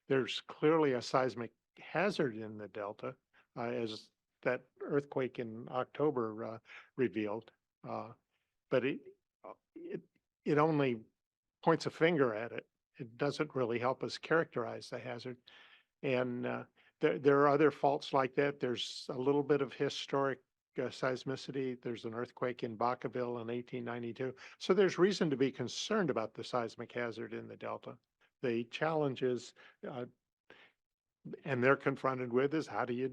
There's clearly a seismic hazard in the Delta, as that earthquake in October revealed, but it only points a finger at it. It doesn't really help us characterize the hazard. And there are other faults like that. There's a little bit of historic seismicity. There's an earthquake in Baccaville in 1892. So there's reason to be concerned about the seismic hazard in the Delta. The challenges, and they're confronted with, is how do you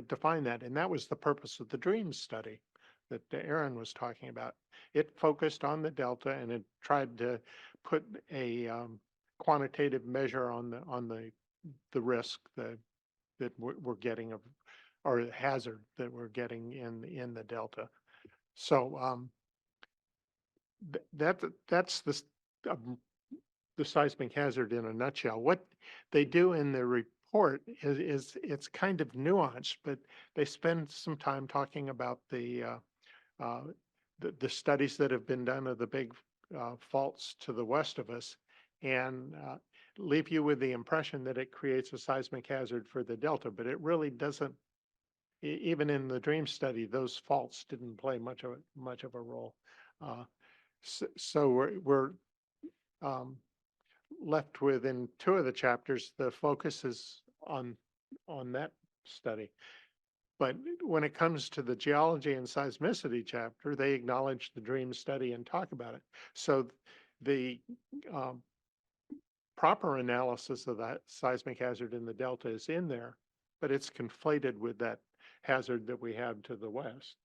define that? And that was the purpose of the DREAMS study that Erin was talking about. It focused on the Delta and it tried to put a quantitative measure on the risk that we're getting of, or the hazard that we're getting in the Delta. So that's the seismic hazard in a nutshell. What they do in the report is it's kind of nuanced, but they spend some time talking about the studies that have been done of the big faults to the west of us, and leave you with the impression that it creates a seismic hazard for the Delta, but it really doesn't. Even in the DREAM study, those faults didn't play much of a role. So we're left with, in two of the chapters, the focus is on that study. But when it comes to the geology and seismicity chapter, they acknowledge the DREAM study and talk about it. So the proper analysis of that seismic hazard in the Delta is in there, but it's conflated with that hazard that we have to the west.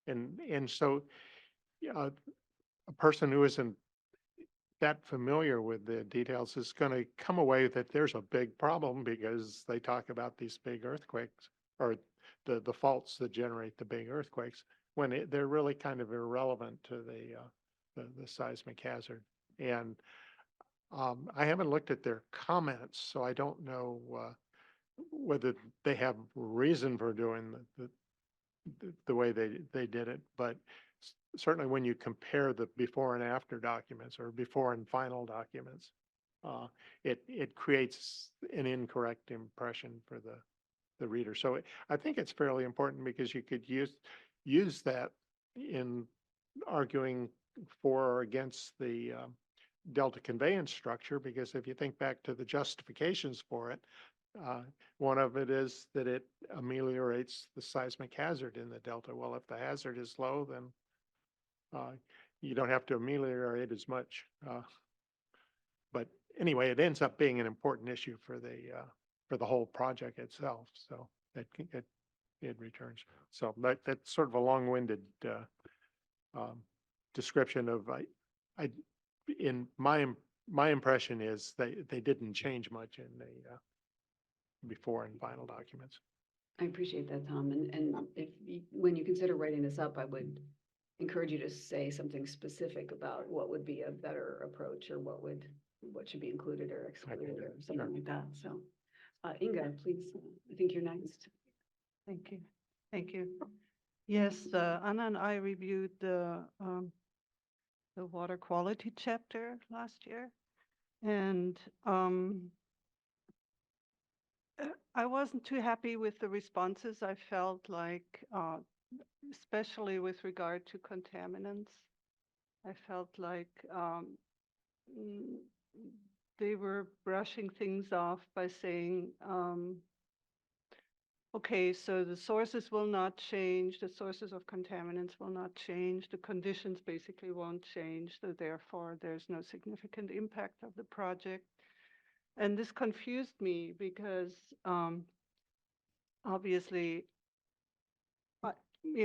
And so a person who isn't that familiar with the details is going to come away that there's a big problem, because they talk about these big earthquakes, or the faults that generate the big earthquakes, when they're really kind of irrelevant to the seismic hazard. And I haven't looked at their comments, so I don't know whether they have reason for doing the way they did it. But certainly when you compare the before and after documents, or before and final documents, it creates an incorrect impression for the reader. So I think it's fairly important, because you could use that in arguing for or against the Delta conveyance structure, because if you think back to the justifications for it, one of it is that it ameliorates the seismic hazard in the Delta. Well, if the hazard is low, then you don't have to ameliorate as much. But anyway, it ends up being an important issue for the whole project itself. So it returns. So that's sort of a long-winded description of in my impression is they didn't change much in the before and final documents. I appreciate that, Tom. And when you consider writing this up, I would encourage you to say something specific about what would be a better approach, or what should be included or excluded, or something like that. So, Inga, please, I think you're next. Thank you. Thank you. Yes, Anna and I reviewed the water quality chapter last year, and I wasn't too happy with the responses. I felt like, especially with regard to contaminants, I felt like they were brushing things off by saying, okay, so the sources will not change, the sources of contaminants will not change, the conditions basically won't change, so therefore there's no significant impact of the project. And this confused me because obviously,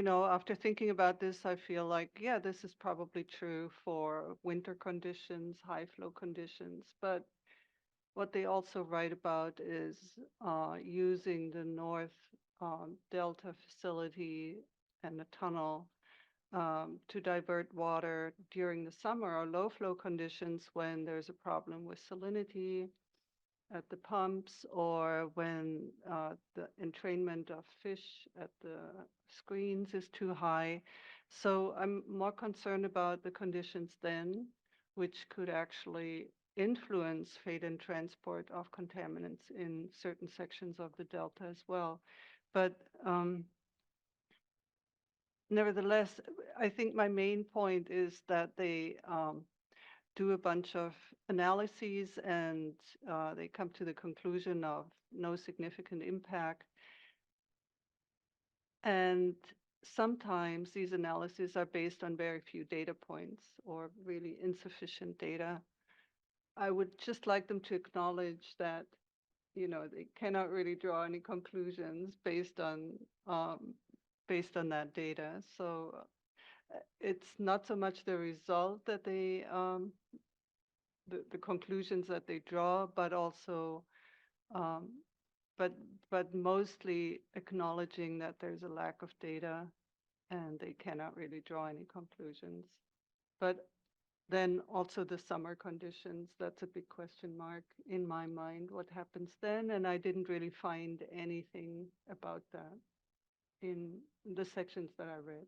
after thinking about this, I feel like, yeah, this is probably true for winter conditions, high flow conditions, but what they also write about is using the North Delta facility and the tunnel to divert water during the summer or low flow conditions when there's a problem with salinity at the pumps, or when the entrainment of fish at the screens is too high. So I'm more concerned about the conditions then, which could actually influence fate and transport of contaminants in certain sections of the Delta as well. But nevertheless, I think my main point is that they do a bunch of analyses, and they come to the conclusion of no significant impact. And sometimes these analyses are based on very few data points or really insufficient data. I would just like them to acknowledge that, they cannot really draw any conclusions based on that data. So it's not so much the result that they the conclusions that they draw, but also but mostly acknowledging that there's a lack of data and they cannot really draw any conclusions. But then also the summer conditions, that's a big question mark in my mind, what happens then? And I didn't really find anything about that in the sections that I read.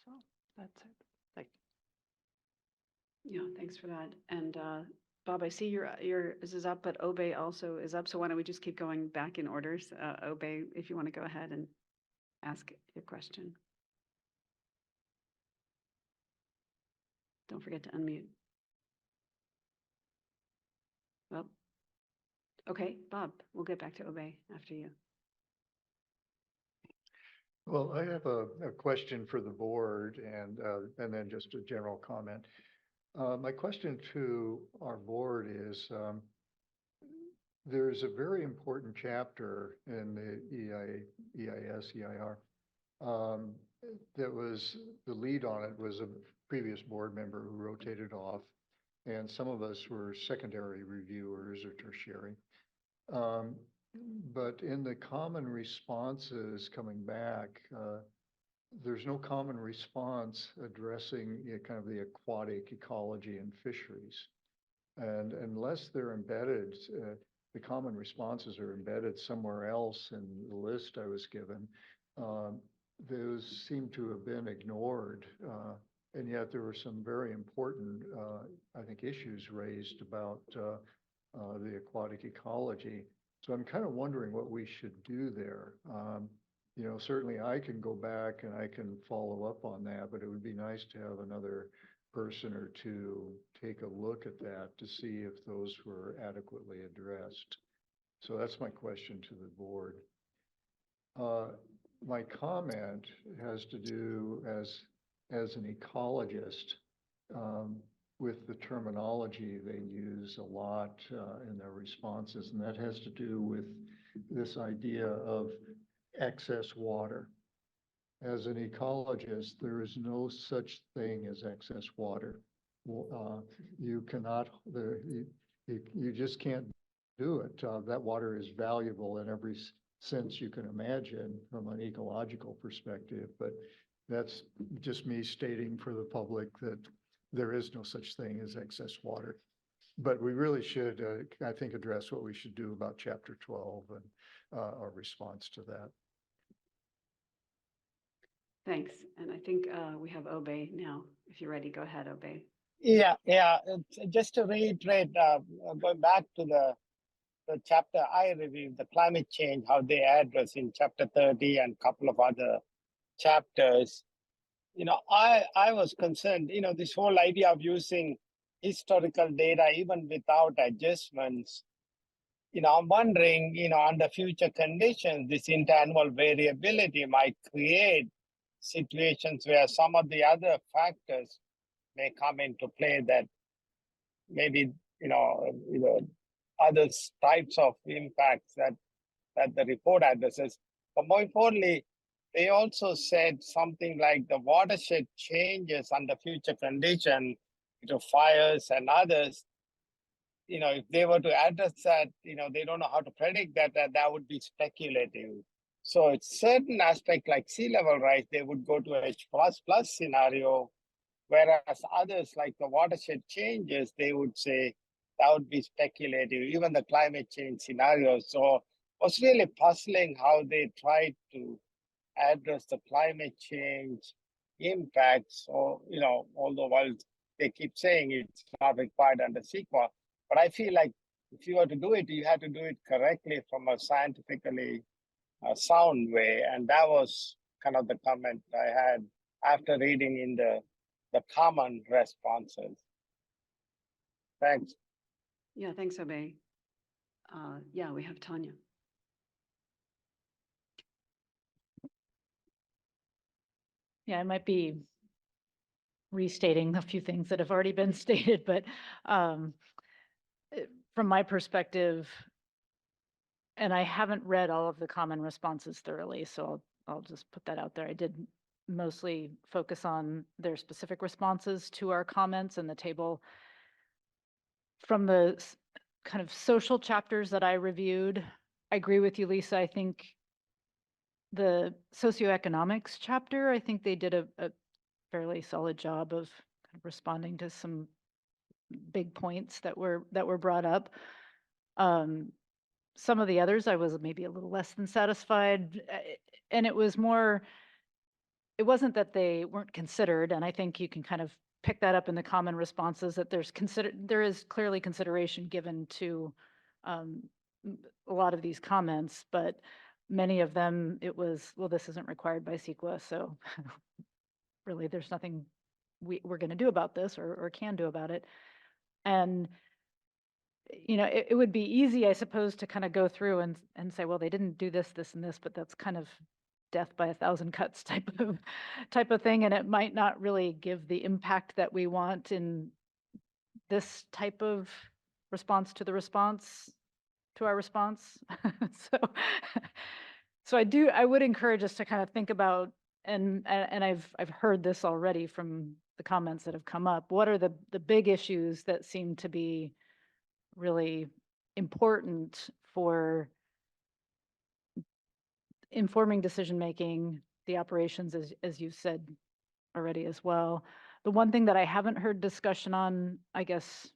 So that's it. Thank you. Yeah, thanks for that. And Bob, I see this is up, but Obey also is up. So why don't we just keep going back in orders? Obey, if you want to go ahead and ask your question. Don't forget to unmute. Well, okay, Bob, we'll get back to Obey after you. Well, I have a question for the board and then just a general comment. My question to our board is, there's a very important chapter in the EIR that was, the lead on it was a previous board member who rotated off, and some of us were secondary reviewers or tertiary. But in the common responses coming back, there's no common response addressing kind of the aquatic ecology and fisheries. And unless they're embedded, the common responses are embedded somewhere else in the list I was given, those seem to have been ignored. And yet there were some very important, I think, issues raised about the aquatic ecology. So I'm kind of wondering what we should do there. Certainly I can go back and I can follow up on that, but it would be nice to have another person or two take a look at that to see if those were adequately addressed. So that's my question to the board. My comment has to do as an ecologist. with the terminology they use a lot in their responses, and that has to do with this idea of excess water. As an ecologist, there is no such thing as excess water. You cannot, you just can't do it. That water is valuable in every sense you can imagine from an ecological perspective, but that's just me stating for the public that there is no such thing as excess water. But we really should, I think, address what we should do about Chapter 12 and our response to that. Thanks. And I think we have Obey now. If you're ready, go ahead, Obey. Yeah. Just to reiterate, going back to the chapter I reviewed, the climate change, how they address in chapter 30 and a couple of other chapters. I was concerned, this whole idea of using historical data even without adjustments. I'm wondering, under future conditions, this interannual variability might create situations where some of the other factors may come into play that maybe, other types of impacts that the report addresses. But more importantly, they also said something like the watershed changes under future condition, fires and others. If they were to address that, they don't know how to predict that would be speculative. So it's certain aspect like sea level rise, they would go to H++ scenario, whereas others like the watershed changes, they would say that would be speculative, even the climate change scenarios. So it was really puzzling how they tried to address the climate change impacts, or, although while they keep saying it's not required under CEQA, but I feel like if you were to do it, you had to do it correctly from a scientifically sound way. And that was kind of the comment I had after reading in the common responses. Thanks. Yeah, thanks, Obey. Yeah, we have Tanya. Yeah, I might be restating a few things that have already been stated, but from my perspective, and I haven't read all of the common responses thoroughly, so I'll just put that out there. I did mostly focus on their specific responses to our comments in the table. From the kind of social chapters that I reviewed, I agree with you, Lisa. I think the socioeconomics chapter, I think they did a fairly solid job of kind of responding to some big points that were brought up. Some of the others I was maybe a little less than satisfied, and it wasn't that they weren't considered, and I think you can kind of pick that up in the common responses, that there is clearly consideration given to a lot of these comments, but many of them it was, well, this isn't required by CEQA, so really there's nothing we're going to do about this or can do about it. And it would be easy, I suppose, to kind of go through and say, well, they didn't do this, this, and this, but that's kind of death by a thousand cuts type of thing, and it might not really give the impact that we want in this type of response to our response. So I would encourage us to kind of think about, and I've heard this already from the comments that have come up. What are the big issues that seem to be really important for informing decision-making, the operations, as you've said already as well. The one thing that I haven't heard discussion on, I guess,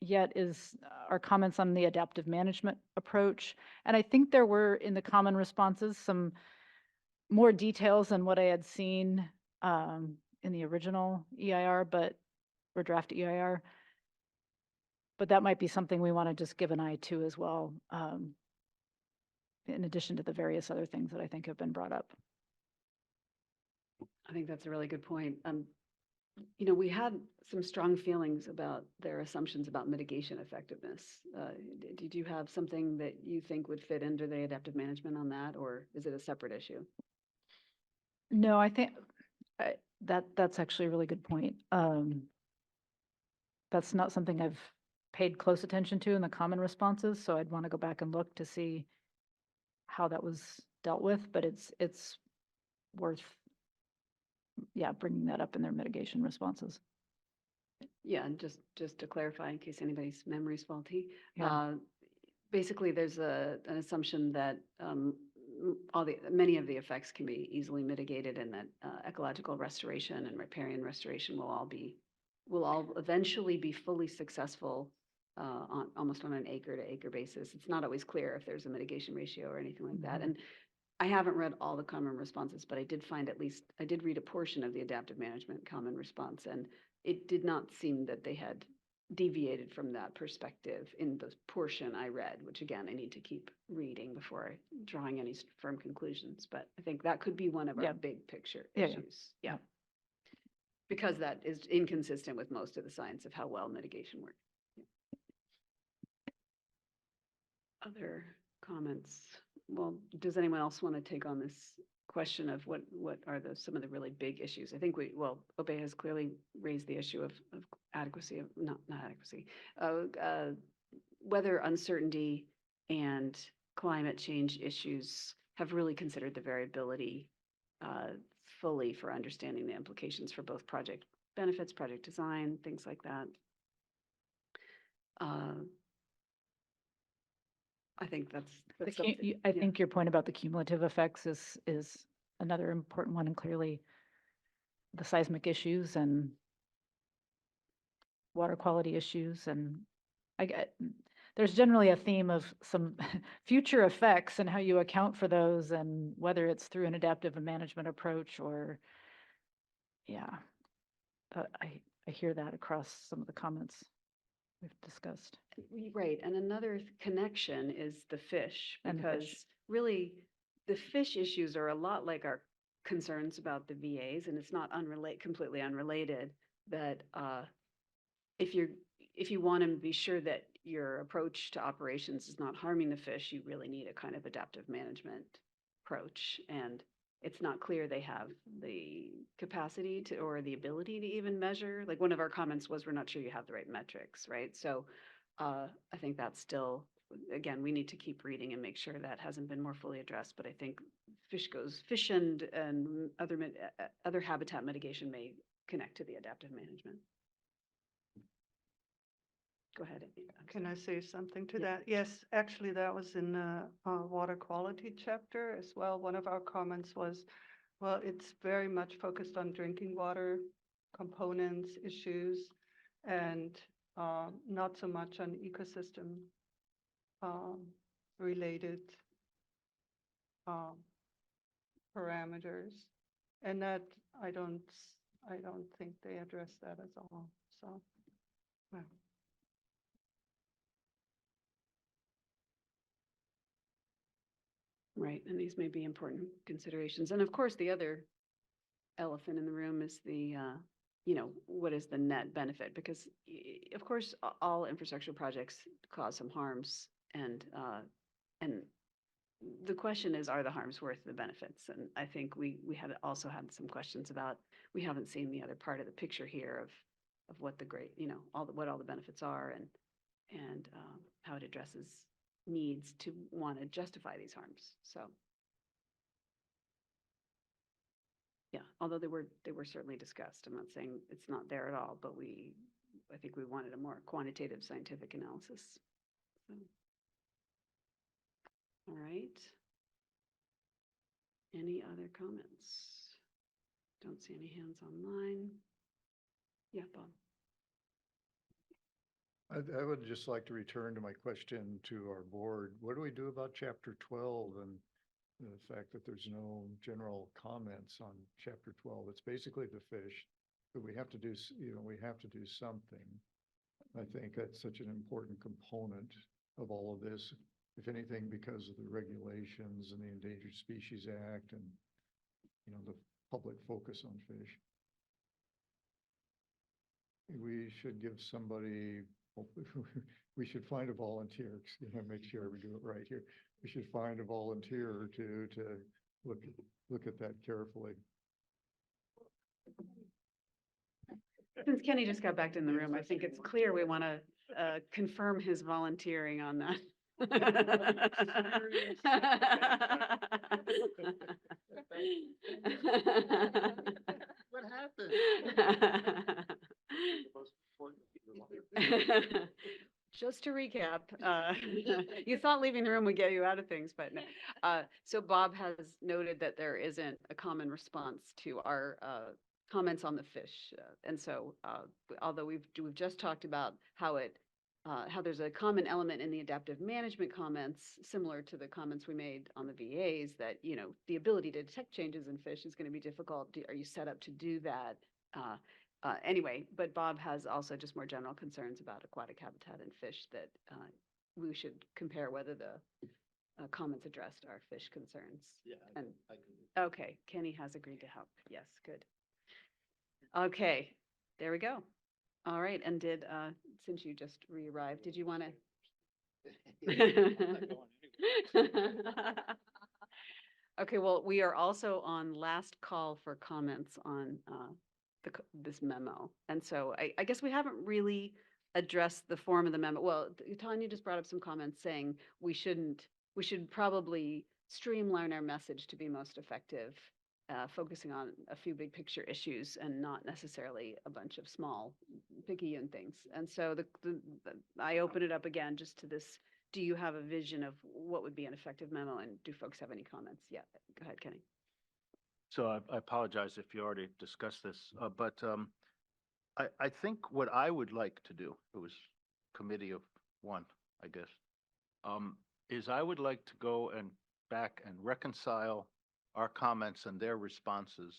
yet is our comments on the adaptive management approach. And I think there were, in the common responses, some more details than what I had seen in the original EIR, or draft EIR. But that might be something we want to just give an eye to as well, in addition to the various other things that I think have been brought up. I think that's a really good point. We had some strong feelings about their assumptions about mitigation effectiveness. Did you have something that you think would fit into the adaptive management on that, or is it a separate issue? No, I think that's actually a really good point. that's not something I've paid close attention to in the common responses, so I'd want to go back and look to see how that was dealt with, but it's worth, yeah, bringing that up in their mitigation responses. Yeah, and just to clarify, in case anybody's memory's faulty, Yeah. basically there's an assumption that many of the effects can be easily mitigated, and that ecological restoration and riparian restoration will all eventually be fully successful almost on an acre to acre basis. It's not always clear if there's a mitigation ratio or anything like that. And I haven't read all the common responses, but I did read a portion of the adaptive management common response, and it did not seem that they had deviated from that perspective in the portion I read, which again, I need to keep reading before drawing any firm conclusions. But I think that could be one of our big picture issues. Yeah. Because that is inconsistent with most of the science of how well mitigation works. Other comments? Well, does anyone else want to take on this question of what are some of the really big issues? I think Ope has clearly raised the issue of adequacy of, not adequacy, weather uncertainty and climate change issues, have really considered the variability fully for understanding the implications for both project benefits, project design, things like that. I think that's something. I think your point about the cumulative effects is another important one, and clearly the seismic issues and water quality issues, and there's generally a theme of some future effects and how you account for those, and whether it's through an adaptive management approach or, I hear that across some of the comments we've discussed. Right, and another connection is the fish, And the fish. because really the fish issues are a lot like our concerns about the VAs, and it's not completely unrelated, that if you want to be sure that your approach to operations is not harming the fish, you really need a kind of adaptive management approach. And it's not clear they have the capacity to, or the ability to even measure. Like, one of our comments was, we're not sure you have the right metrics, right? So I think that's still, again, we need to keep reading and make sure that hasn't been more fully addressed. But I think fish and other habitat mitigation may connect to the adaptive management. Go ahead. Can I say something to Yeah. that? Yes, actually, that was in the water quality chapter as well. One of our comments was, well, it's very much focused on drinking water components, issues, and not so much on ecosystem related parameters. And that I don't think they address that at all. So, yeah. Right, and these may be important considerations. And of course, the other elephant in the room is the, what is the net benefit? Because of course, all infrastructure projects cause some harms, and the question is, are the harms worth the benefits? And I think we also had some questions about, we haven't seen the other part of the picture here of what the great, what all the benefits are, and how it addresses needs to want to justify these harms. So yeah, although they were certainly discussed. I'm not saying it's not there at all, but I think we wanted a more quantitative scientific analysis. So, all right. Any other comments? Don't see any hands online. Yeah, Bob. I would just like to return to my question to our board. What do we do about chapter 12 and the fact that there's no general comments on chapter 12? It's basically the fish, but we have to do something. I think that's such an important component of all of this, if anything, because of the regulations and the Endangered Species Act and, the public focus on fish. We should give somebody, we should find a volunteer, make sure we do it right here. We should find a volunteer to look at that carefully. Since Kenny just got back in the room, I think it's clear we want to confirm his volunteering on that. What happened? Just to recap, you thought leaving the room would get you out of things, but no. So Bob has noted that there isn't a common response to our comments on the fish. And so although we've just talked about how there's a common element in the adaptive management comments, similar to the comments we made on the VAs, that, you know, the ability to detect changes in fish is going to be difficult. Are you set up to do that? Anyway, but Bob has also just more general concerns about aquatic habitat and fish that we should compare whether the comments addressed our fish concerns. Yeah, And I can. okay, Kenny has agreed to help. Yes, good. Okay, there we go. All right, and since you just re-arrived, did you want to? Okay, well, we are also on last call for comments on this memo. And so I guess we haven't really addressed the form of the memo. Well, Tanya just brought up some comments saying we should probably streamline our message to be most effective, focusing on a few big picture issues and not necessarily a bunch of small picayune things. And so I open it up again just to this. Do you have a vision of what would be an effective memo, and do folks have any comments? Yeah, go ahead, Kenny. So I apologize if you already discussed this, but I think what I would like to do, it was committee of one, I guess, is I would like to go and back and reconcile our comments and their responses,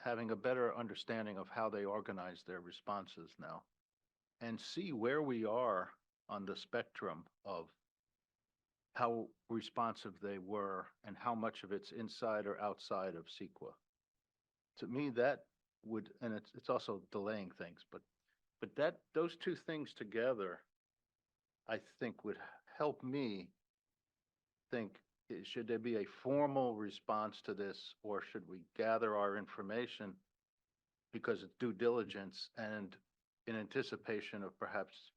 having a better understanding of how they organize their responses now, and see where we are on the spectrum of how responsive they were and how much of it's inside or outside of CEQA. To me, that would, and it's also delaying things, but those two things together, I think would help me think, should there be a formal response to this, or should we gather our information because it's due diligence and in anticipation of perhaps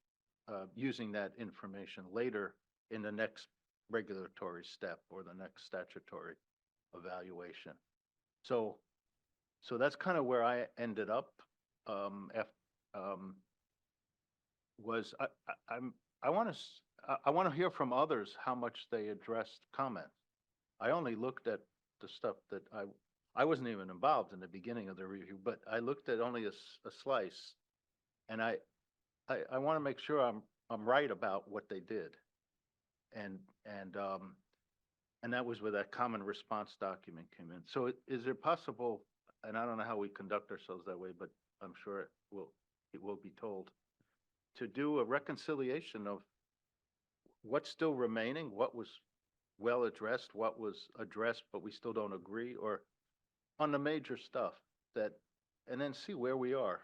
using that information later in the next regulatory step or the next statutory evaluation. So that's kind of where I ended up. I want to hear from others how much they addressed comments. I only looked at the stuff that I wasn't even involved in the beginning of the review, but I looked at only a slice, and I want to make sure I'm right about what they did. And that was where that common response document came in. So is it possible, and I don't know how we conduct ourselves that way, but I'm sure it will be told, to do a reconciliation of what's still remaining, what was well addressed, what was addressed but we still don't agree, or on the major stuff, and then see where we are.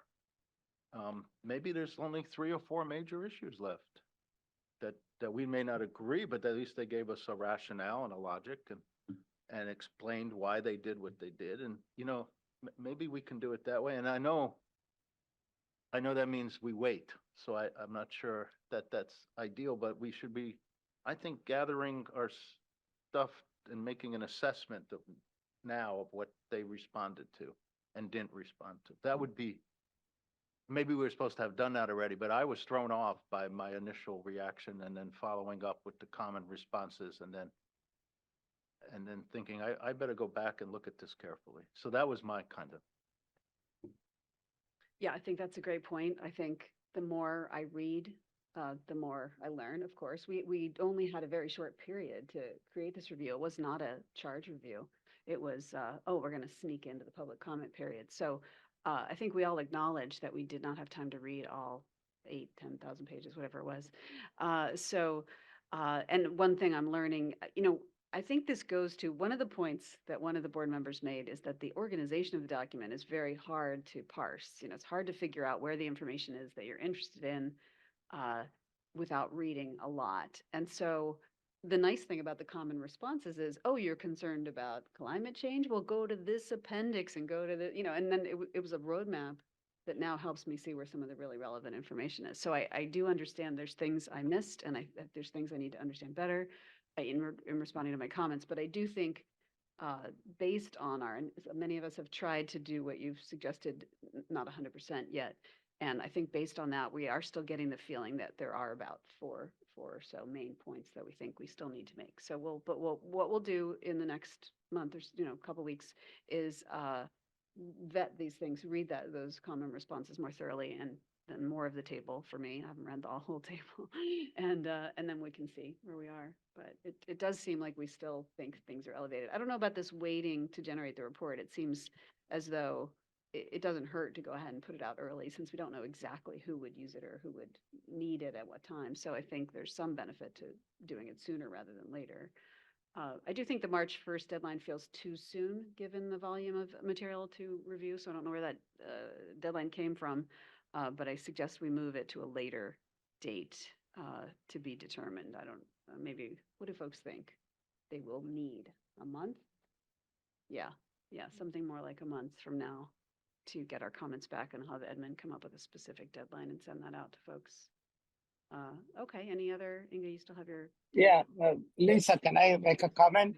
Maybe there's only 3 or 4 major issues left that we may not agree, but at least they gave us a rationale and a logic and explained why they did what they did. And, you know, maybe we can do it that way. And I know that means we wait. So I'm not sure that that's ideal, but we should be, I think, gathering our stuff and making an assessment now of what they responded to and didn't respond to. That would be, maybe we were supposed to have done that already, but I was thrown off by my initial reaction and then following up with the common responses and then thinking I better go back and look at this carefully. So that was my kind of. Yeah, I think that's a great point. I think the more I read, the more I learn, of course. We only had a very short period to create this review. It was not a charge review. It was, we're going to sneak into the public comment period. So I think we all acknowledge that we did not have time to read all 10,000 pages, whatever it was. And one thing I'm learning, I think this goes to one of the points that one of the board members made, is that the organization of the document is very hard to parse. It's hard to figure out where the information is that you're interested in without reading a lot. And so the nice thing about the common responses is, oh, you're concerned about climate change? Well, go to this appendix and go to the, and then it was a roadmap that now helps me see where some of the really relevant information is. So I do understand there's things I missed and there's things I need to understand better in responding to my comments, but I do think based on and many of us have tried to do what you've suggested, not 100% yet. And I think based on that, we are still getting the feeling that there are about four or so main points that we think we still need to make. So what we'll do in the next month or couple weeks is vet these things, read those common responses more thoroughly, and then more of the table for me. I haven't read the whole table, and then we can see where we are. But it does seem like we still think things are elevated. I don't know about this waiting to generate the report. It seems as though it doesn't hurt to go ahead and put it out early, since we don't know exactly who would use it or who would need it at what time. So I think there's some benefit to doing it sooner rather than later. I do think the March 1st deadline feels too soon, given the volume of material to review. So I don't know where that deadline came from, but I suggest we move it to a later date to be determined. I don't, maybe, what do folks think? They will need a month? Yeah, something more like a month from now to get our comments back and have admin come up with a specific deadline and send that out to folks. Okay, any other, Inga, you still have your? Yeah, Lisa, can I make a comment?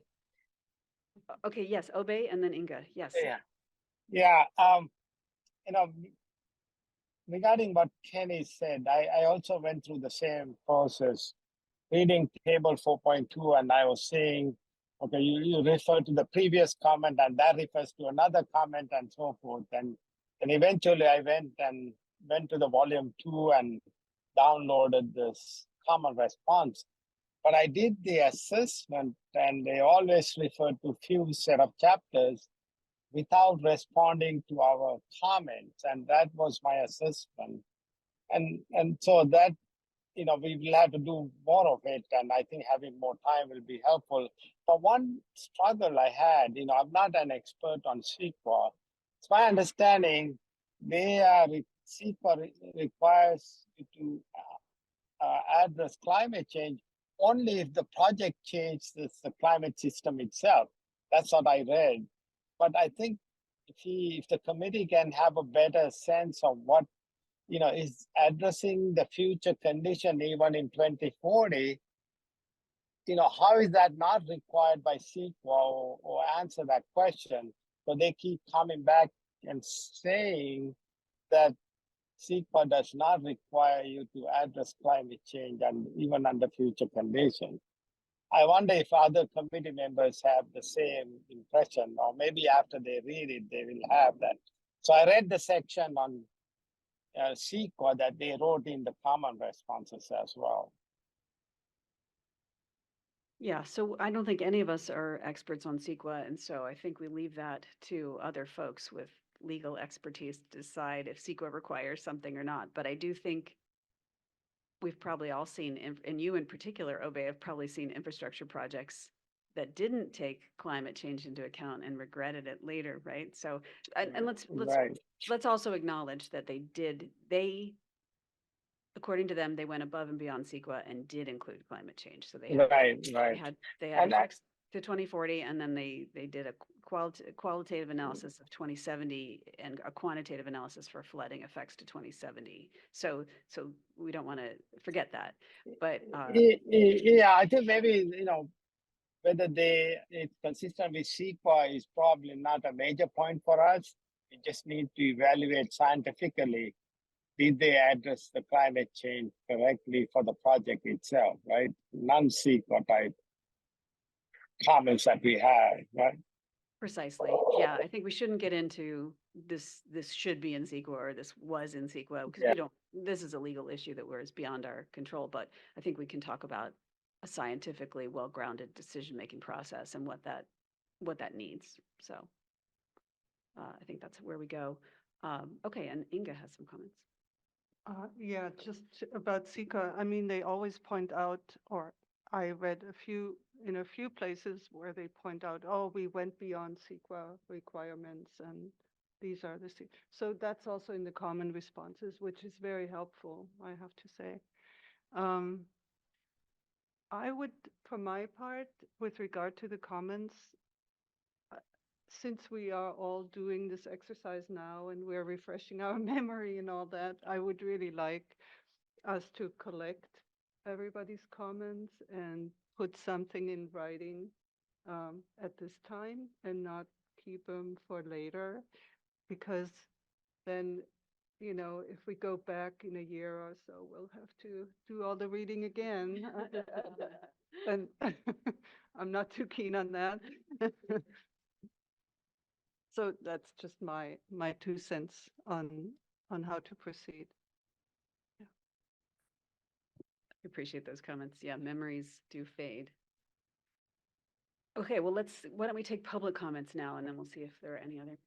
Okay, yes, Obey and then Inga, yes. Yeah, regarding what Kenny said, I also went through the same process, reading table 4.2, and I was saying, okay, you refer to the previous comment and that refers to another comment and so forth. And eventually I went to the volume 2 and downloaded this common response. But I did the assessment and they always refer to few set of chapters without responding to our comments. And that was my assessment. And so that, we will have to do more of it. And I think having more time will be helpful. But one struggle I had, I'm not an expert on CEQA. It's my understanding CEQA requires you to address climate change only if the project changes the climate system itself. That's what I read. But I think if the committee can have a better sense of what is addressing the future condition even in 2040, how is that not required by CEQA or answer that question? So they keep coming back and saying that CEQA does not require you to address climate change and even under future conditions. I wonder if other committee members have the same impression, or maybe after they read it, they will have that. So I read the section on CEQA that they wrote in the common responses as well. Yeah, so I don't think any of us are experts on CEQA, and so I think we leave that to other folks with legal expertise to decide if CEQA requires something or not. But I do think we've probably all seen, and you in particular, Obey, have probably seen infrastructure projects that didn't take climate change into account and regretted it later, right? So, and let's also acknowledge that they according to them, they went above and beyond CEQA and did include climate change. So they had effects to 2040, and then they did a qualitative analysis of 2070 and a quantitative analysis for flooding effects to 2070. So we don't want to forget that. But yeah, I think maybe whether it's consistent with CEQA is probably not a major point for us. We just need to evaluate scientifically. Did they address the climate change correctly for the project itself, right? Non-CEQA type comments that we have, right? Precisely. Yeah, I think we shouldn't get into this should be in CEQA or this was in CEQA, because this is a legal issue that is beyond our control. But I think we can talk about a scientifically well-grounded decision-making process and what that needs. So I think that's where we go. Okay, and Inga has some comments. Yeah, just about CEQA. I mean, they always point out, or I read in a few places where they point out, oh, we went beyond CEQA requirements and these are the CEQA. So that's also in the common responses, which is very helpful, I have to say. I would, for my part, with regard to the comments, since we are all doing this exercise now and we're refreshing our memory and all that, I would really like us to collect everybody's comments and put something in writing at this time and not keep them for later, because then, you know, if we go back in a year or so, we'll have to do all the reading again. And I'm not too keen on that. So that's just my 2 cents on how to proceed. I appreciate those comments. Yeah, memories do fade. Okay, well, why don't we take public comments now, and then we'll see if there are any other.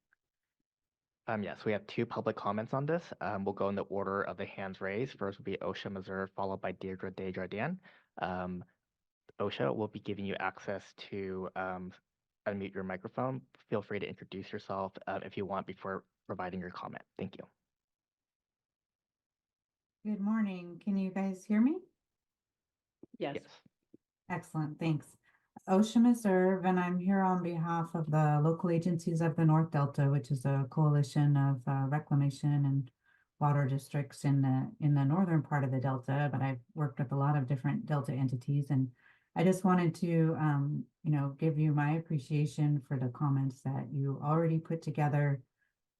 Yes, we have 2 public comments on this. We'll go in the order of the hands raised. First will be OSHA Missouri, followed by Deirdre Desjardins. OSHA will be giving you access to unmute your microphone. Feel free to introduce yourself if you want before providing your comment. Thank you. Good morning. Can you guys hear me? Yes. Excellent, thanks. OSHA Missouri, and I'm here on behalf of the local agencies of the North Delta, which is a coalition of reclamation and water districts in the northern part of the Delta, but I've worked with a lot of different Delta entities, and I just wanted to you know, give you my appreciation for the comments that you already put together.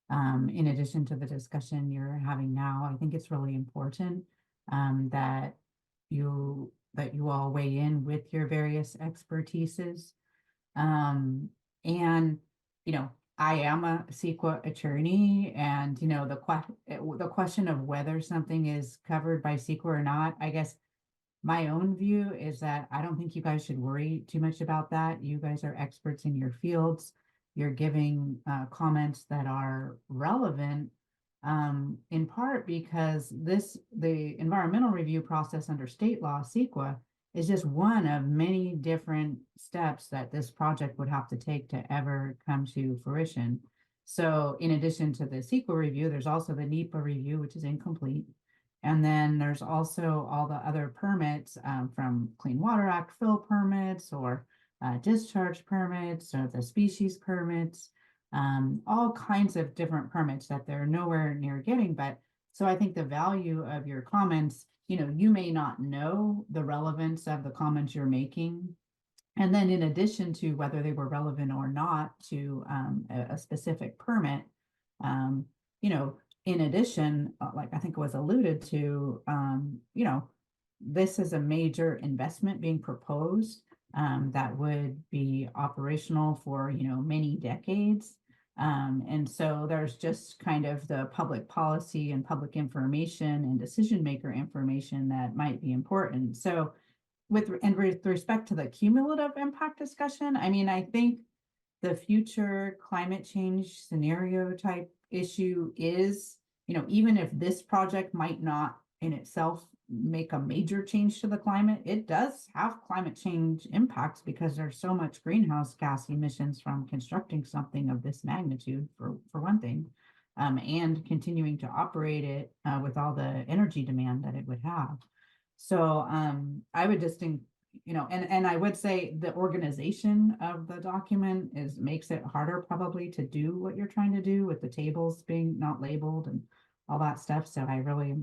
In addition to the discussion you're having now, I think it's really important that you all weigh in with your various expertises. And, you know, I am a CEQA attorney, and, you know, the question of whether something is covered by CEQA or not, I guess my own view is that I don't think you guys should worry too much about that. You guys are experts in your fields. You're giving comments that are relevant, in part because the environmental review process under state law, CEQA, is just one of many different steps that this project would have to take to ever come to fruition. So in addition to the CEQA review, there's also the NEPA review, which is incomplete. And then there's also all the other permits from Clean Water Act fill permits or discharge permits or the species permits, all kinds of different permits that they're nowhere near getting. But so I think the value of your comments, you know, you may not know the relevance of the comments you're making. And then in addition to whether they were relevant or not to a specific permit, you know, in addition, like I think it was alluded to, you know, this is a major investment being proposed that would be operational for, you know, many decades. And so there's just kind of the public policy and public information and decision maker information that might be important. So with respect to the cumulative impact discussion, I mean, I think the future climate change scenario type issue is, you know, even if this project might not in itself make a major change to the climate, it does have climate change impacts because there's so much greenhouse gas emissions from constructing something of this magnitude for one thing, and continuing to operate it with all the energy demand that it would have. So I would just think, you know, and I would say the organization of the document makes it harder probably to do what you're trying to do with the tables being not labeled and all that stuff. So I really,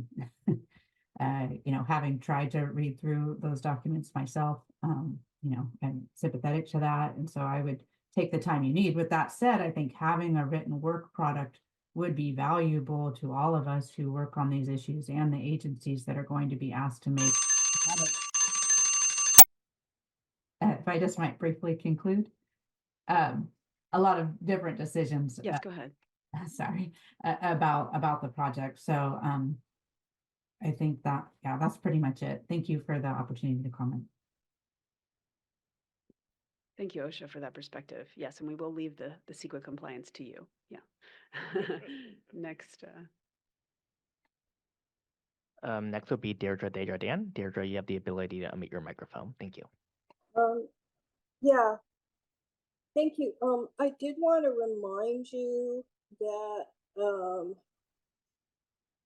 you know, having tried to read through those documents myself, you know, I'm sympathetic to that. And so I would take the time you need. With that said, I think having a written work product would be valuable to all of us who work on these issues and the agencies that are going to be asked to make. If I just might briefly conclude, a lot of different decisions. Yes, go ahead. Sorry, about the project. So I think that, yeah, that's pretty much it. Thank you for the opportunity to comment. Thank you, OSHA, for that perspective. Yes, and we will leave the CEQA compliance to you. Yeah. Next. Next will be Deirdre Desjardins. Deirdre, you have the ability to unmute your microphone. Thank you. Yeah, thank you. I did want to remind you that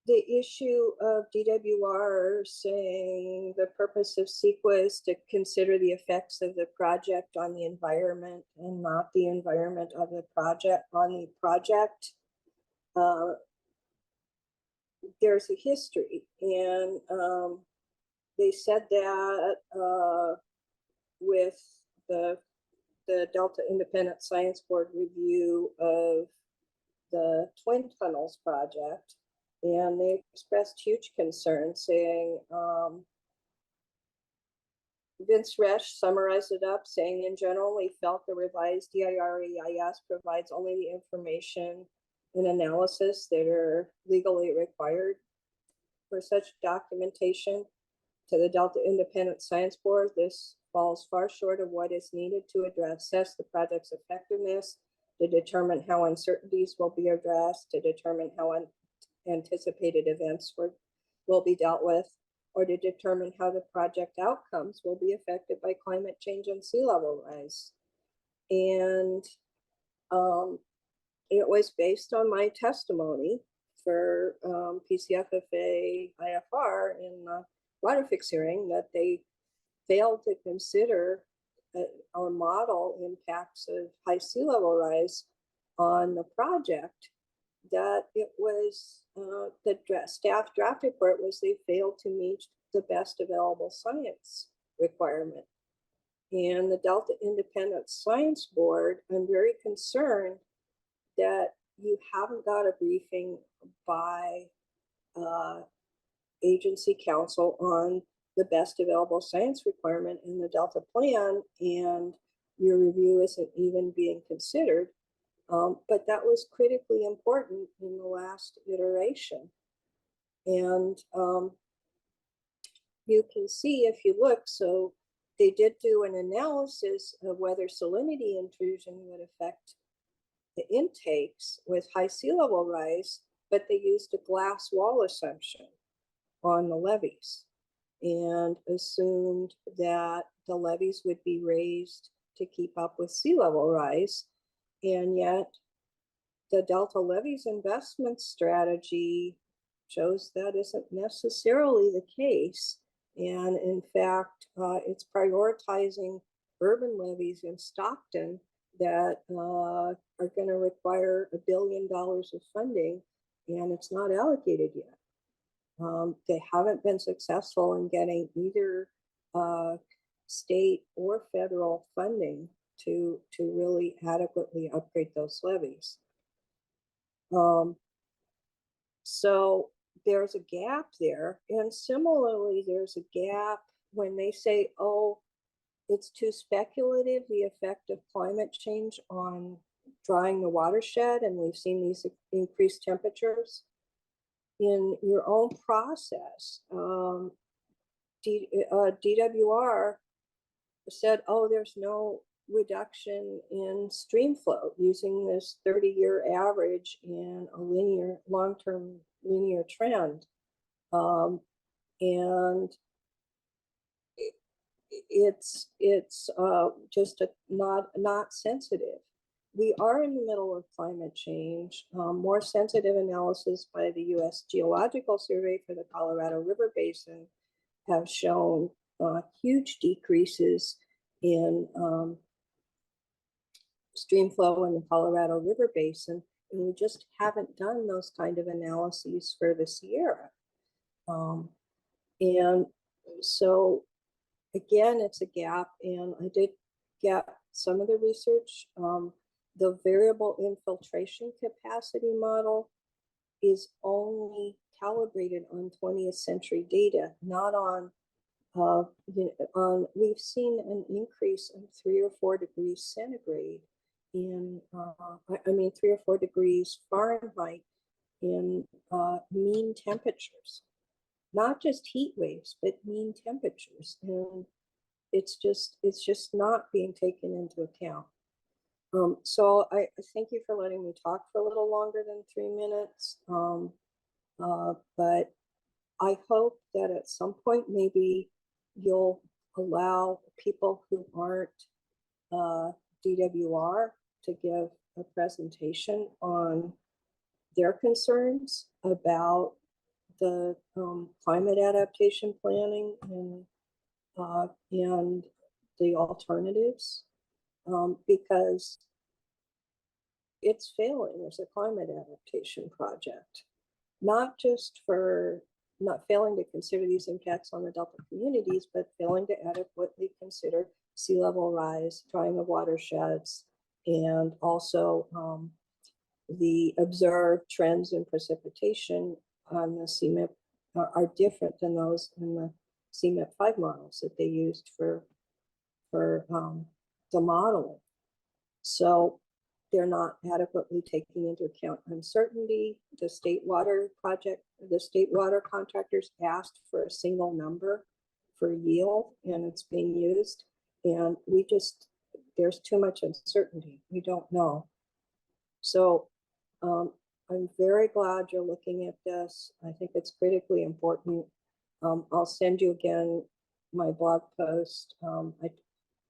the issue of DWR saying the purpose of CEQA is to consider the effects of the project on the environment and not the environment of the project on the project. There's a history, and they said that with the Delta Independent Science Board review of the Twin Tunnels project, and they expressed huge concern, saying, Vince Resch summarized it up, saying, in general, we felt the revised DIR-EIS provides only the information and analysis that are legally required for such documentation. To the Delta Independent Science Board, this falls far short of what is needed to assess the project's effectiveness, to determine how uncertainties will be addressed, to determine how anticipated events will be dealt with, or to determine how the project outcomes will be affected by climate change and sea level rise. And it was based on my testimony for PCFFA IFR in the water fix hearing that they failed to consider or model impacts of high sea level rise on the project. That it was the staff draft report was they failed to meet the best available science requirement. And the Delta Independent Science Board, I'm very concerned that you haven't got a briefing by agency council on the best available science requirement in the Delta plan, and your review isn't even being considered. But that was critically important in the last iteration. And you can see if you look, so they did do an analysis of whether salinity intrusion would affect the intakes with high sea level rise, but they used a glass wall assumption on the levees and assumed that the levees would be raised to keep up with sea level rise. And yet the Delta Levees investment strategy shows that isn't necessarily the case. And in fact, it's prioritizing urban levees in Stockton that are going to require $1 billion of funding, and it's not allocated yet. They haven't been successful in getting either state or federal funding to really adequately upgrade those levees. So there's a gap there. And similarly, there's a gap when they say, oh, it's too speculative, the effect of climate change on drying the watershed, and we've seen these increased temperatures. In your own process, DWR said, oh, there's no reduction in stream flow using this 30-year average in a long-term linear trend. And it's just not sensitive. We are in the middle of climate change. More sensitive analysis by the U.S. Geological Survey for the Colorado River Basin have shown huge decreases in stream flow in the Colorado River Basin, and we just haven't done those kind of analyses for the Sierra. And so, again, it's a gap, and I did get some of the research. The variable infiltration capacity model is only calibrated on 20th century data, not on, we've seen an increase of 3 or 4 degrees centigrade in, 3 or 4 degrees Fahrenheit in mean temperatures, not just heat waves, but mean temperatures. And it's just not being taken into account. So I thank you for letting me talk for a little longer than 3 minutes. But I hope that at some point, maybe you'll allow people who aren't DWR to give a presentation on their concerns about the climate adaptation planning and the alternatives, because it's failing as a climate adaptation project, not just for not failing to consider these impacts on the Delta communities, but failing to adequately consider sea level rise, drying of watersheds, and also the observed trends in precipitation on the CMIP are different than those in the CMIP 5 models that they used for the modeling. So they're not adequately taking into account uncertainty. The state water contractors asked for a single number for yield, and it's being used. And there's too much uncertainty. We don't know. So I'm very glad you're looking at this. I think it's critically important. I'll send you again my blog post. I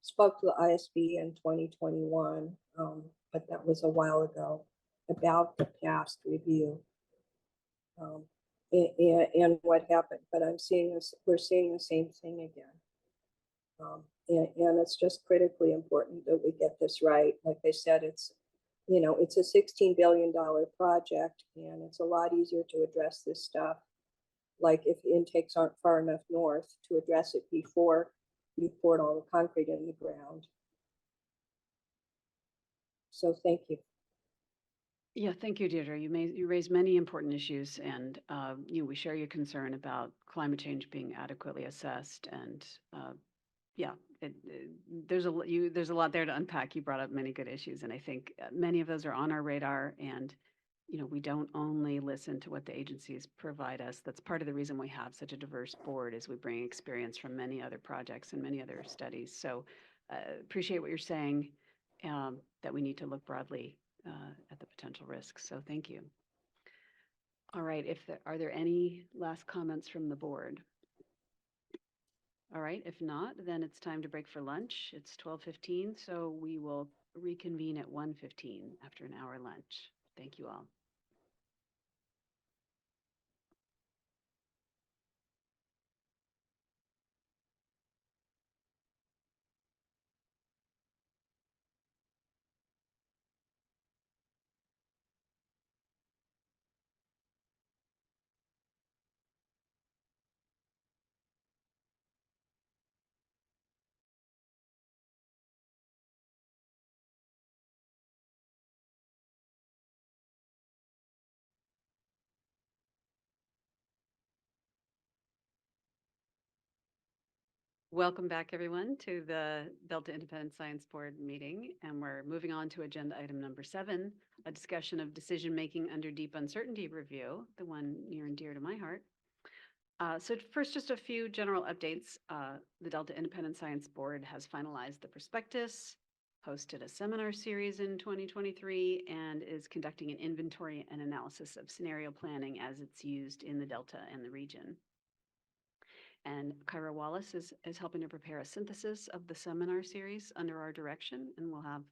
spoke to the ISB in 2021, but that was a while ago, about the past review and what happened. But we're seeing the same thing again. And it's just critically important that we get this right. Like I said, it's a $16 billion project, and it's a lot easier to address this stuff. Like if intakes aren't far enough north to address it before you poured all the concrete in the ground. So thank you. Yeah, thank you, Deirdre. You raised many important issues, and we share your concern about climate change being adequately assessed. And there's a lot there to unpack. You brought up many good issues, and I think many of those are on our radar. And we don't only listen to what the agencies provide us. That's part of the reason we have such a diverse board, is we bring experience from many other projects and many other studies. So appreciate what you're saying, that we need to look broadly at the potential risks. So thank you. All right, are there any last comments from the board? All right, if not, then it's time to break for lunch. It's 12:15, so we will reconvene at 1:15 after an hour lunch. Thank you all. Welcome back, everyone, to the Delta Independent Science Board meeting. And we're moving on to agenda item number 7, a discussion of decision-making under deep uncertainty review, the one near and dear to my heart. So first, just a few general updates. The Delta Independent Science Board has finalized the prospectus, hosted a seminar series in 2023, and is conducting an inventory and analysis of scenario planning as it's used in the Delta and the region. And Kyra Wallace is helping to prepare a synthesis of the seminar series under our direction, and we'll have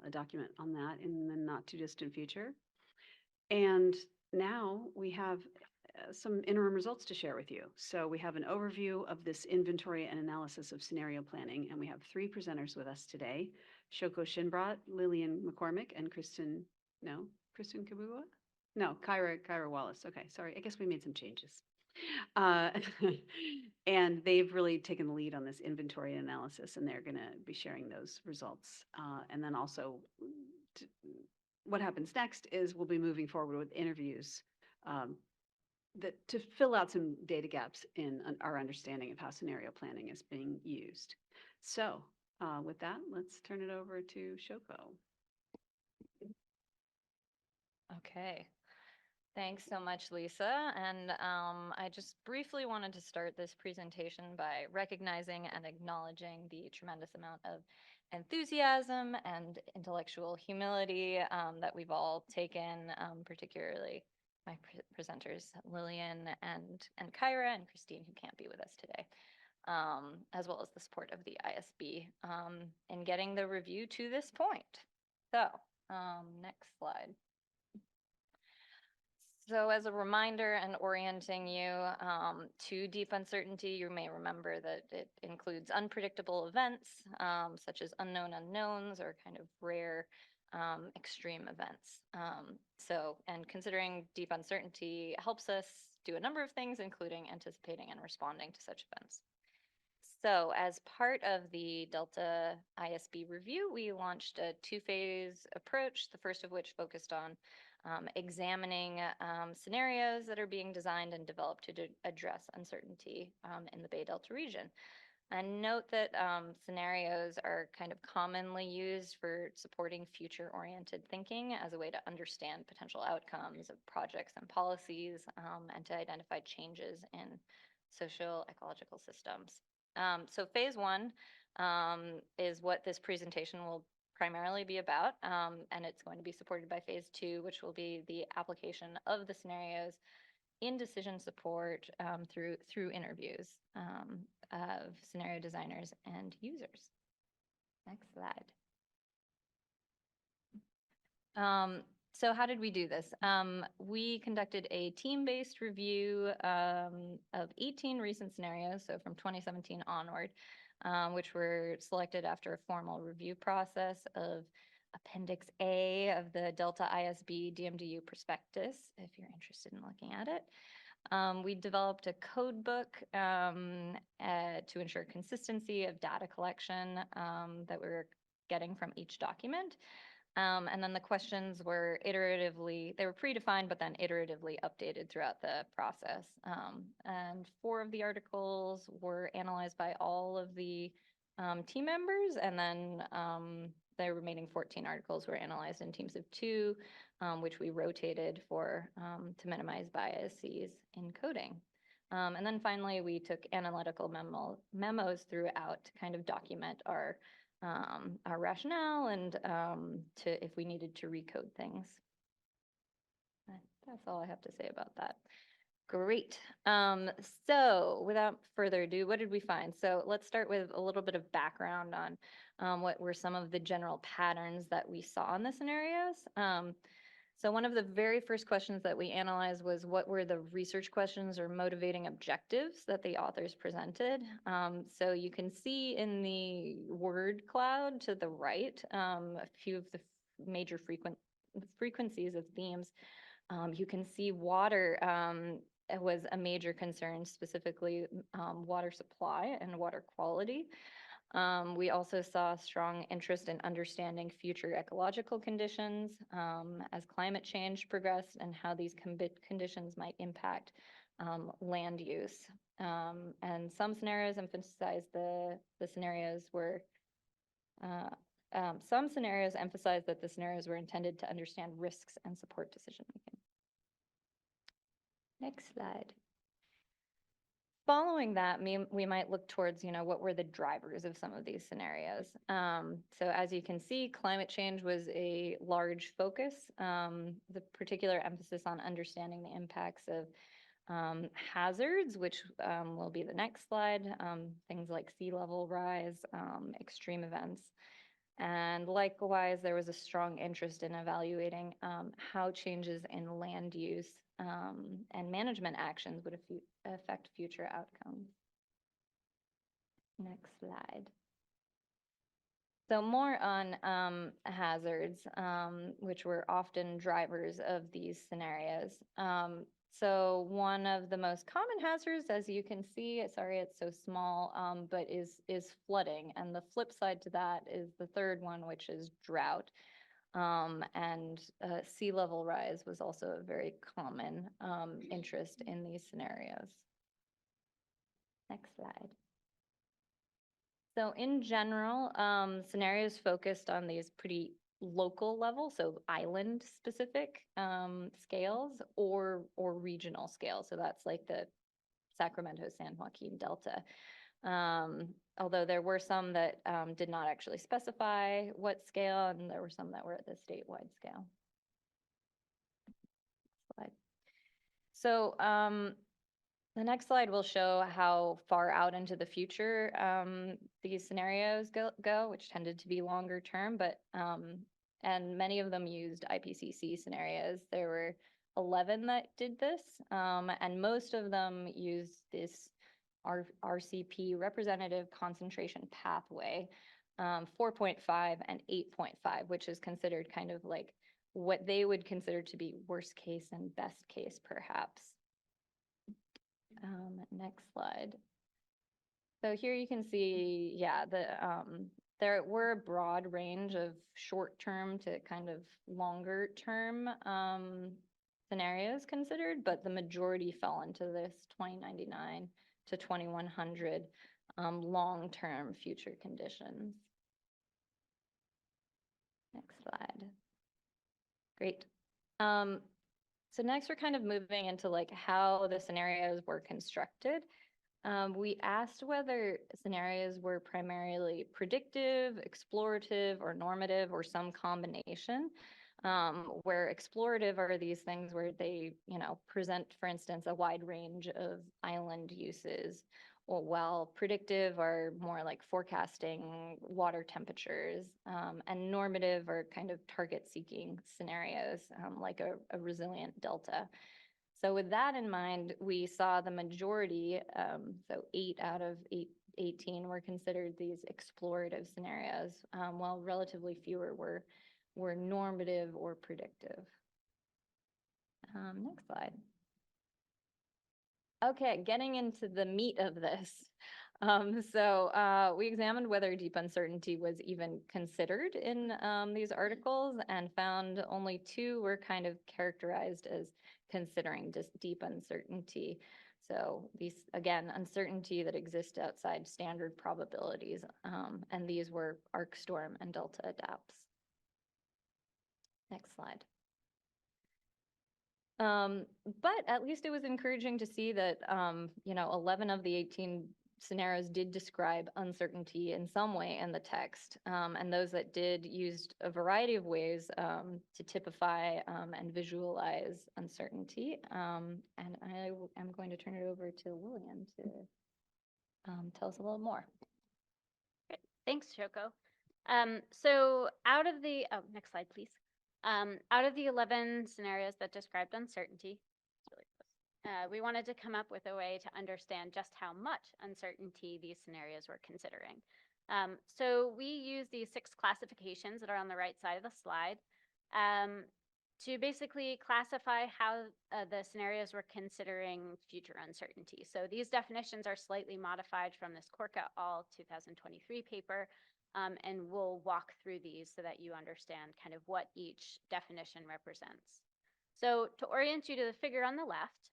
a document on that in the not too distant future. And now we have some interim results to share with you. So we have an overview of this inventory and analysis of scenario planning, and we have 3 presenters with us today: Shoko Shinbrot, Lillian McCormick, and Kristen Kabua? No, Kyra Wallace. Okay, sorry, I guess we made some changes. And they've really taken the lead on this inventory analysis, and they're going to be sharing those results. And then also, what happens next is we'll be moving forward with interviews to fill out some data gaps in our understanding of how scenario planning is being used. So with that, let's turn it over to Shoko. Okay. Thanks so much, Lisa. And I just briefly wanted to start this presentation by recognizing and acknowledging the tremendous amount of enthusiasm and intellectual humility that we've all taken, particularly my presenters, Lillian and Kyra and Christine, who can't be with us today, as well as the support of the ISB in getting the review to this point. So next slide. So as a reminder and orienting you to deep uncertainty, you may remember that it includes unpredictable events, such as unknown unknowns or kind of rare extreme events. And considering deep uncertainty helps us do a number of things, including anticipating and responding to such events. So as part of the Delta ISB review, we launched a two-phase approach, the first of which focused on examining scenarios that are being designed and developed to address uncertainty in the Bay Delta region. And note that scenarios are kind of commonly used for supporting future-oriented thinking as a way to understand potential outcomes of projects and policies and to identify changes in social ecological systems. So phase one is what this presentation will primarily be about, and it's going to be supported by phase two, which will be the application of the scenarios in decision support through interviews of scenario designers and users. Next slide. So how did we do this? We conducted a team-based review of 18 recent scenarios, so from 2017 onward, which were selected after a formal review process of Appendix A of the Delta ISB DMDU prospectus, if you're interested in looking at it. We developed a code book to ensure consistency of data collection that we were getting from each document. And then the questions were they were predefined, but then iteratively updated throughout the process. And 4 of the articles were analyzed by all of the team members, and then the remaining 14 articles were analyzed in teams of 2, which we rotated to minimize biases in coding. And then finally, we took analytical memos throughout to kind of document our rationale and if we needed to recode things. That's all I have to say about that. Great. So without further ado, what did we find? So let's start with a little bit of background on what were some of the general patterns that we saw in the scenarios. So one of the very first questions that we analyzed was what were the research questions or motivating objectives that the authors presented. So you can see in the word cloud to the right a few of the major frequencies of themes. You can see water was a major concern, specifically water supply and water quality. We also saw strong interest in understanding future ecological conditions as climate change progressed and how these conditions might impact land use. And some scenarios emphasized that the scenarios were intended to understand risks and support decision making. Next slide. Following that, we might look towards, what were the drivers of some of these scenarios. So as you can see, climate change was a large focus. The particular emphasis on understanding the impacts of hazards, which will be the next slide, things like sea level rise, extreme events. And likewise, there was a strong interest in evaluating how changes in land use and management actions would affect future outcomes. Next slide. So more on hazards, which were often drivers of these scenarios. So one of the most common hazards, as you can see, sorry it's so small, but is flooding. And the flip side to that is the third one, which is drought. And sea level rise was also a very common interest in these scenarios. Next slide. So in general, scenarios focused on these pretty local level, so island specific scales or regional scales. So that's like the Sacramento, San Joaquin Delta. Although there were some that did not actually specify what scale, and there were some that were at the statewide scale. Slide. So the next slide will show how far out into the future these scenarios go, which tended to be longer term, but and many of them used IPCC scenarios. There were 11 that did this, and most of them use this RCP, representative concentration pathway, 4.5 and 8.5, which is considered kind of like what they would consider to be worst case and best case, perhaps. Next slide. So here you can see, yeah, there were a broad range of short-term to kind of longer-term scenarios considered, but the majority fell into this 2099 to 2100 long-term future conditions. Next slide. Great. So next we're kind of moving into like how the scenarios were constructed. We asked whether scenarios were primarily predictive, explorative, or normative, or some combination. Where explorative are these things where they, present, for instance, a wide range of island uses, while predictive are more like forecasting water temperatures, and normative are kind of target-seeking scenarios, like a resilient delta. So with that in mind, we saw the majority, so 8 out of 18 were considered these explorative scenarios, while relatively fewer were normative or predictive. Next slide. Okay, getting into the meat of this. We examined whether deep uncertainty was even considered in these articles and found only 2 were kind of characterized as considering just deep uncertainty. So these, again, uncertainty that exists outside standard probabilities, and these were arc storm and delta adapts. Next slide. But at least it was encouraging to see that, 11 of the 18 scenarios did describe uncertainty in some way in the text. And those that did used a variety of ways to typify and visualize uncertainty. And I am going to turn it over to William to tell us a little more. Great. Thanks, Shoko. So out of the, next slide, please. Out of the 11 scenarios that described uncertainty, we wanted to come up with a way to understand just how much uncertainty these scenarios were considering. So we use these 6 classifications that are on the right side of the slide to basically classify how the scenarios were considering future uncertainty. So these definitions are slightly modified from this Cork et al. 2023 paper. And we'll walk through these so that you understand kind of what each definition represents. So to orient you to the figure on the left,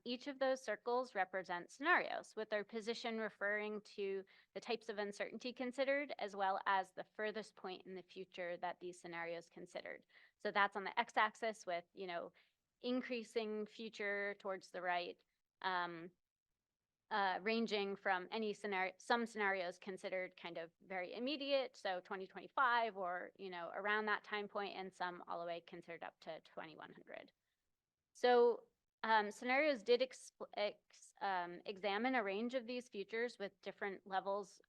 each of those circles represent scenarios with their position referring to the types of uncertainty considered, as well as the furthest point in the future that these scenarios considered. So that's on the x-axis with, increasing future towards the right, ranging from some scenarios considered kind of very immediate, so 2025 or, around that time point, and some all the way considered up to 2100. So scenarios did examine a range of these futures with different levels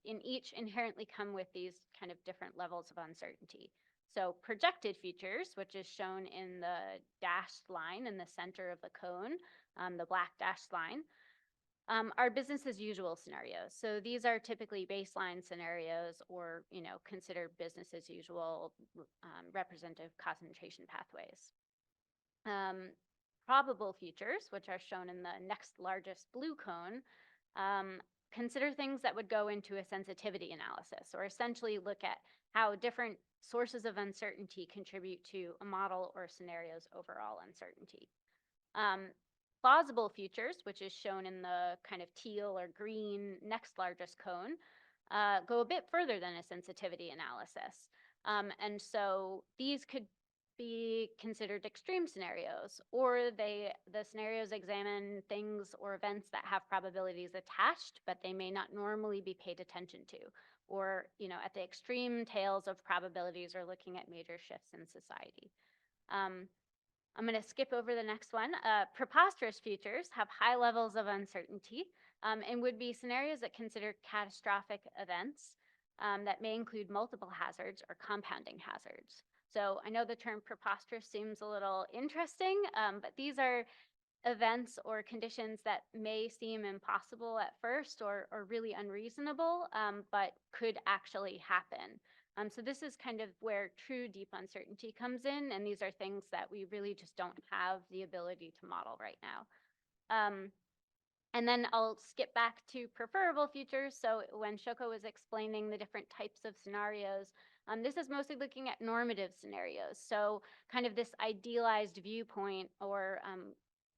in each inherently come with these kind of different levels of uncertainty. So projected futures, which is shown in the dashed line in the center of the cone, the black dashed line, are business as usual scenarios. So these are typically baseline scenarios or, considered business as usual representative concentration pathways. Probable futures, which are shown in the next largest blue cone, consider things that would go into a sensitivity analysis, or essentially look at how different sources of uncertainty contribute to a model or scenario's overall uncertainty. Plausible futures, which is shown in the kind of teal or green next largest cone, go a bit further than a sensitivity analysis. And so these could be considered extreme scenarios, or the scenarios examine things or events that have probabilities attached, but they may not normally be paid attention to, or, at the extreme tails of probabilities or looking at major shifts in society. I'm going to skip over the next one. Preposterous futures have high levels of uncertainty and would be scenarios that consider catastrophic events that may include multiple hazards or compounding hazards. So I know the term preposterous seems a little interesting, but these are events or conditions that may seem impossible at first or really unreasonable, but could actually happen. So this is kind of where true deep uncertainty comes in, and these are things that we really just don't have the ability to model right now. And then I'll skip back to preferable futures. So when Shoko was explaining the different types of scenarios, this is mostly looking at normative scenarios. So kind of this idealized viewpoint or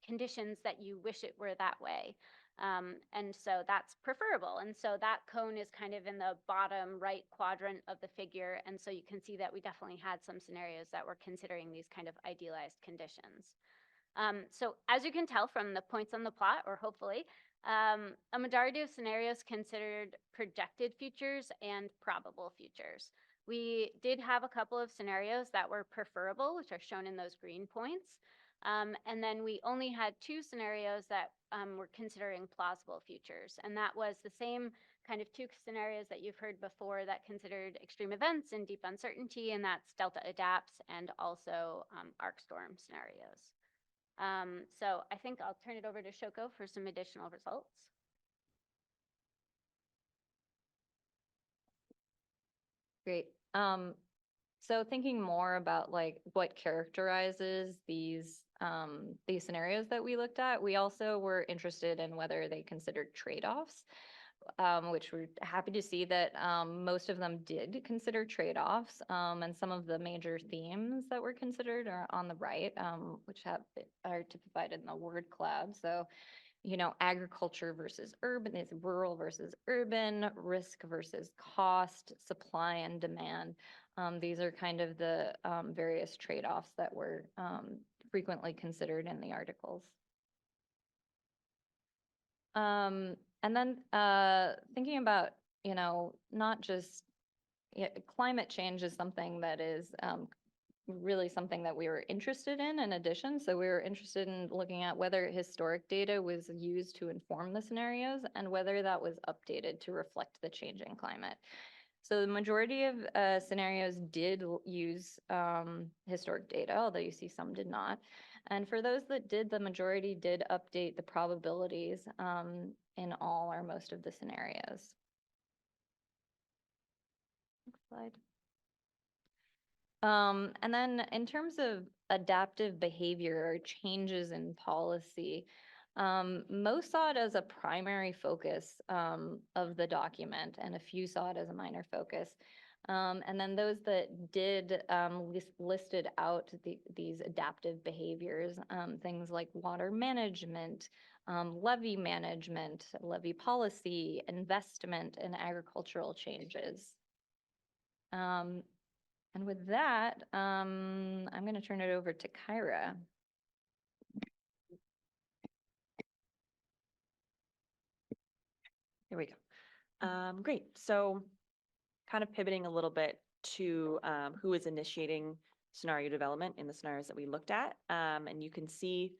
conditions that you wish it were that way. And so that's preferable. And so that cone is kind of in the bottom right quadrant of the figure. And so you can see that we definitely had some scenarios that were considering these kind of idealized conditions. So as you can tell from the points on the plot, or hopefully, a majority of scenarios considered projected futures and probable futures. We did have a couple of scenarios that were preferable, which are shown in those green points. And then we only had 2 scenarios that were considering plausible futures. And that was the same kind of 2 scenarios that you've heard before that considered extreme events and deep uncertainty, and that's Delta adapts and also arc storm scenarios. So I think I'll turn it over to Shoko for some additional results. Great. So thinking more about like what characterizes these scenarios that we looked at, we also were interested in whether they considered trade-offs, which we're happy to see that most of them did consider trade-offs. And some of the major themes that were considered are on the right, which are typified in the word cloud. So, you know, agriculture versus urban, is rural versus urban, risk versus cost, supply and demand. These are kind of the various trade-offs that were frequently considered in the articles. And then thinking about, you know, not just climate change is something that is really something that we were interested in addition. So we were interested in looking at whether historic data was used to inform the scenarios and whether that was updated to reflect the changing climate. So the majority of scenarios did use historic data, although you see some did not. And for those that did, the majority did update the probabilities in all or most of the scenarios. Next slide. And then in terms of adaptive behavior or changes in policy, most saw it as a primary focus of the document, and a few saw it as a minor focus. And then those that did listed out these adaptive behaviors, things like water management, levee management, levee policy, investment, and agricultural changes. And with that, I'm going to turn it over to Kyra. Here we go. Great. So kind of pivoting a little bit to who is initiating scenario development in the scenarios that we looked at. And you can see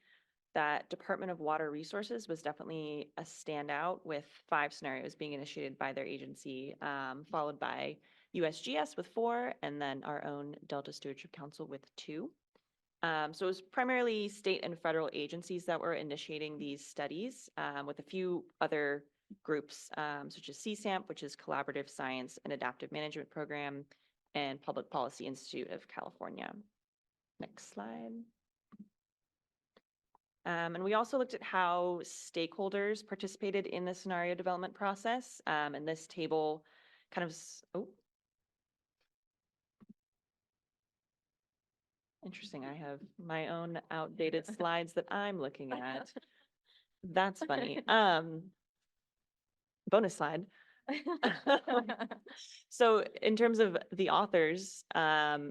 that Department of Water Resources was definitely a standout with 5 scenarios being initiated by their agency, followed by USGS with 4, and then our own Delta Stewardship Council with 2. So it was primarily state and federal agencies that were initiating these studies, with a few other groups, such as CSAMP, which is Collaborative Science and Adaptive Management Program, and Public Policy Institute of California. Next slide. And we also looked at how stakeholders participated in the scenario development process. And this table kind of, interesting. I have my own outdated slides that I'm looking at. That's funny. Bonus slide. So in terms of the authors,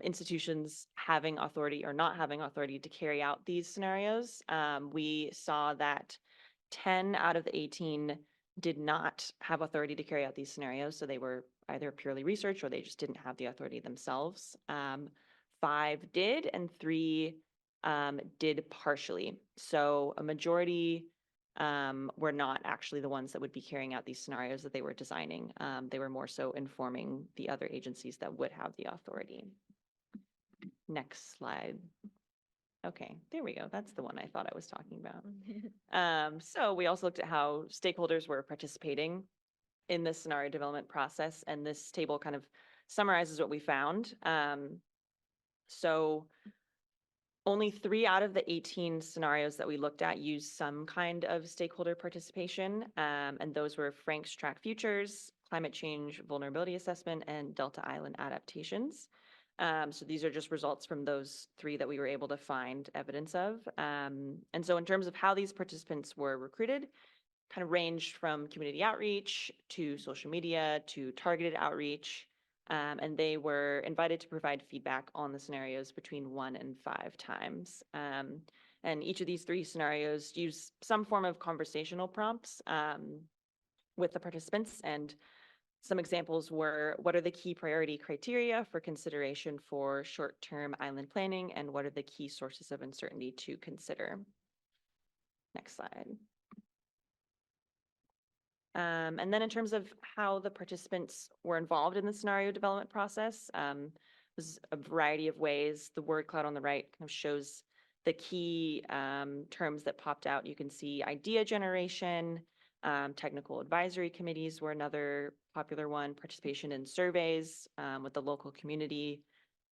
institutions having authority or not having authority to carry out these scenarios, we saw that 10 out of the 18 did not have authority to carry out these scenarios. So they were either purely research or they just didn't have the authority themselves. 5 did, and 3 did partially. So a majority were not actually the ones that would be carrying out these scenarios that they were designing. They were more so informing the other agencies that would have the authority. Next slide. Okay, there we go. That's the one I thought I was talking about. So we also looked at how stakeholders were participating in this scenario development process, and this table kind of summarizes what we found. So only 3 out of the 18 scenarios that we looked at used some kind of stakeholder participation, and those were Frank's Track Futures, Climate Change Vulnerability Assessment, and Delta Island Adaptations. So these are just results from those 3 that we were able to find evidence of. And so in terms of how these participants were recruited, kind of ranged from community outreach to social media to targeted outreach. And they were invited to provide feedback on the scenarios between 1 and 5 times. And each of these 3 scenarios use some form of conversational prompts with the participants. And some examples were, what are the key priority criteria for consideration for short-term island planning, and what are the key sources of uncertainty to consider? Next slide. And then in terms of how the participants were involved in the scenario development process, was a variety of ways. The word cloud on the right kind of shows the key terms that popped out. You can see idea generation, technical advisory committees were another popular one, participation in surveys with the local community.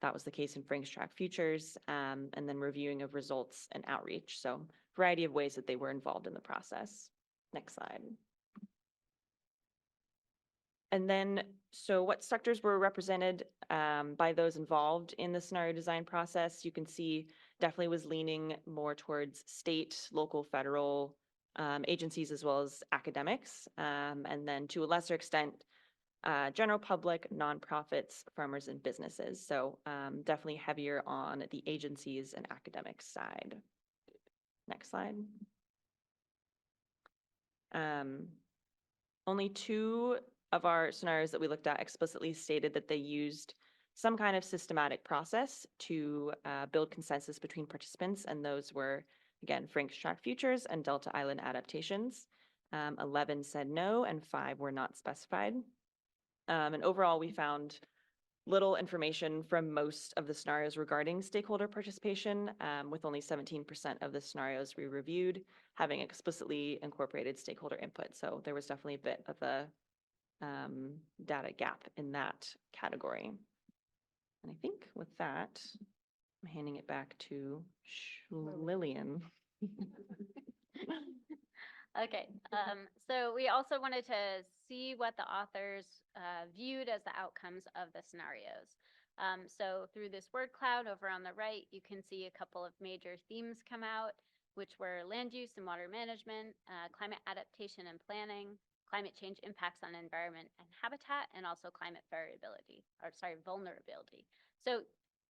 That was the case in Frank's Track Futures, and then reviewing of results and outreach. So variety of ways that they were involved in the process. Next slide. And then, so what sectors were represented by those involved in the scenario design process? You can see definitely was leaning more towards state, local, federal agencies, as well as academics. And then to a lesser extent, general public, nonprofits, farmers, and businesses. So definitely heavier on the agencies and academic side. Next slide. Only 2 of our scenarios that we looked at explicitly stated that they used some kind of systematic process to build consensus between participants, and those were, again, Frank's Track Futures and Delta Island Adaptations. 11 said no, and 5 were not specified. And overall, we found little information from most of the scenarios regarding stakeholder participation, with only 17% of the scenarios we reviewed having explicitly incorporated stakeholder input. So there was definitely a bit of a data gap in that category. And I think with that, I'm handing it back to Lillian. Okay, so we also wanted to see what the authors viewed as the outcomes of the scenarios. So through this word cloud over on the right, you can see a couple of major themes come out, which were land use and water management, climate adaptation and planning, climate change impacts on environment and habitat, and also climate vulnerability. So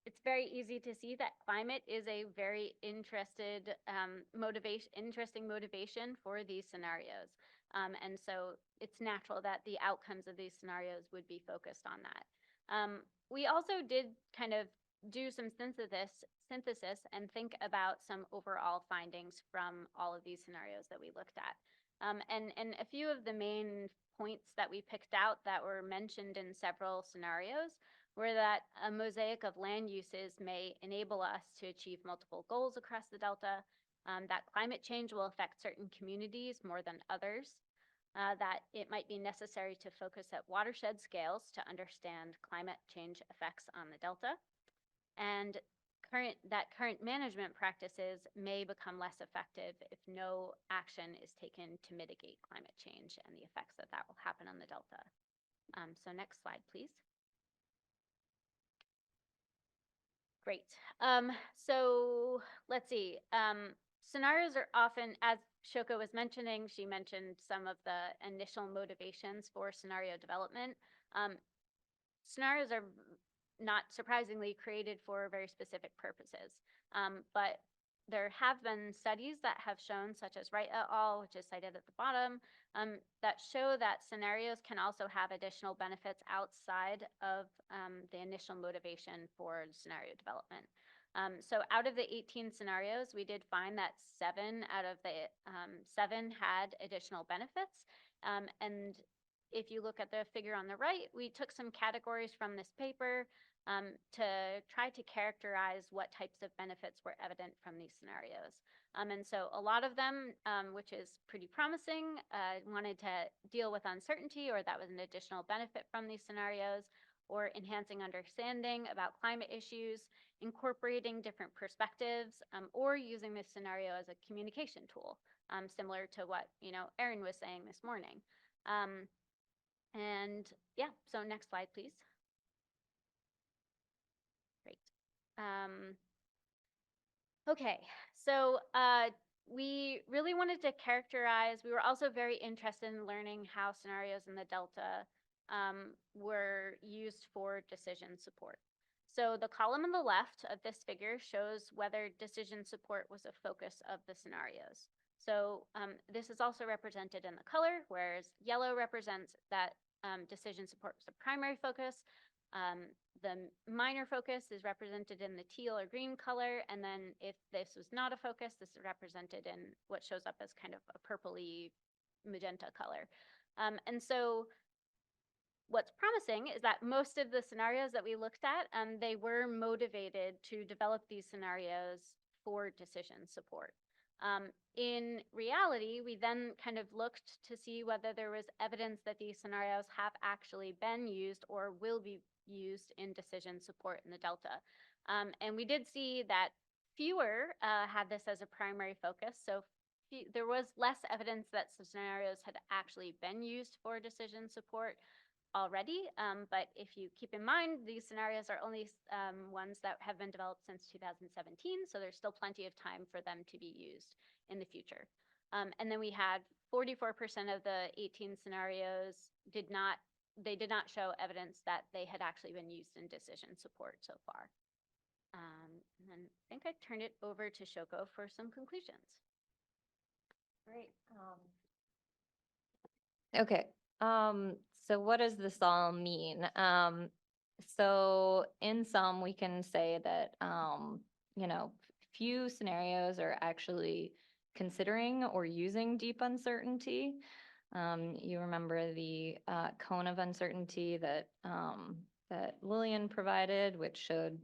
it's very easy to see that climate is a very interesting motivation for these scenarios. And so it's natural that the outcomes of these scenarios would be focused on that. We also did kind of do some synthesis and think about some overall findings from all of these scenarios that we looked at. And a few of the main points that we picked out that were mentioned in several scenarios were that a mosaic of land uses may enable us to achieve multiple goals across the Delta, that climate change will affect certain communities more than others, that it might be necessary to focus at watershed scales to understand climate change effects on the Delta, and current management practices may become less effective if no action is taken to mitigate climate change and the effects that will happen on the Delta. So next slide, please. Great. So let's see. Scenarios are often, as Shoko was mentioning, she mentioned some of the initial motivations for scenario development. Scenarios are not surprisingly created for very specific purposes. But there have been studies that have shown, such as Wright et al., which is cited at the bottom, that show that scenarios can also have additional benefits outside of the initial motivation for scenario development. So out of the 18 scenarios, we did find that 7 out of the 7 had additional benefits. And if you look at the figure on the right, we took some categories from this paper to try to characterize what types of benefits were evident from these scenarios. And so a lot of them, which is pretty promising, wanted to deal with uncertainty, or that was an additional benefit from these scenarios, or enhancing understanding about climate issues, incorporating different perspectives, or using this scenario as a communication tool, similar to what, Erin was saying this morning. And yeah, so next slide, please. Great. Okay, so we really wanted to characterize, we were also very interested in learning how scenarios in the Delta were used for decision support. So the column on the left of this figure shows whether decision support was a focus of the scenarios. So this is also represented in the color, whereas yellow represents that decision support was a primary focus. The minor focus is represented in the teal or green color, and then if this was not a focus, this is represented in what shows up as kind of a purpley magenta color. And so what's promising is that most of the scenarios that we looked at, they were motivated to develop these scenarios for decision support. In reality, we then kind of looked to see whether there was evidence that these scenarios have actually been used or will be used in decision support in the Delta. And we did see that fewer had this as a primary focus. So there was less evidence that scenarios had actually been used for decision support already. But if you keep in mind, these scenarios are only ones that have been developed since 2017. So there's still plenty of time for them to be used in the future. And then we had 44% of the 18 scenarios did not show evidence that they had actually been used in decision support so far. And then I think I turn it over to Shoko for some conclusions. Great. Okay. So what does this all mean? So in sum, we can say that, few scenarios are actually considering or using deep uncertainty. You remember the cone of uncertainty that Lillian provided, which showed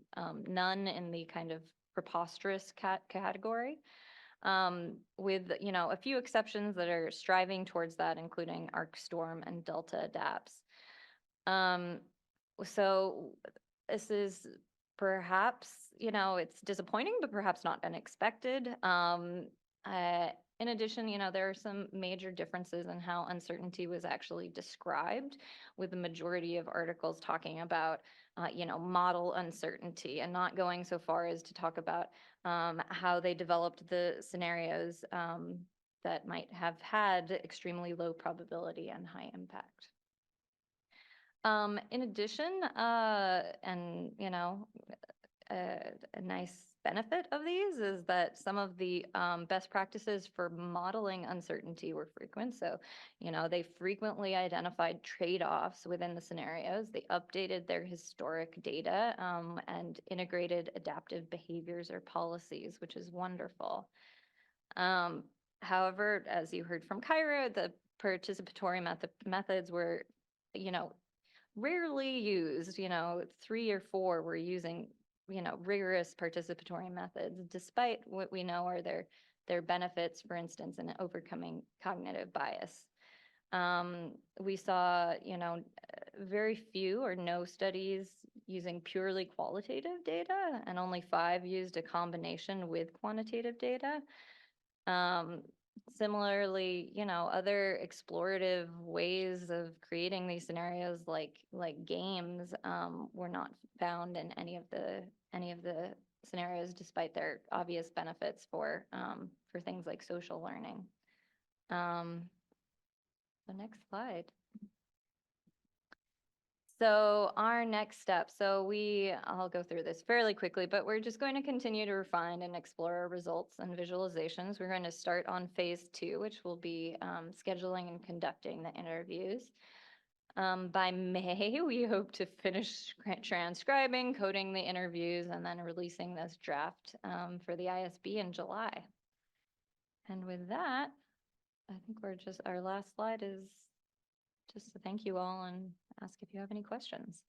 none in the kind of preposterous category, with a few exceptions that are striving towards that, including arc storm and Delta adapts. So this is perhaps, it's disappointing, but perhaps not unexpected. In addition, there are some major differences in how uncertainty was actually described, with the majority of articles talking about, model uncertainty, and not going so far as to talk about how they developed the scenarios that might have had extremely low probability and high impact. In addition, and a nice benefit of these is that some of the best practices for modeling uncertainty were frequent. So, they frequently identified trade-offs within the scenarios. They updated their historic data and integrated adaptive behaviors or policies, which is wonderful. However, as you heard from Kyra, the participatory methods were, rarely used. 3 or 4 were using rigorous participatory methods, despite what we know are their benefits, for instance, in overcoming cognitive bias. We saw, very few or no studies using purely qualitative data, and only 5 used a combination with quantitative data. Similarly, other explorative ways of creating these scenarios, like games, were not found in any of the scenarios, despite their obvious benefits for things like social learning. The next slide. So our next step, I'll go through this fairly quickly, but we're just going to continue to refine and explore our results and visualizations. We're going to start on phase 2, which will be scheduling and conducting the interviews. By May, we hope to finish transcribing, coding the interviews, and then releasing this draft for the ISB in July. And with that, I think our last slide is just to thank you all and ask if you have any questions.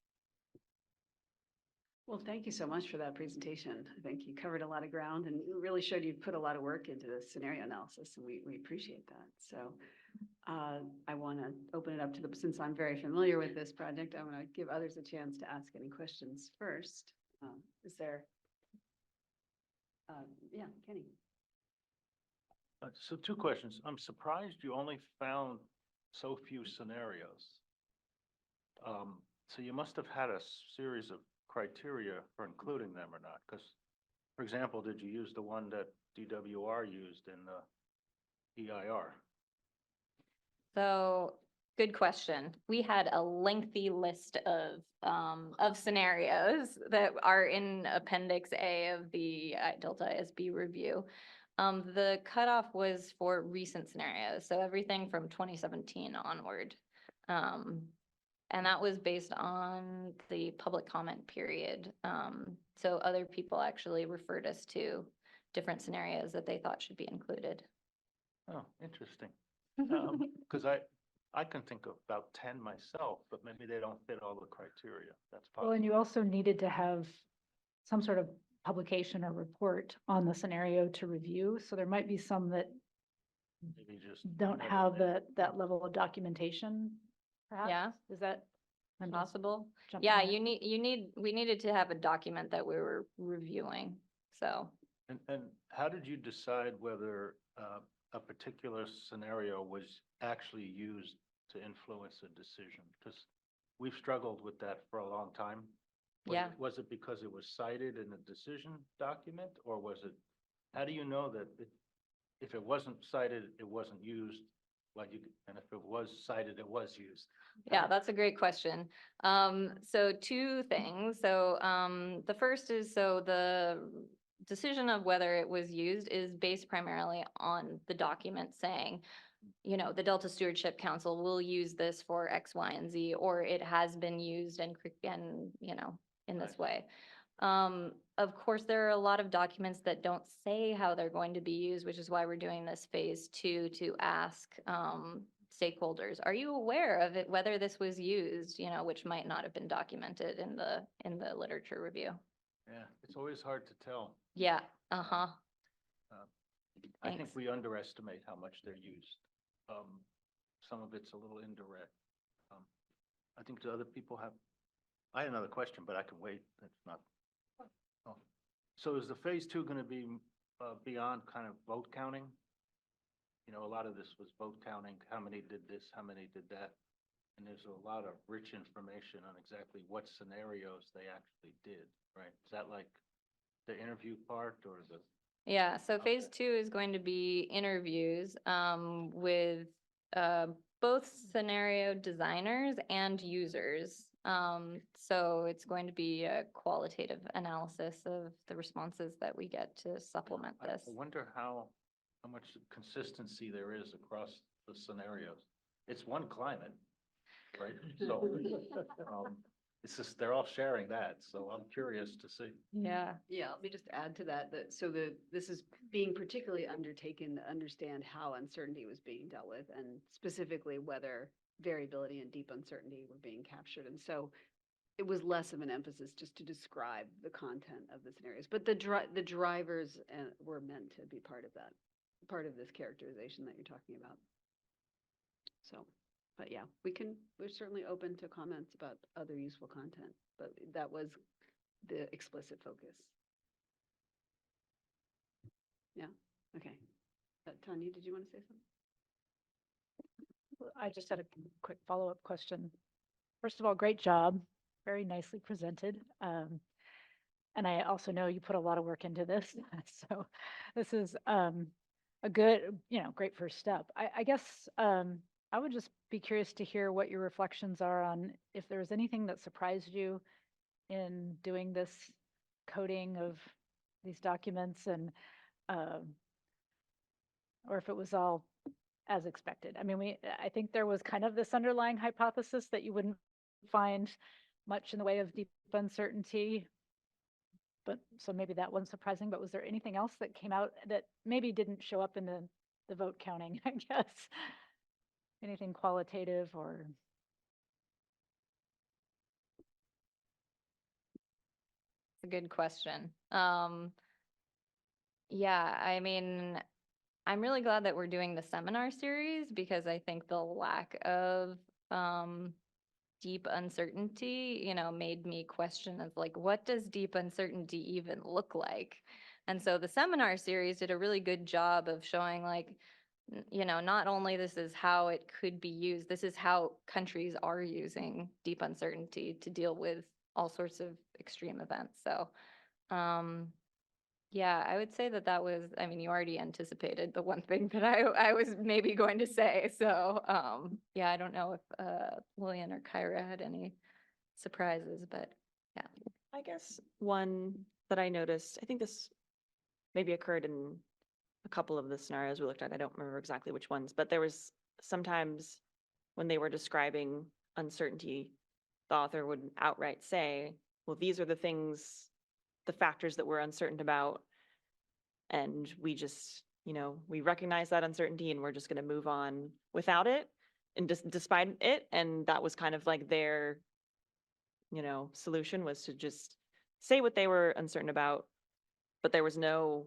Well, thank you so much for that presentation. I think you covered a lot of ground and you really showed you put a lot of work into the scenario analysis, and we appreciate that. So I want to open it up to since I'm very familiar with this project, I want to give others a chance to ask any questions first. Is there? Yeah, Kenny. So 2 questions. I'm surprised you only found so few scenarios. So you must have had a series of criteria for including them or not? Because, for example, did you use the one that DWR used in the EIR? So, good question. We had a lengthy list of scenarios that are in Appendix A of the Delta ISB review. The cutoff was for recent scenarios, so everything from 2017 onward. And that was based on the public comment period. So other people actually referred us to different scenarios that they thought should be included. Oh, interesting. Because I can think of about 10 myself, but maybe they don't fit all the criteria. That's Well, possible. and you also needed to have some sort of publication or report on the scenario to review. So there might be some that Maybe just don't have that level of documentation, perhaps? Yeah. Is that? I'm just Possible. jumping Yeah, ahead. we needed to have a document that we were reviewing, so. And how did you decide whether a particular scenario was actually used to influence a decision? Because we've struggled with that for a long time. Yeah. Was it because it was cited in a decision document, or was it, how do you know that if it wasn't cited, it wasn't used? And if it was cited, it was used? Yeah, that's a great question. So 2 things. So, the first is, so the decision of whether it was used is based primarily on the document saying, you know, the Delta Stewardship Council will use this for X, Y, and Z, or it has been used and, you know, in this way. Of course, there are a lot of documents that don't say how they're going to be used, which is why we're doing this phase 2 to ask stakeholders, are you aware of it, whether this was used, you know, which might not have been documented in the literature review. Yeah, it's always hard to tell. Yeah, uh-huh. I think Thanks. we underestimate how much they're used. Some of it's a little indirect. I think the other people have, I had another question, but I can wait. That's not. Oh. So is the phase 2 going to be beyond kind of vote counting? You know, a lot of this was vote counting, how many did this, how many did that? And there's a lot of rich information on exactly what scenarios they actually did, right? Is that like the interview part or the? Yeah, so phase 2 is going to be interviews with both scenario designers and users. So it's going to be a qualitative analysis of the responses that we get to supplement this. I wonder how much consistency there is across the scenarios. It's one climate, right? So it's just, they're all sharing that. So I'm curious to see. Yeah. Yeah, let me just add to that, this is being particularly undertaken to understand how uncertainty was being dealt with, and specifically whether variability and deep uncertainty were being captured. And so it was less of an emphasis just to describe the content of the scenarios, but the drivers were meant to be part of that, part of this characterization that you're talking about. So, but yeah, we're certainly open to comments about other useful content, but that was the explicit focus. Yeah, okay. Tanya, did you want to say something? I just had a quick follow-up question. First of all, great job. Very nicely presented. And I also know you put a lot of work into this. So this is a good, great first step. I guess I would just be curious to hear what your reflections are on if there was anything that surprised you in doing this coding of these documents, and or if it was all as expected. I mean, I think there was kind of this underlying hypothesis that you wouldn't find much in the way of deep uncertainty, but so maybe that wasn't surprising. But was there anything else that came out that maybe didn't show up in the vote counting, I guess? Anything qualitative or? a good question. Yeah, I mean, I'm really glad that we're doing the seminar series because I think the lack of deep uncertainty, made me question of like, what does deep uncertainty even look like? And so the seminar series did a really good job of showing like, not only this is how it could be used, this is how countries are using deep uncertainty to deal with all sorts of extreme events. So, yeah, I would say that was, I mean, you already anticipated the one thing that I was maybe going to say. So, yeah, I don't know if Lillian or Kyra had any surprises, but yeah. I guess one that I noticed, I think this maybe occurred in a couple of the scenarios we looked at. I don't remember exactly which ones, but there was sometimes when they were describing uncertainty, the author would outright say, well, these are the things, the factors that we're uncertain about. And we just, we recognize that uncertainty and we're just going to move on without it and despite it. And that was kind of like their, solution was to just say what they were uncertain about, but there was no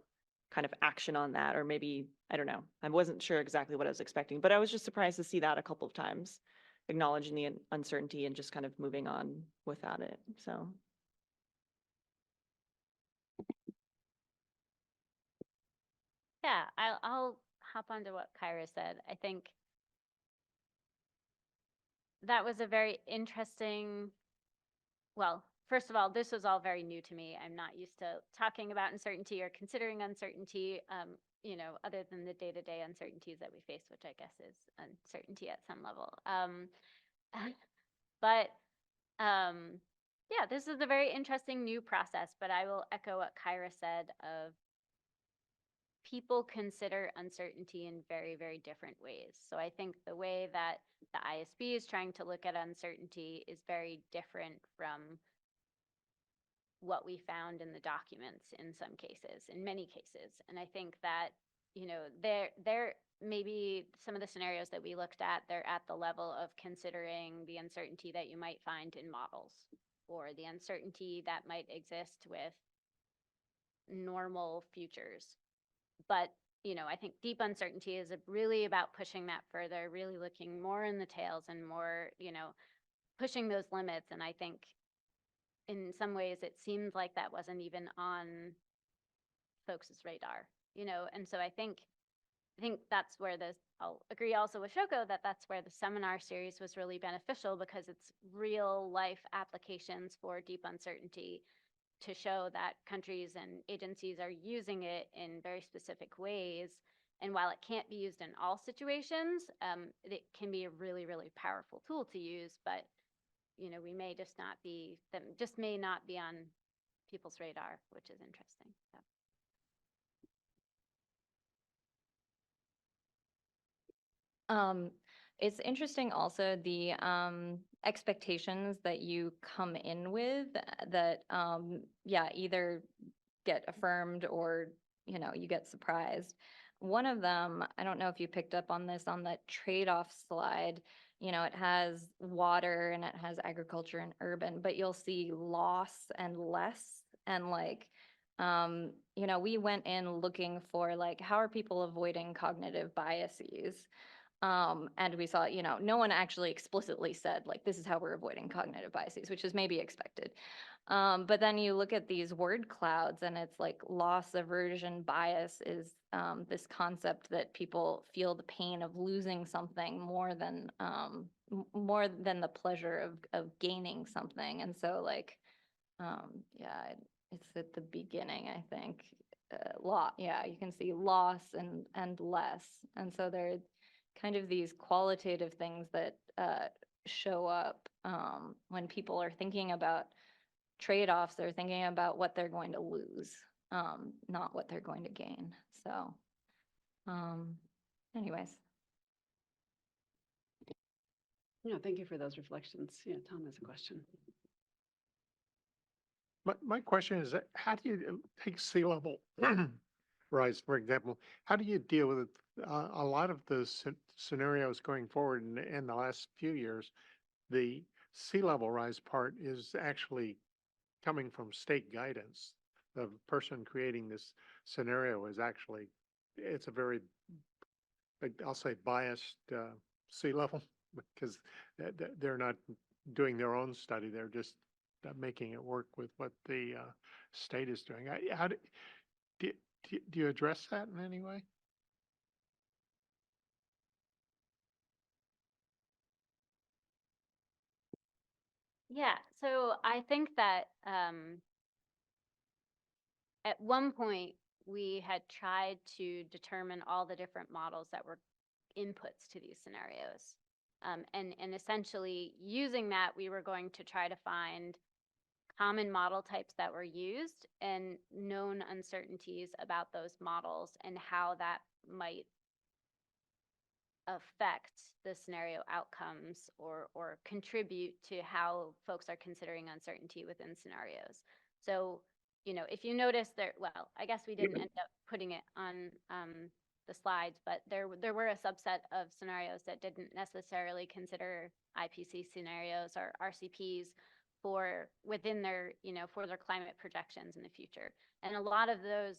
kind of action on that, or maybe, I don't know. I wasn't sure exactly what I was expecting, but I was just surprised to see that a couple of times, acknowledging the uncertainty and just kind of moving on without it. So. Yeah, I'll hop onto what Kyra said. I think that was a very interesting, well, first of all, this was all very new to me. I'm not used to talking about uncertainty or considering uncertainty, other than the day-to-day uncertainties that we face, which I guess is uncertainty at some level. But yeah, this is a very interesting new process, but I will echo what Kyra said of people consider uncertainty in very, very different ways. So I think the way that the ISB is trying to look at uncertainty is very different from what we found in the documents in some cases, in many cases. And I think that, there maybe some of the scenarios that we looked at, they're at the level of considering the uncertainty that you might find in models or the uncertainty that might exist with normal futures. But, I think deep uncertainty is really about pushing that further, really looking more in the tails and more, pushing those limits. And I think in some ways it seemed like that wasn't even on folks' radar, and so I think that's where I'll agree also with Shoko that that's where the seminar series was really beneficial, because it's real life applications for deep uncertainty to show that countries and agencies are using it in very specific ways. And while it can't be used in all situations, it can be a really, really powerful tool to use. But, we may just may not be on people's radar, which is interesting. So. It's interesting also the expectations that you come in with that, yeah, either get affirmed or, you get surprised. One of them, I don't know if you picked up on this on the trade-off slide, it has water and it has agriculture and urban, but you'll see loss and less. And like, we went in looking for like, how are people avoiding cognitive biases? And we saw, no one actually explicitly said, like, this is how we're avoiding cognitive biases, which is maybe expected. But then you look at these word clouds and it's like loss aversion bias is this concept that people feel the pain of losing something more than the pleasure of gaining something. And so like, yeah, it's at the beginning, I think. Yeah, you can see loss and less. And so there's kind of these qualitative things that show up when people are thinking about trade-offs. They're thinking about what they're going to lose, not what they're going to gain. So anyways. Yeah, thank you for those reflections. Yeah, Tom has a question. My question is, how do you take sea level rise, for example? How do you deal with it? A lot of the scenarios going forward in the last few years, the sea level rise part is actually coming from state guidance. The person creating this scenario is actually, it's a very, I'll say biased sea level because they're not doing their own study. They're just making it work with what the state is doing. Do you address that in any way? Yeah, so I think that at one point we had tried to determine all the different models that were inputs to these scenarios. And essentially using that, we were going to try to find common model types that were used and known uncertainties about those models and how that might affect the scenario outcomes or contribute to how folks are considering uncertainty within scenarios. So, you know, if you notice there, well, I guess we didn't end up putting it on the slides, but there were a subset of scenarios that didn't necessarily consider IPC scenarios or RCPs for within their, you know, for their climate projections in the future. And a lot of those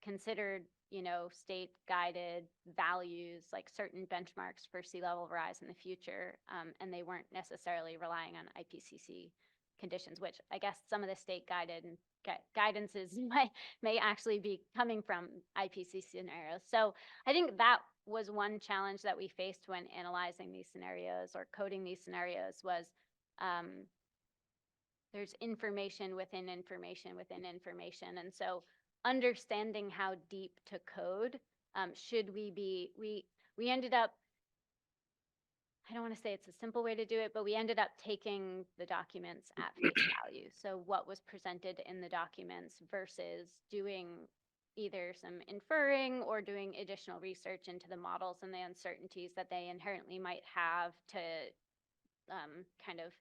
considered, you know, state guided values, like certain benchmarks for sea level rise in the future. And they weren't necessarily relying on IPCC conditions, which I guess some of the state guided guidances may actually be coming from IPCC scenarios. So I think that was one challenge that we faced when analyzing these scenarios or coding these scenarios was there's information within information within information. And so understanding how deep to code, should we be, we ended up, I don't want to say it's a simple way to do it, but we ended up taking the documents at face value. So what was presented in the documents versus doing either some inferring or doing additional research into the models and the uncertainties that they inherently might have to kind of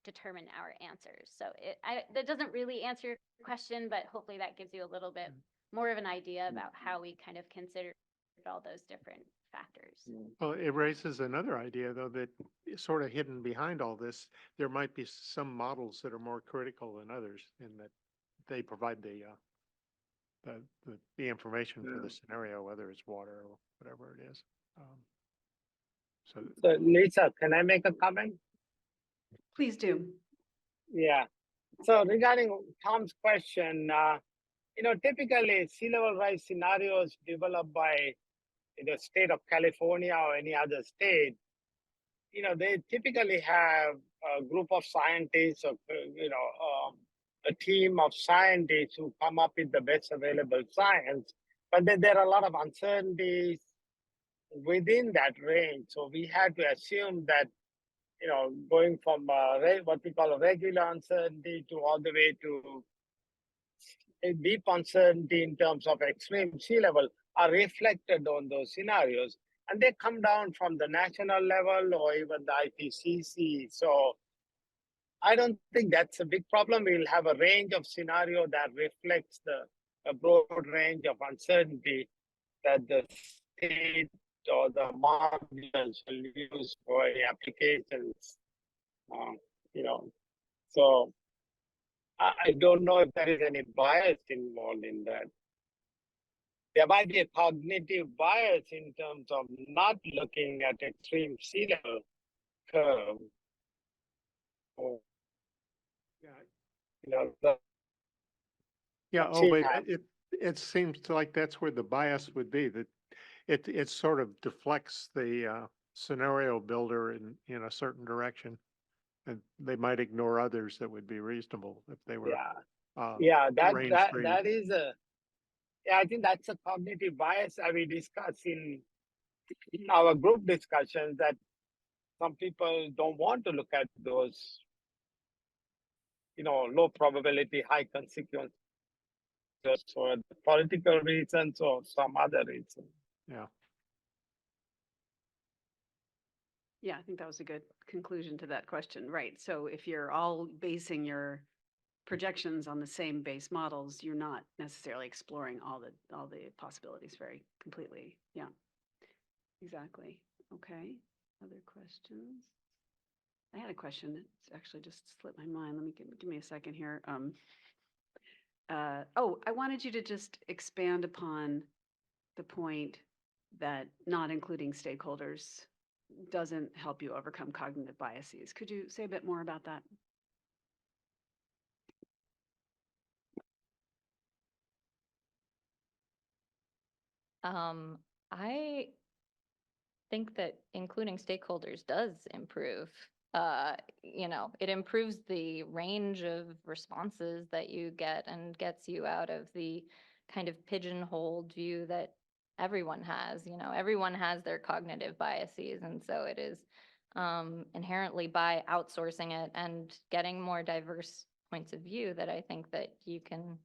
determine our answers. So that doesn't really answer your question, but hopefully that gives you a little bit more of an idea about how we kind of considered all those different factors. Well, it raises another idea, though, that is sort of hidden behind all this. There might be some models that are more critical than others in that they provide the information for the scenario, whether it's water or whatever it is. So Lisa, can I make a comment? Please do. Yeah. So regarding Tom's question, typically sea level rise scenarios developed by the state of California or any other state, they typically have a group of scientists or, a team of scientists who come up with the best available science. But then there are a lot of uncertainties within that range. So we had to assume that, going from what we call a regular uncertainty to all the way to a deep uncertainty in terms of extreme sea level are reflected on those scenarios. And they come down from the national level or even the IPCC. So I don't think that's a big problem. We'll have a range of scenario that reflects a broad range of uncertainty that the state or the modelers will use for applications. So I don't know if there is any bias involved in that. There might be a cognitive bias in terms of not looking at extreme sea level curve. Or, but it seems like that's where the bias would be, that it sort of deflects the scenario builder in a certain direction, and they might ignore others that would be reasonable if they were. That is I think that's a cognitive bias that we discuss in our group discussions, that some people don't want to look at those, low probability, high consequence for political reasons or some other reason. Yeah. Yeah, I think that was a good conclusion to that question. Right. So if you're all basing your projections on the same base models, you're not necessarily exploring all the possibilities very completely. Yeah, exactly. Okay. Other questions? I had a question. It's actually just slipped my mind. Let me give me a second here. Oh, I wanted you to just expand upon the point that not including stakeholders doesn't help you overcome cognitive biases. Could you say a bit more about that? I think that including stakeholders does improve. It improves the range of responses that you get and gets you out of the kind of pigeonholed view that everyone has. Everyone has their cognitive biases, and so it is inherently by outsourcing it and getting more diverse points of view that I think that you can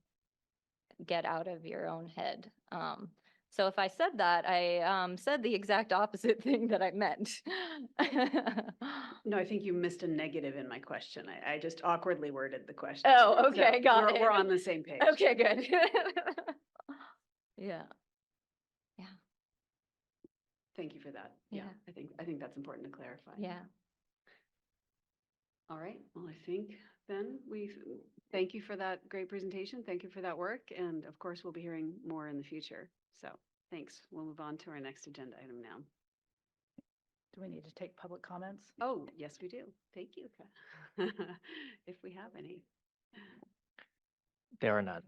get out of your own head. So if I said that, I said the exact opposite thing that I meant. No, I think you missed a negative in my question. I just awkwardly worded the question. Oh, okay, So got it. we're on the same page. Okay, good. Yeah. Yeah. Thank you for that. Yeah, I think that's important to clarify. Yeah. All right. Well, I think then thank you for that great presentation. Thank you for that work. And of course, we'll be hearing more in the future. So thanks. We'll move on to our next agenda item now. Do we need to take public comments? Oh, yes, we do. Thank you. If we have any. There are none.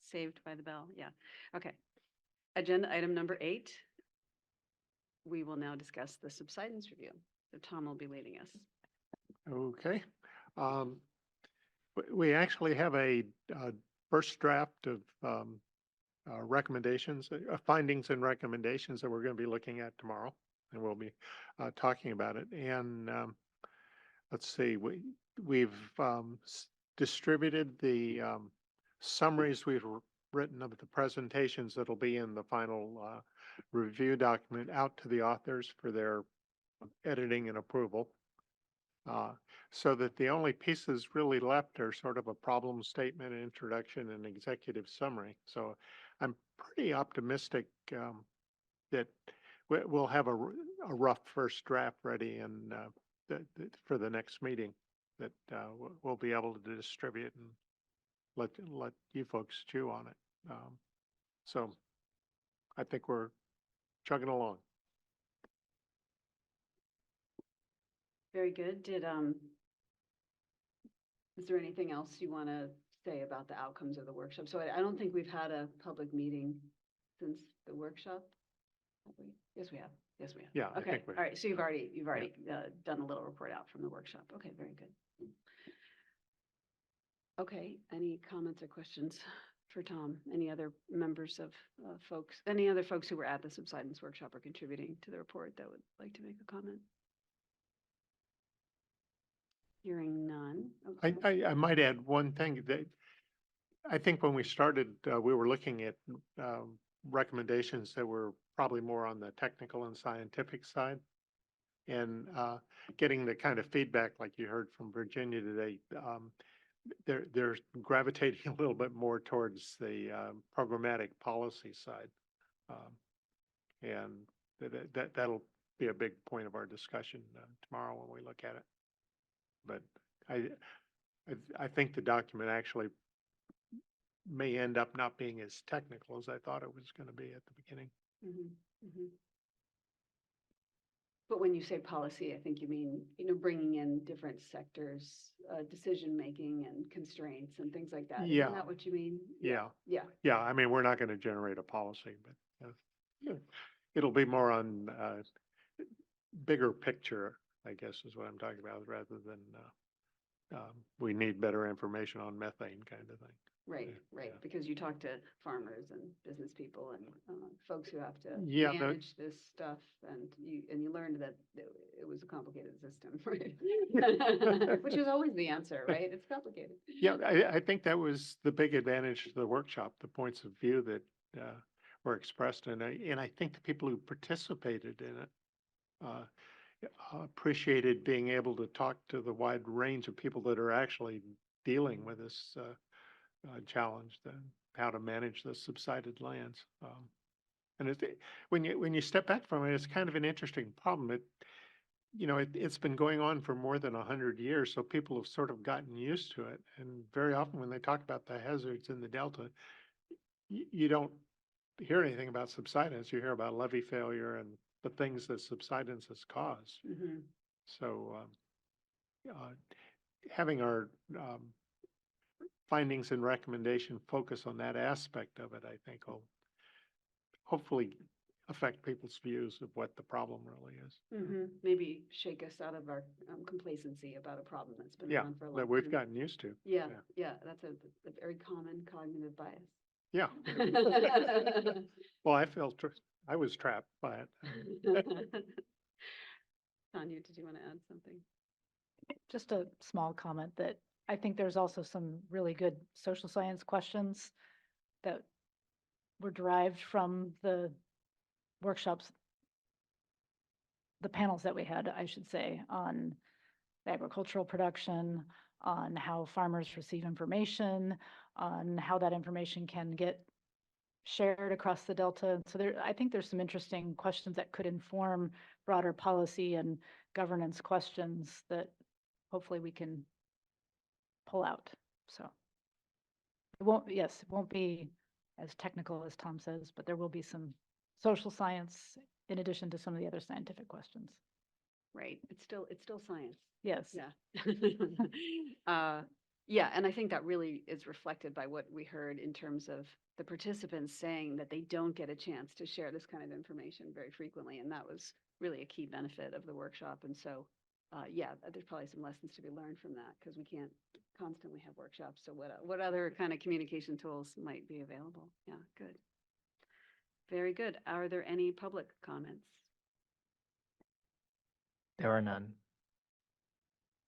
Saved by the bell. Yeah. Okay. Agenda item number 8. We will now discuss the subsidence review. So Tom will be leading us. Okay. We actually have a first draft of recommendations, findings and recommendations that we're going to be looking at tomorrow, and we'll be talking about it. And let's see, we've distributed the summaries we've written of the presentations that'll be in the final review document out to the authors for their editing and approval. So that the only pieces really left are sort of a problem statement, introduction, and executive summary. So I'm pretty optimistic that we'll have a rough first draft ready and for the next meeting that we'll be able to distribute and let you folks chew on it. So I think we're chugging along. Very good. Is there anything else you want to say about the outcomes of the workshop? So I don't think we've had a public meeting since the workshop. Have we? Yes, we have. Yes, we have. Yeah. I Okay. think we. All right. So you've already done a little report out from the workshop. Okay. Very good. Okay. Any comments or questions for Tom? Any other members of folks? Any other folks who were at the subsidence workshop or contributing to the report that would like to make a comment? Hearing none. Okay. I might add one thing that I think when we started, we were looking at recommendations that were probably more on the technical and scientific side. And getting the kind of feedback like you heard from Virginia today, they're gravitating a little bit more towards the programmatic policy side. And that'll be a big point of our discussion tomorrow when we look at it. But I think the document actually may end up not being as technical as I thought it was going to be at the beginning. Mm-hmm. Mm-hmm. But when you say policy, I think you mean, bringing in different sectors, decision-making and constraints and things like that. Yeah. Isn't that what you mean? Yeah. Yeah. Yeah. I mean, we're not going to generate a policy, but it'll be more on bigger picture, I guess is what I'm talking about, rather than we need better information on methane kind of thing. Right, right. Yeah. Because you talk to farmers and business people and folks who have to Yeah, manage this stuff, and you learned that it was a complicated system, right? Which is always the answer, right? It's complicated. Yeah, I think that was the big advantage to the workshop, the points of view that were expressed, and I think the people who participated in it appreciated being able to talk to the wide range of people that are actually dealing with this challenge, how to manage the subsided lands. And when you step back from it, it's kind of an interesting problem. you know, it's been going on for more than 100 years, so people have sort of gotten used to it. And very often when they talk about the hazards in the Delta, you don't hear anything about subsidence. You hear about levee failure and the things that subsidence has caused. Mhm. So having our findings and recommendation focus on that aspect of it, I think will hopefully affect people's views of what the problem really is. Maybe shake us out of our complacency about a problem that's been Yeah, around for a long that time. we've gotten used to. Yeah, yeah, that's a very common cognitive bias. Yeah. Well, I was trapped by it. Tanya, did you want to add something? Just a small comment that I think there's also some really good social science questions that were derived from the workshops, the panels that we had, I should say, on agricultural production, on how farmers receive information, on how that information can get shared across the Delta. So I think there's some interesting questions that could inform broader policy and governance questions that hopefully we can pull out. So it won't be as technical as Tom says, but there will be some social science in addition to some of the other scientific questions. Right, it's still science. Yes. Yeah. Yeah, and I think that really is reflected by what we heard in terms of the participants saying that they don't get a chance to share this kind of information very frequently, and that was really a key benefit of the workshop. And so, yeah, there's probably some lessons to be learned from that because we can't constantly have workshops. So what other kind of communication tools might be available? Yeah, good. Very good. Are there any public comments? There are none.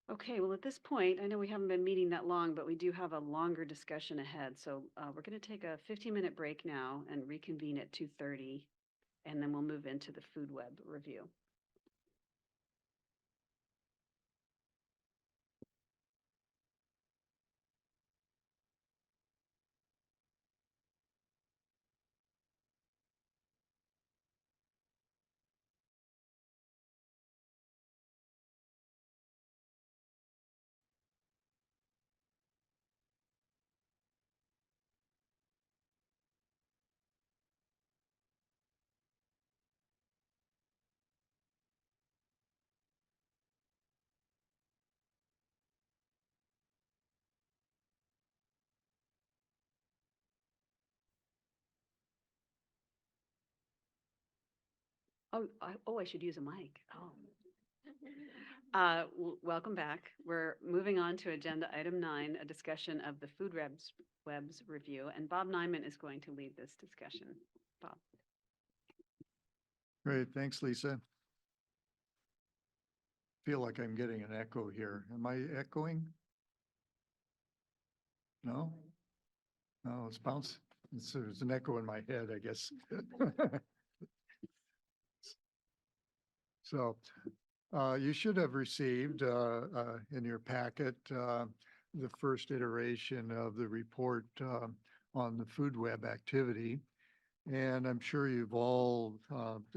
Okay, well, at this point, I know we haven't been meeting that long, but we do have a longer discussion ahead. So we're going to take a 15-minute break now and reconvene at 2:30, and then we'll move into the food web review. Oh, I should use a mic. Oh. Welcome back. We're moving on to agenda item 9, a discussion of the food webs review, and Bob Nyman is going to lead this discussion. Bob. Great, thanks, Lisa. Feel like I'm getting an echo here. Am I echoing? No? No, it's bounce. There's an echo in my head, I guess. So you should have received in your packet the first iteration of the report on the food web activity. And I'm sure you've all,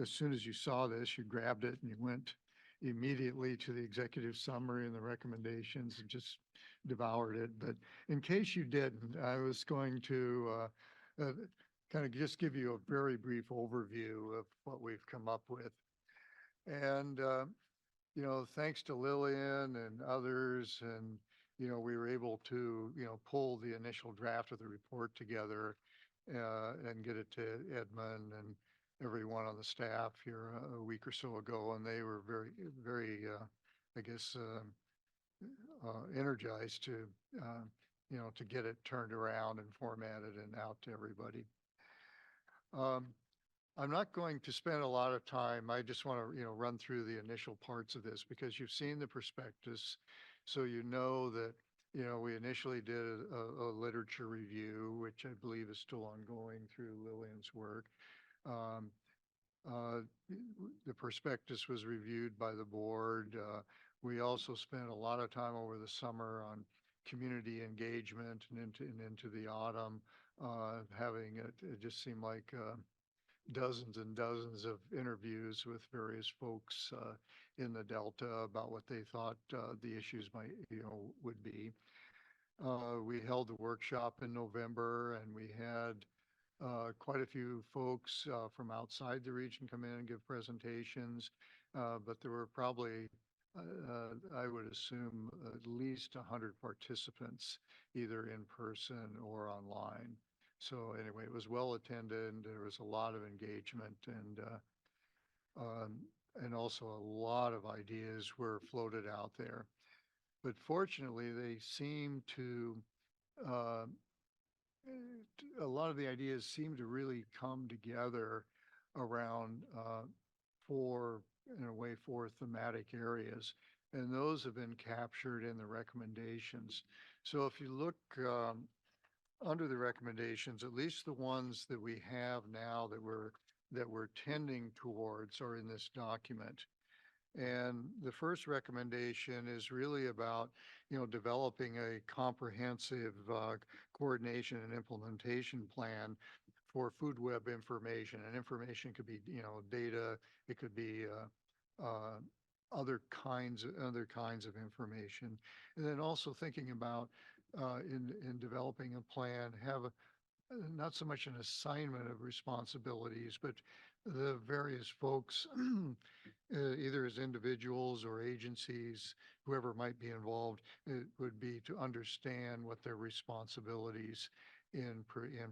as soon as you saw this, you grabbed it and you went immediately to the executive summary and the recommendations and just devoured it. But in case you didn't, I was going to kind of just give you a very brief overview of what we've come up with. And, you know, thanks to Lillian and others, and, you know, we were able to, you know, pull the initial draft of the report together and get it to Edmund and everyone on the staff here a week or so ago. And they were very, very, I guess, energized to, you know, to get it turned around and formatted and out to everybody. I'm not going to spend a lot of time. I just want to, you know, run through the initial parts of this because you've seen the prospectus. So you know that, you know, we initially did a literature review, which I believe is still ongoing through Lillian's work. The prospectus was reviewed by the board. We also spent a lot of time over the summer on community engagement and into the autumn, having it just seemed like dozens and dozens of interviews with various folks in the Delta about what they thought the issues might, would be. We held the workshop in November, and we had quite a few folks from outside the region come in and give presentations, but there were probably, I would assume, at least 100 participants, either in person or online. So anyway, it was well attended, and there was a lot of engagement, and also a lot of ideas were floated out there. But fortunately, they seem to, a lot of the ideas seem to really come together around four thematic areas. And those have been captured in the recommendations. So if you look under the recommendations, at least the ones that we have now that we're tending towards are in this document. And the first recommendation is really about, developing a comprehensive coordination and implementation plan for food web information. And information could be, data, it could be other kinds of information. And then also thinking about in developing a plan, have not so much an assignment of responsibilities, but the various folks, either as individuals or agencies, whoever might be involved, it would be to understand what their responsibilities in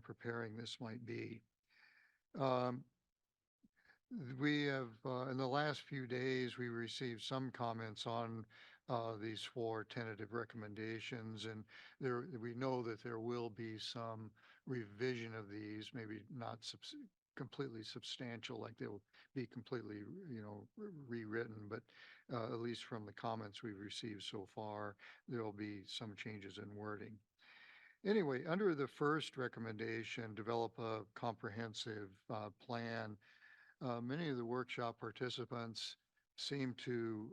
preparing this might be. We have, in the last few days, we received some comments on these four tentative recommendations, and we know that there will be some revision of these, maybe not completely substantial, like they'll be completely, rewritten, but at least from the comments we've received so far, there will be some changes in wording. Anyway, under the first recommendation, develop a comprehensive plan. Many of the workshop participants seem to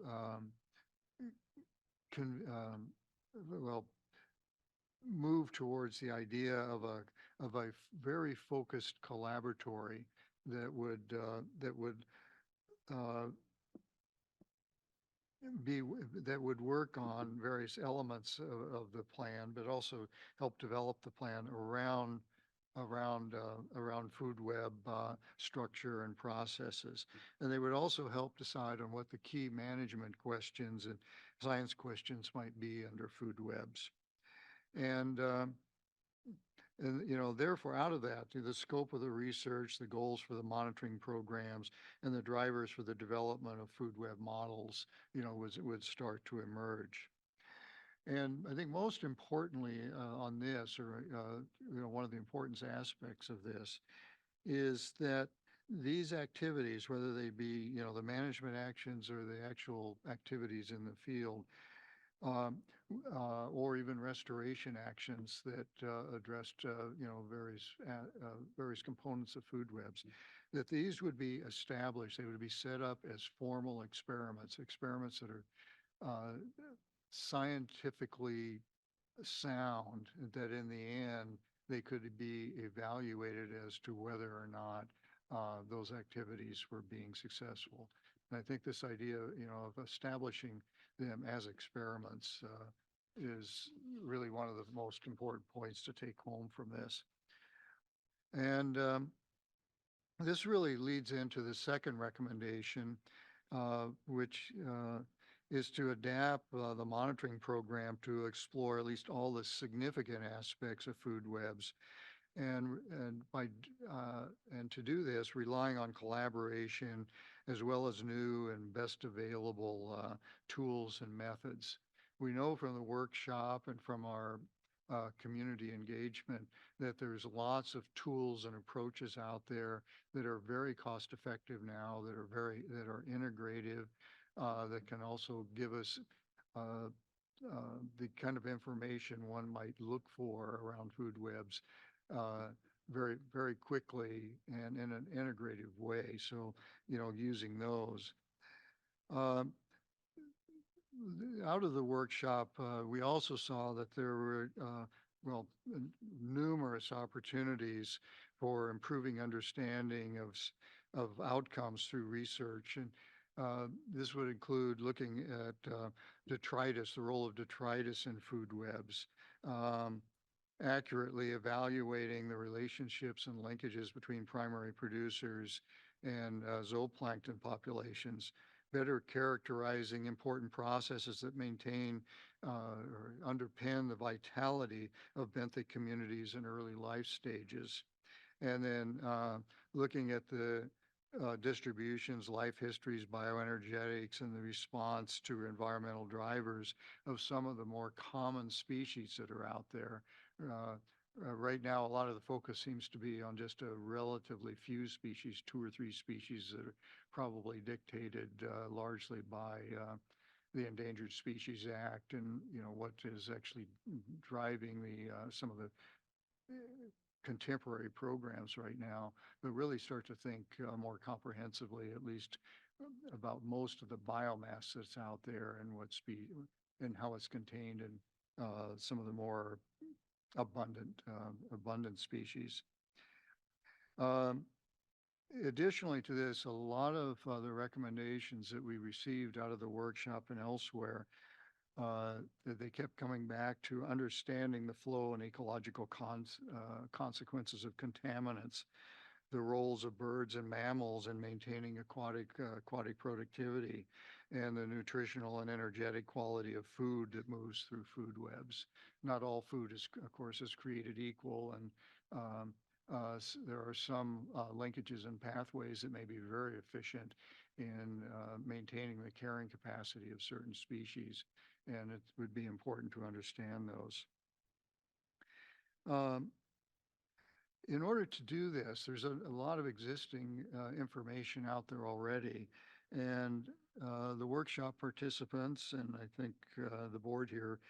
move towards the idea of a very focused collaboratory that would work on various elements of the plan, but also help develop the plan around food web structure and processes. And they would also help decide on what the key management questions and science questions might be under food webs. And therefore, out of that, the scope of the research, the goals for the monitoring programs, and the drivers for the development of food web models, would start to emerge. And I think most importantly on this, or one of the important aspects of this, is that these activities, whether they be the management actions or the actual activities in the field, or even restoration actions that addressed various components of food webs, that these would be established. They would be set up as formal experiments that are scientifically sound, that in the end they could be evaluated as to whether or not those activities were being successful. And I think this idea, of establishing them as experiments is really one of the most important points to take home from this. And this really leads into the second recommendation, which is to adapt the monitoring program to explore at least all the significant aspects of food webs, and to do this, relying on collaboration as well as new and best available tools and methods. We know from the workshop and from our community engagement that there's lots of tools and approaches out there that are very cost effective now, that are integrative, that can also give us the kind of information one might look for around food webs very, very quickly and in an integrative way. So, using those. Out of the workshop, we also saw that there were, numerous opportunities for improving understanding of outcomes through research. And this would include looking at detritus, the role of detritus in food webs, accurately evaluating the relationships and linkages between primary producers and zooplankton populations, better characterizing important processes that maintain or underpin the vitality of benthic communities in early life stages. And then looking at the distributions, life histories, bioenergetics, and the response to environmental drivers of some of the more common species that are out there. Right now, a lot of the focus seems to be on just a relatively few species, 2 or 3 species that are probably dictated largely by the Endangered Species Act and, what is actually driving some of the contemporary programs right now, but really start to think more comprehensively, at least about most of the biomass that's out there and and how it's contained in some of the more abundant species. Additionally to this, a lot of the recommendations that we received out of the workshop and elsewhere, that they kept coming back to understanding the flow and ecological consequences of contaminants, the roles of birds and mammals in maintaining aquatic productivity, and the nutritional and energetic quality of food that moves through food webs. Not all food is, of course, is created equal, and there are some linkages and pathways that may be very efficient in maintaining the carrying capacity of certain species, and it would be important to understand those. In order to do this, there's a lot of existing information out there already, and the workshop participants, and I think the board here,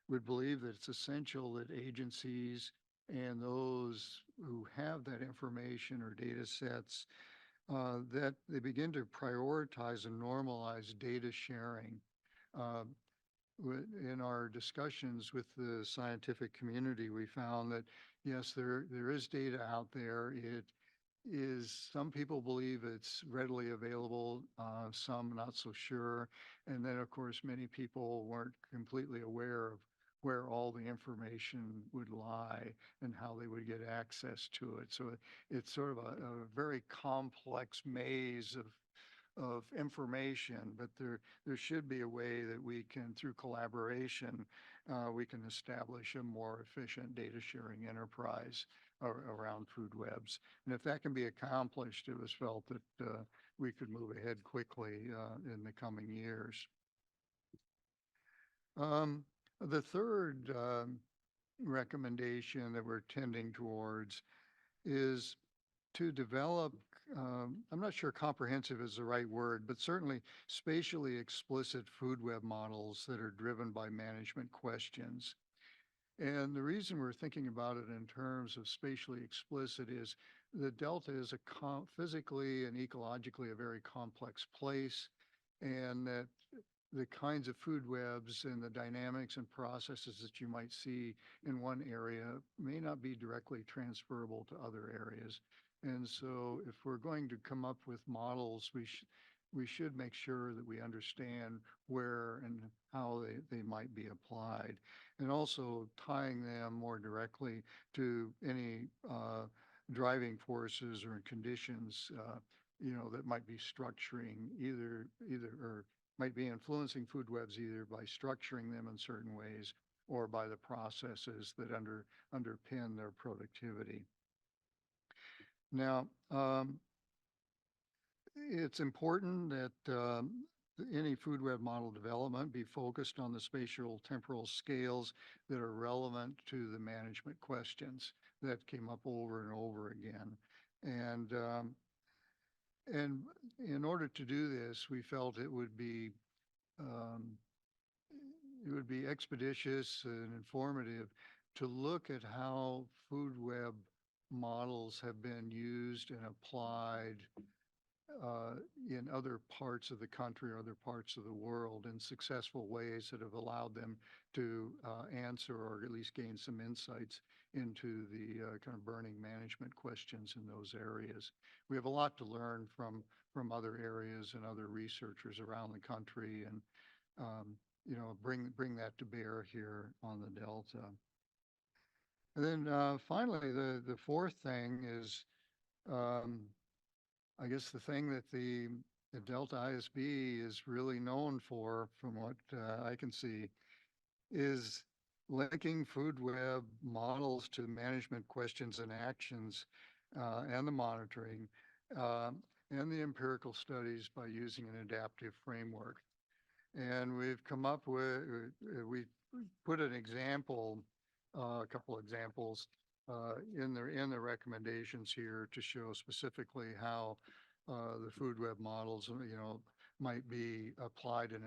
would believe that it's essential that agencies and those who have that information or data sets, that they begin to prioritize and normalize data sharing. In our discussions with the scientific community, we found that, yes, there is data out there. It is, some people believe it's readily available, some not so sure. And then, of course, many people weren't completely aware of where all the information would lie and how they would get access to it. So it's sort of a very complex maze of information, but there should be a way that we can, through collaboration, we can establish a more efficient data sharing enterprise around food webs. And if that can be accomplished, it was felt that we could move ahead quickly in the coming years. The third recommendation that we're tending towards is to develop, I'm not sure comprehensive is the right word, but certainly spatially explicit food web models that are driven by management questions. And the reason we're thinking about it in terms of spatially explicit is the Delta is physically and ecologically a very complex place, and that the kinds of food webs and the dynamics and processes that you might see in one area may not be directly transferable to other areas. And so if we're going to come up with models, we should make sure that we understand where and how they might be applied, and also tying them more directly to any driving forces or conditions, that might be structuring either or might be influencing food webs either by structuring them in certain ways or by the processes that underpin their productivity. Now, it's important that any food web model development be focused on the spatial temporal scales that are relevant to the management questions that came up over and over again. And in order to do this, we felt it would be expeditious and informative to look at how food web models have been used and applied in other parts of the country or other parts of the world in successful ways that have allowed them to answer or at least gain some insights into the kind of burning management questions in those areas. We have a lot to learn from other areas and other researchers around the country, and bring that to bear here on the Delta. And then finally, the fourth thing is, I guess the thing that the Delta ISB is really known for, from what I can see, is linking food web models to management questions and actions, and the monitoring, and the empirical studies by using an adaptive framework. And we've come up with, we put an example, a couple examples in the recommendations here to show specifically how the food web models, might be applied in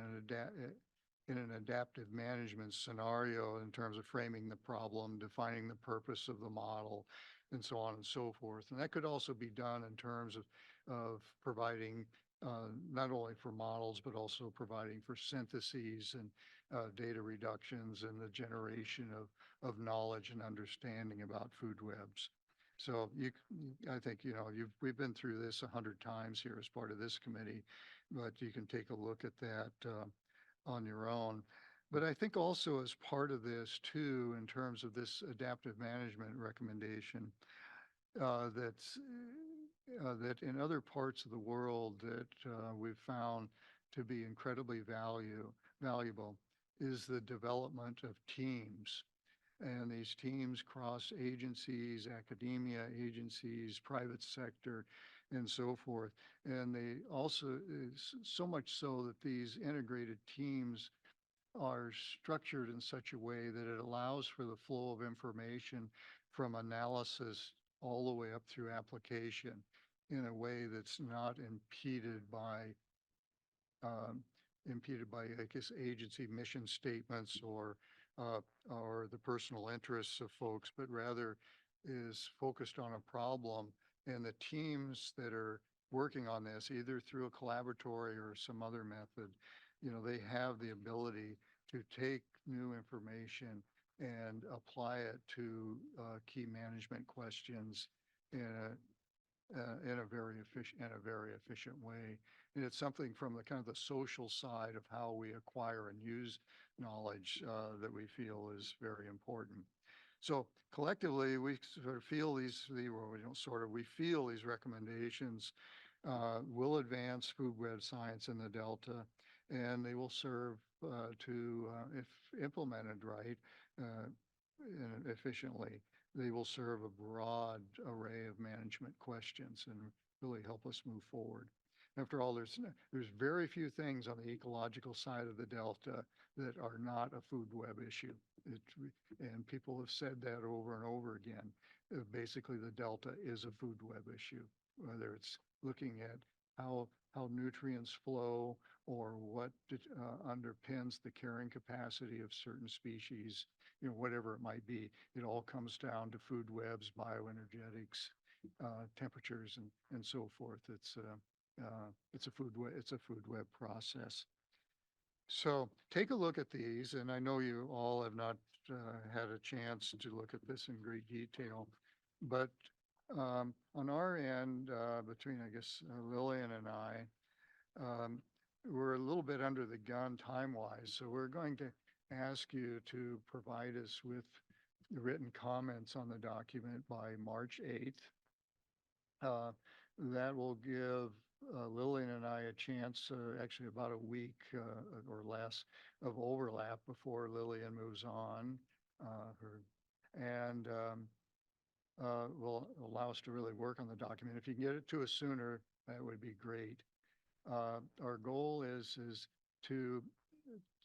an adaptive management scenario in terms of framing the problem, defining the purpose of the model, and so on and so forth. And that could also be done in terms of providing not only for models, but also providing for syntheses and data reductions and the generation of knowledge and understanding about food webs. So I think, we've been through this 100 times here as part of this committee, but you can take a look at that on your own. But I think also as part of this too, in terms of this adaptive management recommendation, that in other parts of the world that we've found to be incredibly valuable is the development of teams. And these teams cross agencies, academia agencies, private sector, and so forth. And they also, so much so that these integrated teams are structured in such a way that it allows for the flow of information from analysis all the way up through application in a way that's not impeded by, I guess, agency mission statements or the personal interests of folks, but rather is focused on a problem. And the teams that are working on this, either through a collaboratory or some other method, they have the ability to take new information and apply it to key management questions in a very efficient way. And it's something from the kind of the social side of how we acquire and use knowledge that we feel is very important. So collectively, we sort of feel we feel these recommendations will advance food web science in the Delta, and they will serve to, if implemented right and efficiently, they will serve a broad array of management questions and really help us move forward. After all, there's very few things on the ecological side of the Delta that are not a food web issue. And people have said that over and over again. Basically, the Delta is a food web issue, whether it's looking at how nutrients flow or what underpins the carrying capacity of certain species, whatever it might be. It all comes down to food webs, bioenergetics, temperatures, and so forth. It's a food web process. So take a look at these, and I know you all have not had a chance to look at this in great detail, but on our end, between, I guess, Lillian and I, we're a little bit under the gun time-wise, so we're going to ask you to provide us with written comments on the document by March 8th. That will give Lillian and I a chance, actually about a week or less of overlap before Lillian moves on, and will allow us to really work on the document. If you can get it to us sooner, that would be great. Our goal is to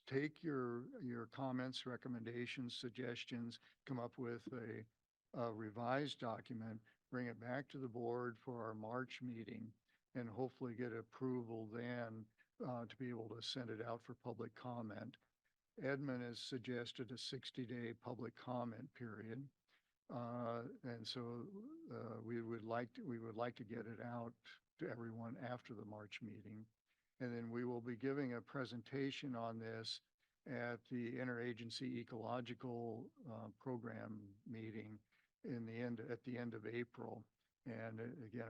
take your comments, recommendations, suggestions, come up with a revised document, bring it back to the board for our March meeting, and hopefully get approval then to be able to send it out for public comment. Edmund has suggested a 60-day public comment period. And so we would like to get it out to everyone after the March meeting. And then we will be giving a presentation on this at the interagency ecological program meeting at the end of April. And again,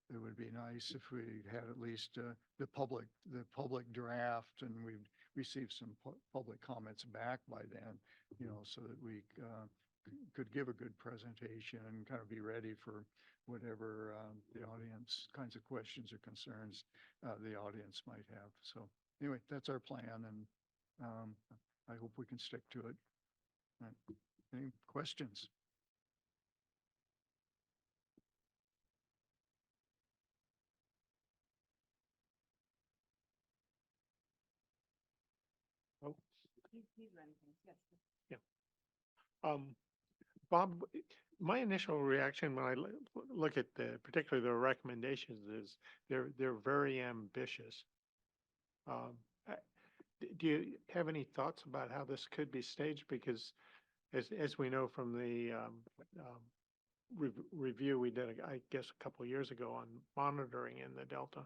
it would be nice if we had at least the public draft, and we'd received some public comments back by then, so that we could give a good presentation and kind of be ready for whatever the audience kinds of questions or concerns the audience might have. So anyway, that's our plan, and I hope we can stick to it. Any questions? Oh, yeah. Bob, my initial reaction when I look at particularly the recommendations is they're very ambitious. Do you have any thoughts about how this could be staged? Because as we know from the review we did, I guess, a couple of years ago on monitoring in the Delta,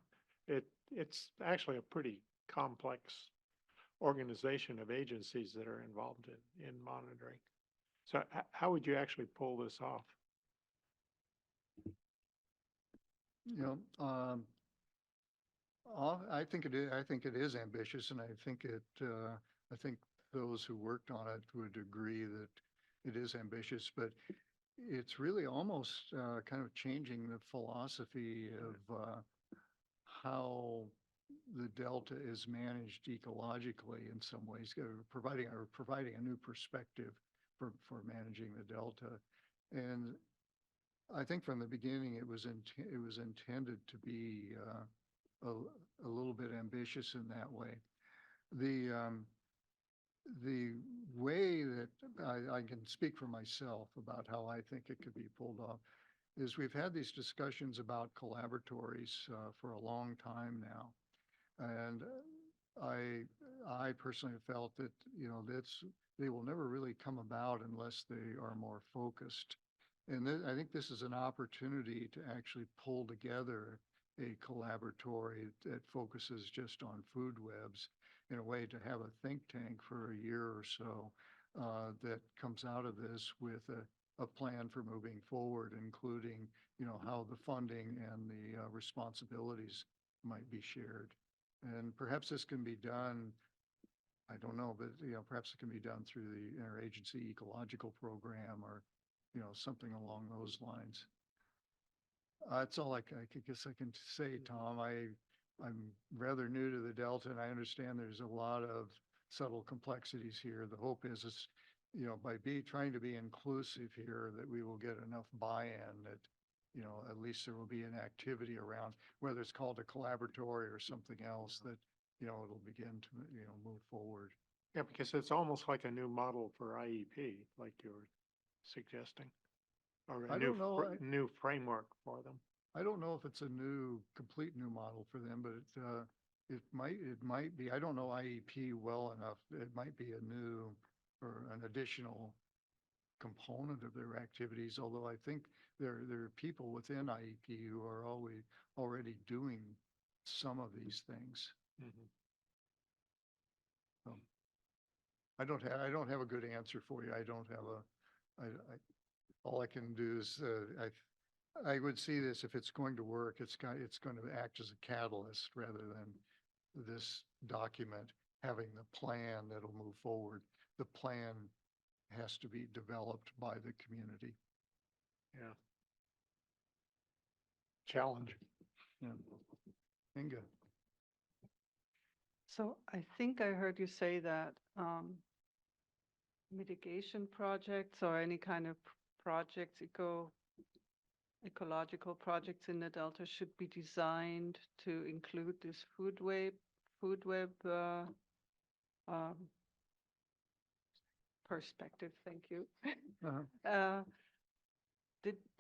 it's actually a pretty complex organization of agencies that are involved in monitoring. So how would you actually pull this off? I think it is ambitious, and I think those who worked on it would agree that it is ambitious, but it's really almost kind of changing the philosophy of how the Delta is managed ecologically in some ways, providing a new perspective for managing the Delta. And I think from the beginning it was intended to be a little bit ambitious in that way. The way that I can speak for myself about how I think it could be pulled off is we've had these discussions about collaboratories for a long time now. And I personally felt that, they will never really come about unless they are more focused. And I think this is an opportunity to actually pull together a collaboratory that focuses just on food webs, in a way to have a think tank for a year or so that comes out of this with a plan for moving forward, including, how the funding and the responsibilities might be shared. And perhaps this can be done, I don't know, but perhaps it can be done through the interagency ecological program, or something along those lines. That's all I guess I can say, Tom. I'm rather new to the Delta, and I understand there's a lot of subtle complexities here. The hope is by trying to be inclusive here, that we will get enough buy-in that at least there will be an activity around, whether it's called a collaboratory or something else, that it'll begin to move forward. Yeah, because it's almost like a new model for IEP, like you were suggesting, or a new framework for them. I don't know if it's a complete new model for them, but it might be. I don't know IEP well enough. It might be a new or an additional component of their activities, although I think there are people within IEP who are already doing some of these things. Mm-hmm. I don't have a good answer for you. I don't have all I can do is I would see this, if it's going to work, it's going to act as a catalyst rather than this document having the plan that'll move forward. The plan has to be developed by the community. Yeah. Challenge. Yeah. Inga. So I think I heard you say that mitigation projects or any kind of projects, ecological projects in the Delta should be designed to include this food web perspective. Thank you.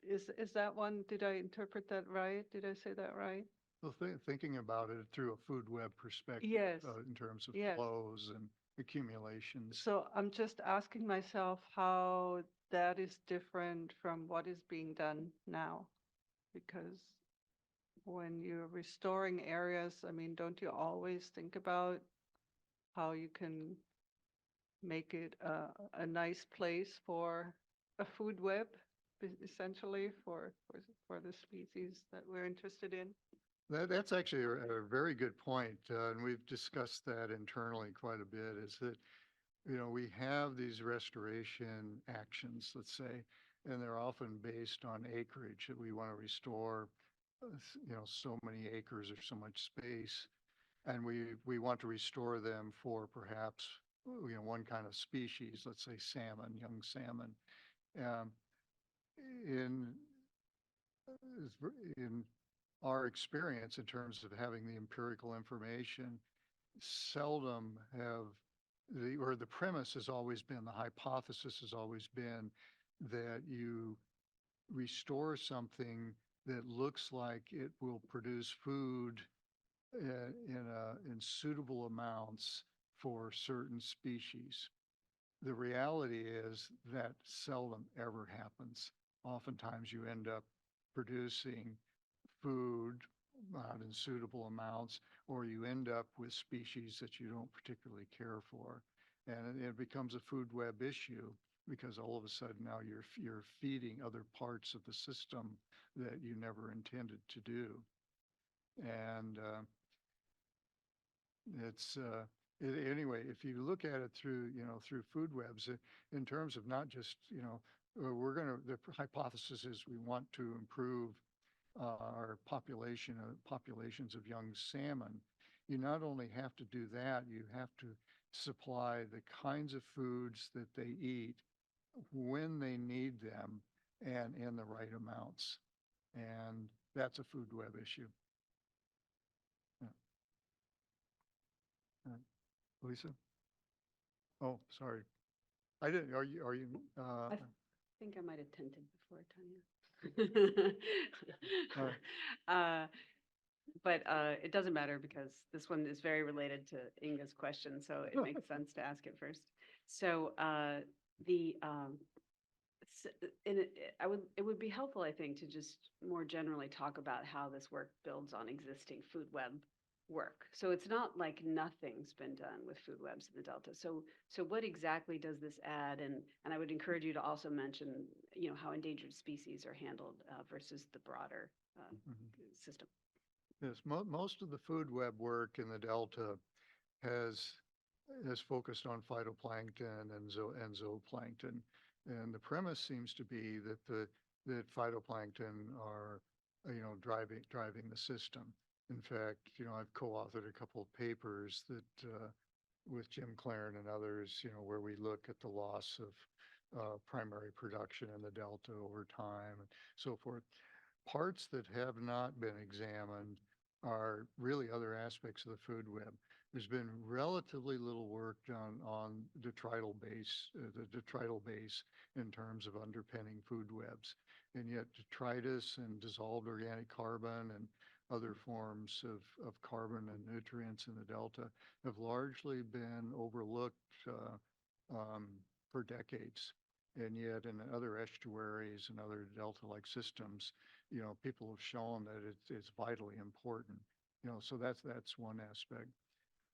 Is that one? Did I interpret that right? Did I say that right? Well, thinking about it through a food web perspective, yes. In terms of yes. flows and accumulations. So I'm just asking myself how that is different from what is being done now, because when you're restoring areas, I mean, don't you always think about how you can make it a nice place for a food web, essentially for the species that we're interested in. That's actually a very good point, and we've discussed that internally quite a bit, is that, we have these restoration actions, let's say, and they're often based on acreage that we want to restore, so many acres or so much space. And we want to restore them for perhaps, one kind of species, let's say salmon, young salmon. Um, in, in our experience in terms of having the empirical information, seldom have the premise has always been, the hypothesis has always been that you restore something that looks like it will produce food in suitable amounts for certain species. The reality is that seldom ever happens. Oftentimes you end up producing food not in suitable amounts, or you end up with species that you don't particularly care for. And it becomes a food web issue because all of a sudden now you're feeding other parts of the system that you never intended to do. And anyway, if you look at it through food webs, in terms of not just, the hypothesis is we want to improve our populations of young salmon. You not only have to do that, you have to supply the kinds of foods that they eat when they need them and in the right amounts. And that's a food web issue. Yeah. Lisa? Oh, sorry. I didn't, are you, I think I might have tinted before, Tanya. But it doesn't matter because this one is very related to Inga's question, so it makes sense to ask it first. So it would be helpful, I think, to just more generally talk about how this work builds on existing food web work. So it's not like nothing's been done with food webs in the Delta. So what exactly does this add? And I would encourage you to also mention, how endangered species are handled versus the broader system. Yes, most of the food web work in the Delta has focused on phytoplankton and zooplankton. And the premise seems to be that phytoplankton are, driving the system. In fact, I've co-authored a couple of papers that with Jim Claren and others, where we look at the loss of primary production in the Delta over time and so forth. Parts that have not been examined are really other aspects of the food web. There's been relatively little work done on the detrital base in terms of underpinning food webs. And yet detritus and dissolved organic carbon and other forms of carbon and nutrients in the Delta have largely been overlooked for decades. And yet in other estuaries and other Delta-like systems, people have shown that it's vitally important. So that's one aspect.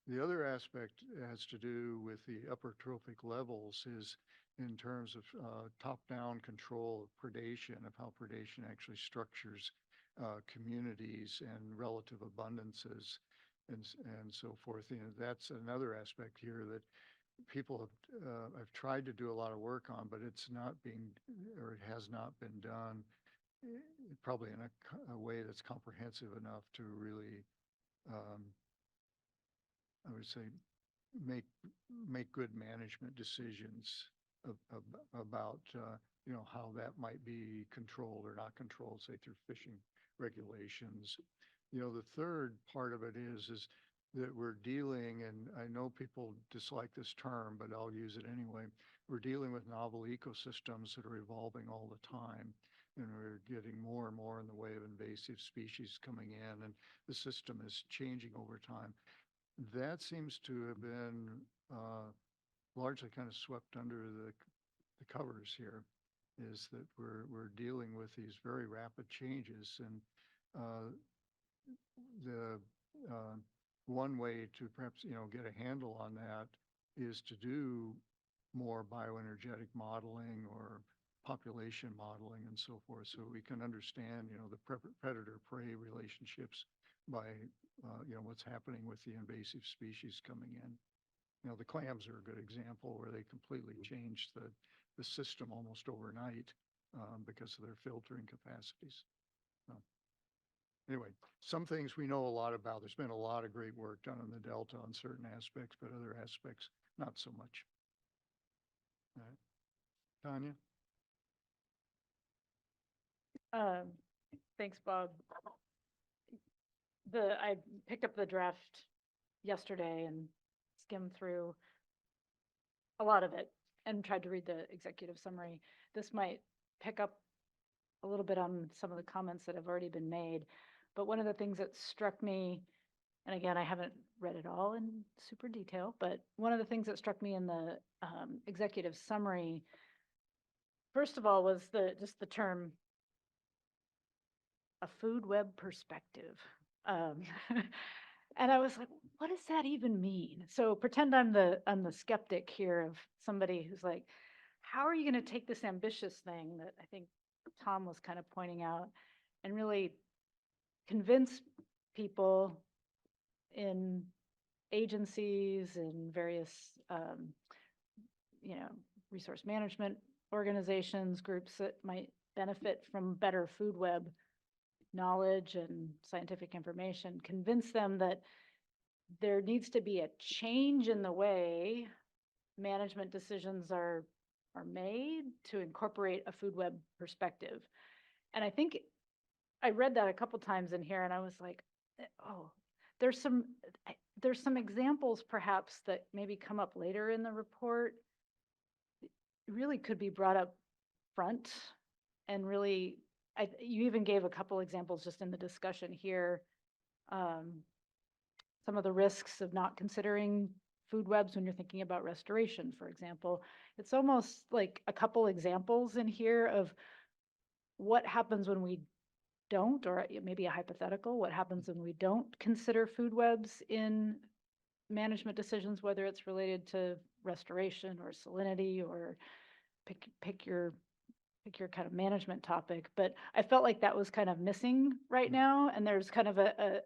The other aspect has to do with the upper trophic levels is in terms of top-down control of predation, of how predation actually structures communities and relative abundances and so forth. That's another aspect here that people have tried to do a lot of work on, but it's not being, or it has not been done probably in a way that's comprehensive enough to really, I would say, make good management decisions about how that might be controlled or not controlled, say through fishing regulations. The third part of it is that we're dealing, and I know people dislike this term, but I'll use it anyway. We're dealing with novel ecosystems that are evolving all the time. And we're getting more and more in the way of invasive species coming in, and the system is changing over time. That seems to have been largely kind of swept under the covers here, is that we're dealing with these very rapid changes. And the one way to perhaps, get a handle on that is to do more bioenergetic modeling or population modeling and so forth, so we can understand, the predator-prey relationships by, what's happening with the invasive species coming in. The clams are a good example where they completely changed the system almost overnight because of their filtering capacities. So, anyway, some things we know a lot about. There's been a lot of great work done in the Delta on certain aspects, but other aspects, not so much. All right. Tanya? Thanks, Bob. I picked up the draft yesterday and skimmed through a lot of it and tried to read the executive summary. This might pick up a little bit on some of the comments that have already been made, but one of the things that struck me, and again, I haven't read it all in super detail, but one of the things that struck me in the executive summary, first of all, was just the term a food web perspective. And I was like, what does that even mean? So pretend I'm the skeptic here of somebody who's like, how are you going to take this ambitious thing that I think Tom was kind of pointing out and really convince people in agencies and various, resource management organizations, groups that might benefit from better food web knowledge and scientific information, convince them that there needs to be a change in the way management decisions are made to incorporate a food web perspective. And I think I read that a couple times in here and I was like, oh, there's some examples perhaps that maybe come up later in the report, really could be brought up front and really, you even gave a couple examples just in the discussion here. Some of the risks of not considering food webs when you're thinking about restoration, for example. It's almost like a couple examples in here of what happens when we don't, or maybe a hypothetical, what happens when we don't consider food webs in management decisions, whether it's related to restoration or salinity or pick your kind of management topic. But I felt like that was kind of missing right now. And there's kind of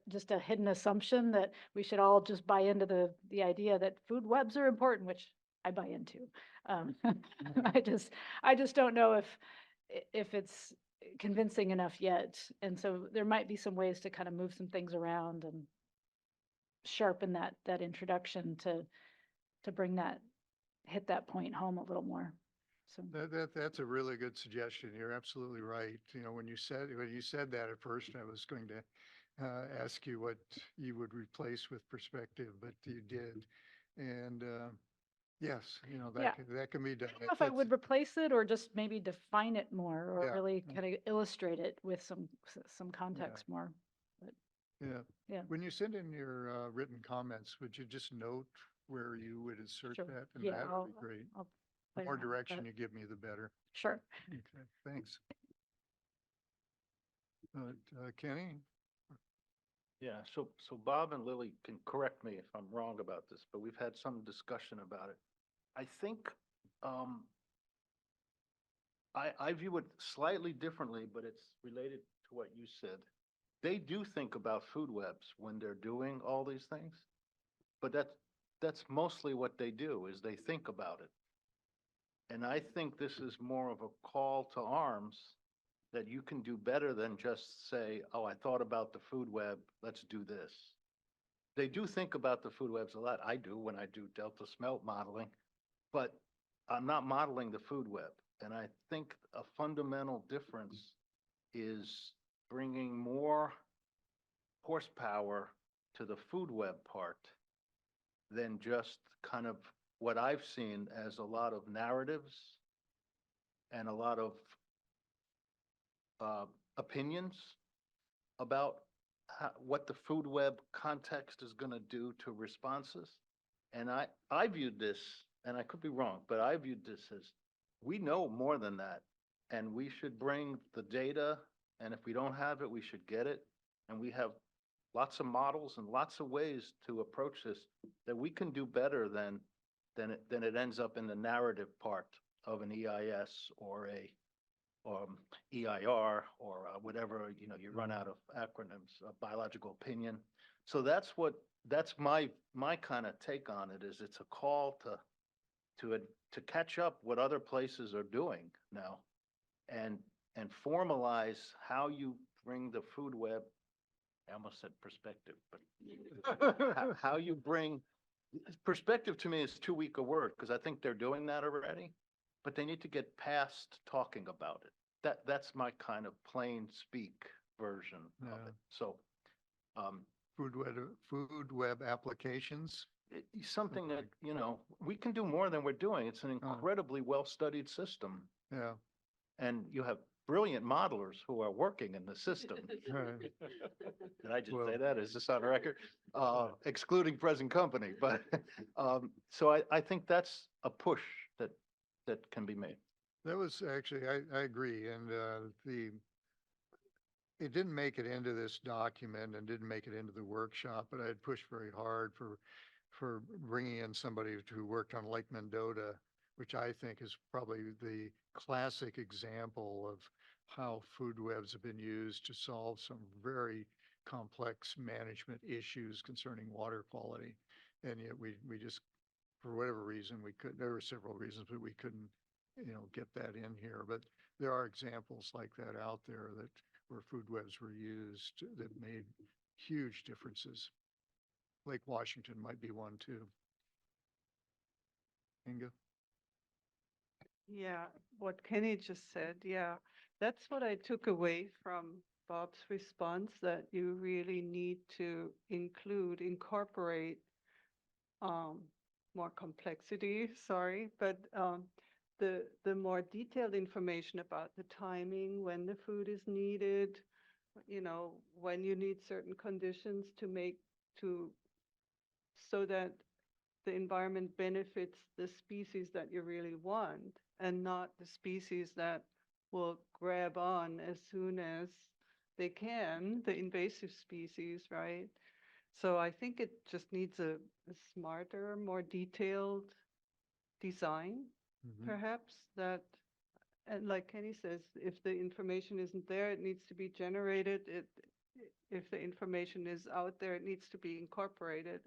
just a hidden assumption that we should all just buy into the idea that food webs are important, which I buy into. I just don't know if it's convincing enough yet. And so there might be some ways to kind of move some things around and sharpen that introduction to hit that point home a little more. So That's a really good suggestion. You're absolutely right. When you said that at first, I was going to ask you what you would replace with perspective, but you did. And yes, that can be done. I don't know if I would replace it or just maybe define it more or Yeah. really kind of illustrate it with some context more. But yeah. When you send in your written comments, would you just note where you would insert Sure. that? And Yeah, that would be great. I'll The play more around with direction that. you give me, the better. Sure. Okay, thanks. Kenny? Yeah, so Bob and Lily can correct me if I'm wrong about this, but we've had some discussion about it. I think I view it slightly differently, but it's related to what you said. They do think about food webs when they're doing all these things, but that's mostly what they do, is they think about it. And I think this is more of a call to arms that you can do better than just say, oh, I thought about the food web, let's do this. They do think about the food webs a lot. I do when I do Delta smelt modeling, but I'm not modeling the food web. And I think a fundamental difference is bringing more horsepower to the food web part than just kind of what I've seen as a lot of narratives and a lot of opinions about what the food web context is going to do to responses. And I viewed this, and I could be wrong, but I viewed this as, we know more than that, and we should bring the data, and if we don't have it, we should get it. And we have lots of models and lots of ways to approach this that we can do better than then it ends up in the narrative part of an EIS or a EIR or whatever, you run out of acronyms, biological opinion. So that's my kind of take on it, is it's a call to catch up what other places are doing now and formalize how you bring the food web. I almost said perspective, but how you bring perspective, to me, is too weak a word, because I think they're doing that already, but they need to get past talking about it. That's my kind of plain speak version of it. So, food web applications. Something that, we can do more than we're doing. It's an incredibly well-studied system. Yeah. And you have brilliant modelers who are working in the system. Did I just say that? Is this on record? Excluding present company, but, so I think that's a push that can be made. That was actually, I agree. And it didn't make it into this document and didn't make it into the workshop, but I had pushed very hard for bringing in somebody who worked on Lake Mendota, which I think is probably the classic example of how food webs have been used to solve some very complex management issues concerning water quality. And yet we just, for whatever reason, there were several reasons, but we couldn't, get that in here. But there are examples like that out there where food webs were used that made huge differences. Lake Washington might be one too. Inga? Yeah, what Kenny just said, yeah, that's what I took away from Bob's response, that you really need to incorporate more complexity, but the more detailed information about the timing, when the food is needed, when you need certain conditions so that the environment benefits the species that you really want, and not the species that will grab on as soon as they can, the invasive species, right? So I think it just needs a smarter, more detailed design, perhaps, and like Kenny says, if the information isn't there, it needs to be generated. If the information is out there, it needs to be incorporated.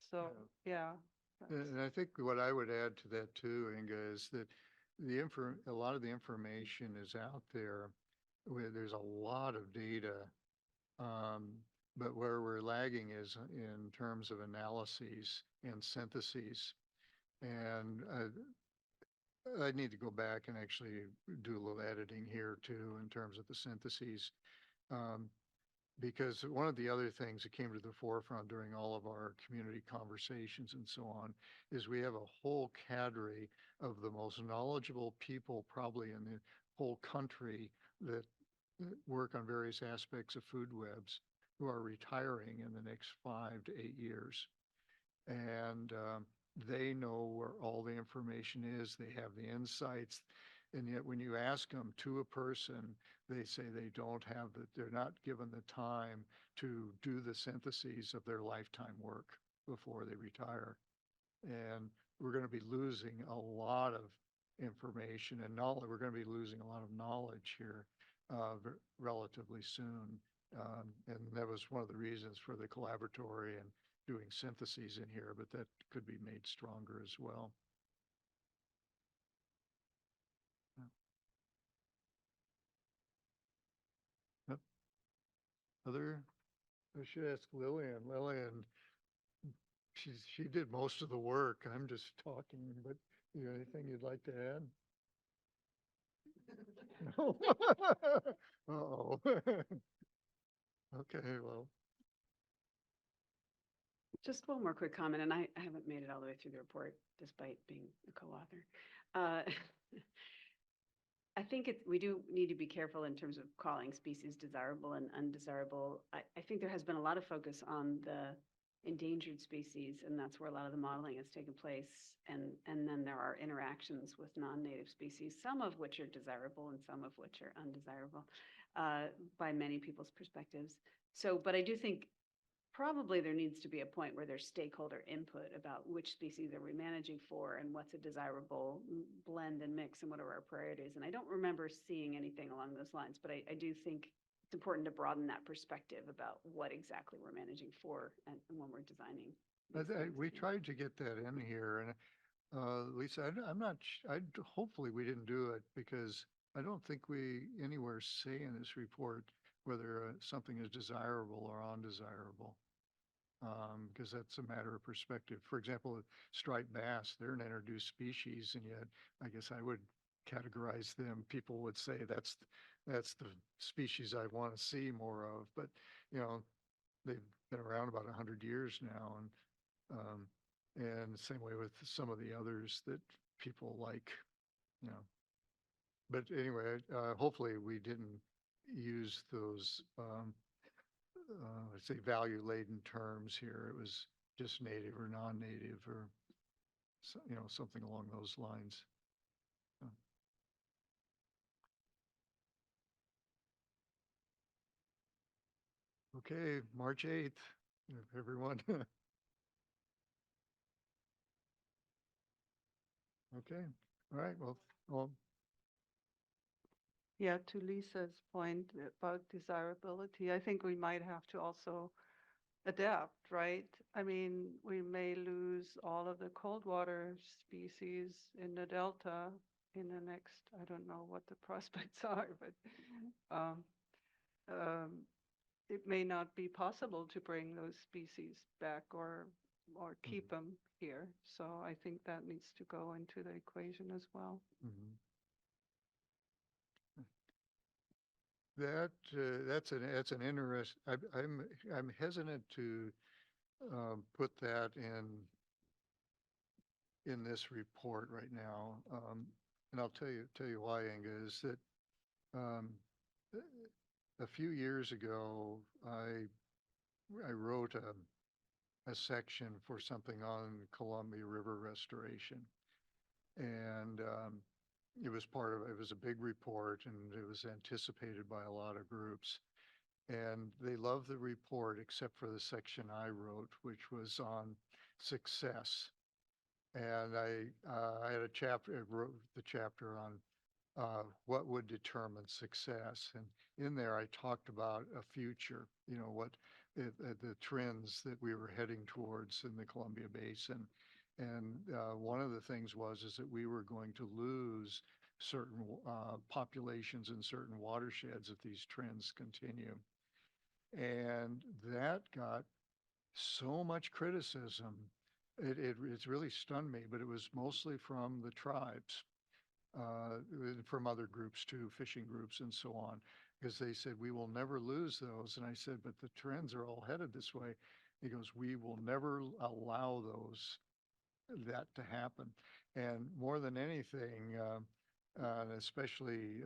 So, yeah. And I think what I would add to that too, Inga, is that a lot of the information is out there where there's a lot of data, but where we're lagging is in terms of analyses and syntheses. And I need to go back and actually do a little editing here too in terms of the syntheses. Because one of the other things that came to the forefront during all of our community conversations and so on is we have a whole cadre of the most knowledgeable people probably in the whole country that work on various aspects of food webs who are retiring in the next 5 to 8 years. And they know where all the information is, they have the insights. And yet when you ask them to a person, they say they don't have they're not given the time to do the syntheses of their lifetime work before they retire. And we're going to be losing a lot of information and knowledge. We're going to be losing a lot of knowledge here relatively soon. And that was one of the reasons for the collaboratory and doing syntheses in here, but that could be made stronger as well. I should ask Lillian. Lillian, she did most of the work. I'm just talking, but anything you'd like to add? No. Uh-oh. Okay, well. Just one more quick comment, and I haven't made it all the way through the report despite being a co-author. I think we do need to be careful in terms of calling species desirable and undesirable. I think there has been a lot of focus on the endangered species, and that's where a lot of the modeling has taken place. And then there are interactions with non-native species, some of which are desirable and some of which are undesirable by many people's perspectives. So, but I do think probably there needs to be a point where there's stakeholder input about which species are we managing for and what's a desirable blend and mix and what are our priorities. And I don't remember seeing anything along those lines, but I do think it's important to broaden that perspective about what exactly we're managing for and when we're designing. We tried to get that in here, and Lisa, I'm not, hopefully we didn't do it because I don't think we anywhere say in this report whether something is desirable or undesirable. Because that's a matter of perspective. For example, striped bass, they're an introduced species, and yet I guess I would categorize them. People would say that's the species I want to see more of. But you know, they've been around about 100 years now, and the same way with some of the others that people like, you know. But anyway, hopefully we didn't use those let's say value laden terms here. It was just native or non-native or you know, something along those lines. Okay, March 8th, everyone. Okay, all right, well, Yeah, to Lisa's point about desirability, I think we might have to also adapt, right? I mean, we may lose all of the cold water species in the Delta in the next, I don't know what the prospects are, but it may not be possible to bring those species back or keep them here. So I think that needs to go into the equation as well. That's an interest. I'm hesitant to put that in this report right now, and I'll tell you why, Inga, is that a few years ago I wrote a section for something on Columbia River restoration, and it was a big report, and it was anticipated by a lot of groups. And they loved the report, except for the section I wrote, which was on success. And I had a chapter, I wrote the chapter on what would determine success. And in there, I talked about a future, you know, what the trends that we were heading towards in the Columbia Basin. And one of the things is that we were going to lose certain populations in certain watersheds if these trends continue. And that got so much criticism. It's really stunned me, but it was mostly from the tribes, from other groups too, fishing groups and so on, because they said, we will never lose those. And I said, but the trends are all headed this way. He goes, we will never allow that to happen. And more than anything, especially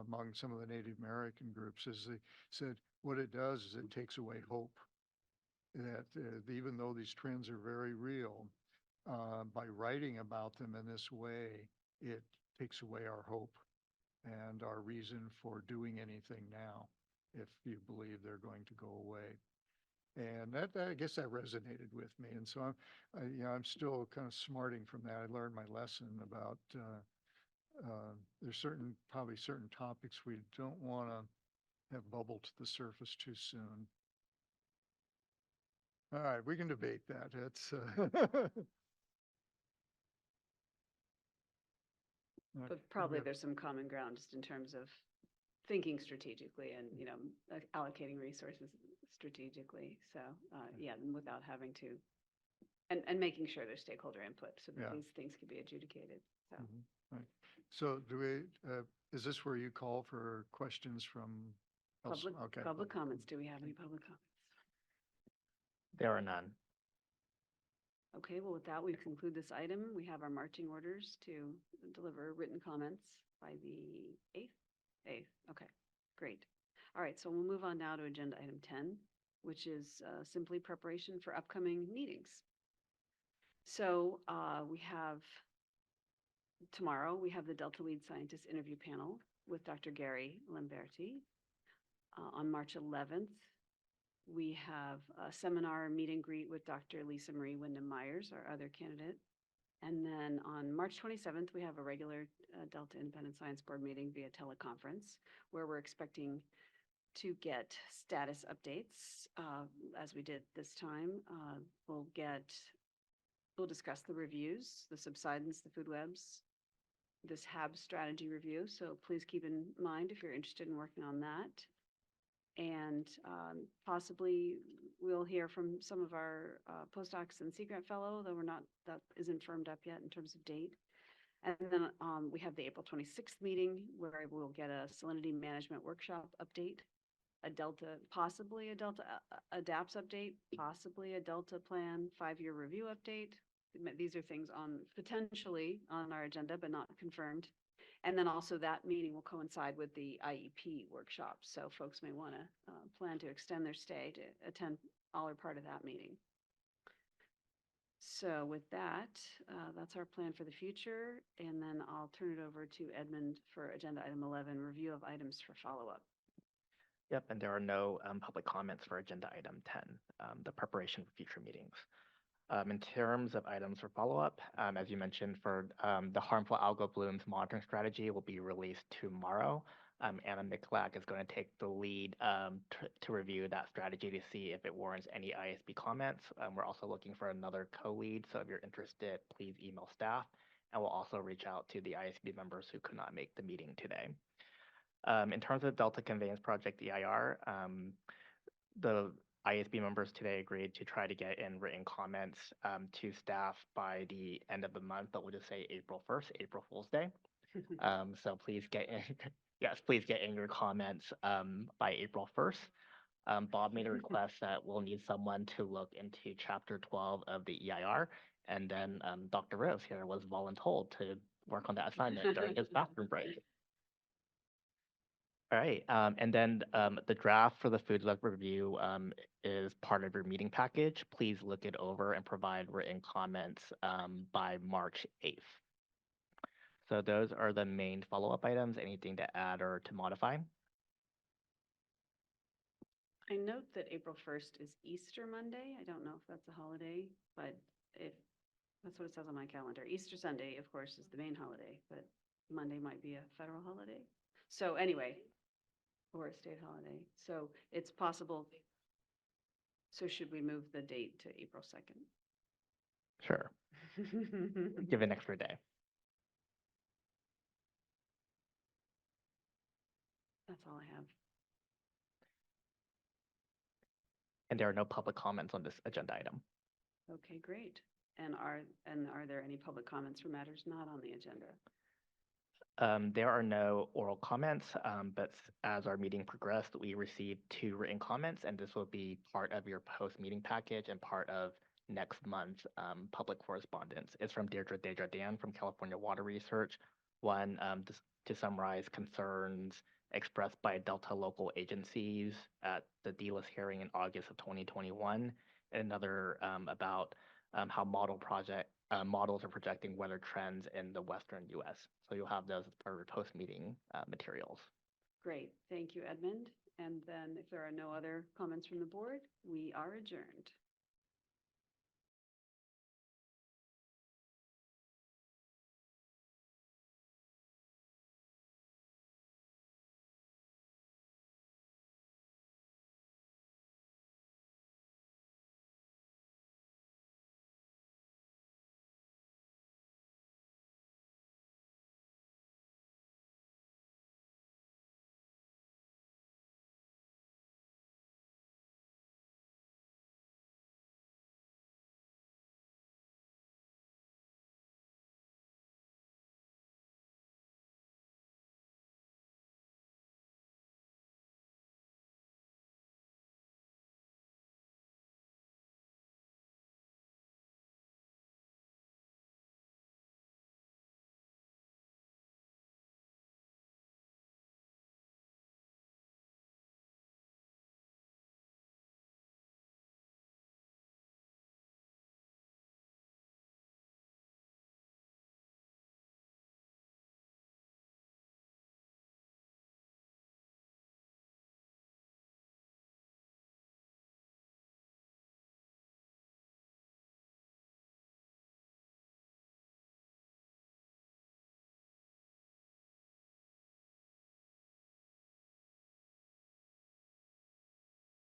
among some of the Native American groups, is they said what it does is it takes away hope. That even though these trends are very real, by writing about them in this way, it takes away our hope and our reason for doing anything now, if you believe they're going to go away. And that, I guess that resonated with me. And so I'm still kind of smarting from that. I learned my lesson about there's probably certain topics we don't want to have bubble to the surface too soon. All right, we can debate that. It's But probably there's some common ground just in terms of thinking strategically and, you know, allocating resources strategically. So, yeah, without having to, and making sure there's stakeholder input so that these things can be adjudicated. So, right. So is this where you call for questions from public comments? Do we have any public comments? There are none. Okay, well, with that, we conclude this item. We have our marching orders to deliver written comments by the 8th. Okay, great. All right, so we'll move on now to agenda item 10, which is simply preparation for upcoming meetings. So tomorrow we have the Delta Lead Scientist interview panel with Dr. Gary Limberti. On March 11th, We have a seminar meet and greet with Dr. Lisa Marie Wyndham Myers, our other candidate. And then on March 27th, we have a regular Delta Independent Science Board meeting via teleconference, where we're expecting to get status updates as we did this time. We'll discuss the reviews, the subsidence, the food webs, this HAB strategy review. So please keep in mind if you're interested in working on that. And possibly we'll hear from some of our postdocs and Sea Grant Fellow, though that isn't firmed up yet in terms of date. And then we have the April 26th meeting where we'll get a salinity management workshop update, possibly a Delta adapts update, possibly a Delta plan 5-year review update. These are things potentially on our agenda, but not confirmed. And then also that meeting will coincide with the IEP workshop. So folks may want to plan to extend their stay to attend all or part of that meeting. So with that, that's our plan for the future. And then I'll turn it over to Edmund for agenda item 11, review of items for follow-up. Yep, and there are no public comments for agenda item 10, the preparation for future meetings. In terms of items for follow-up, as you mentioned, for the harmful algal blooms monitoring strategy will be released tomorrow. Anna Miklak is going to take the lead to review that strategy to see if it warrants any ISB comments. We're also looking for another co-lead, so if you're interested, please email staff, and we'll also reach out to the ISB members who could not make the meeting today. In terms of Delta Conveyance Project EIR, the ISB members today agreed to try to get in written comments to staff by the end of the month, but we'll just say April 1st, April Fool's Day. So please get in, yes, please get in your comments by April 1st. Bob made a request that we'll need someone to look into Chapter 12 of the EIR, and then Dr. Rose here was voluntold to work on that assignment during his bathroom break. All right, and then the draft for the food web review is part of your meeting package. Please look it over and provide written comments by March 8th. So those are the main follow-up items. Anything to add or to modify? I note that April 1st is Easter Monday. I don't know if that's a holiday, but that's what it says on my calendar. Easter Sunday, of course, is the main holiday, but Monday might be a federal holiday. So anyway, or a state holiday. So it's possible. So should we move the date to April 2nd? Sure. Give an extra day. That's all I have. And there are no public comments on this agenda item. Okay, great. And are there any public comments for matters not on the agenda? There are no oral comments, but as our meeting progressed, we received 2 written comments, and this will be part of your post-meeting package and part of next month's public correspondence. It's from Deirdre Desjardins from California Water Research. One, to summarize concerns expressed by Delta local agencies at the DLIS hearing in August of 2021, and another about how models are projecting weather trends in the Western U.S. So you'll have those for post-meeting materials. Great. Thank you, Edmund. And then if there are no other comments from the board, we are adjourned.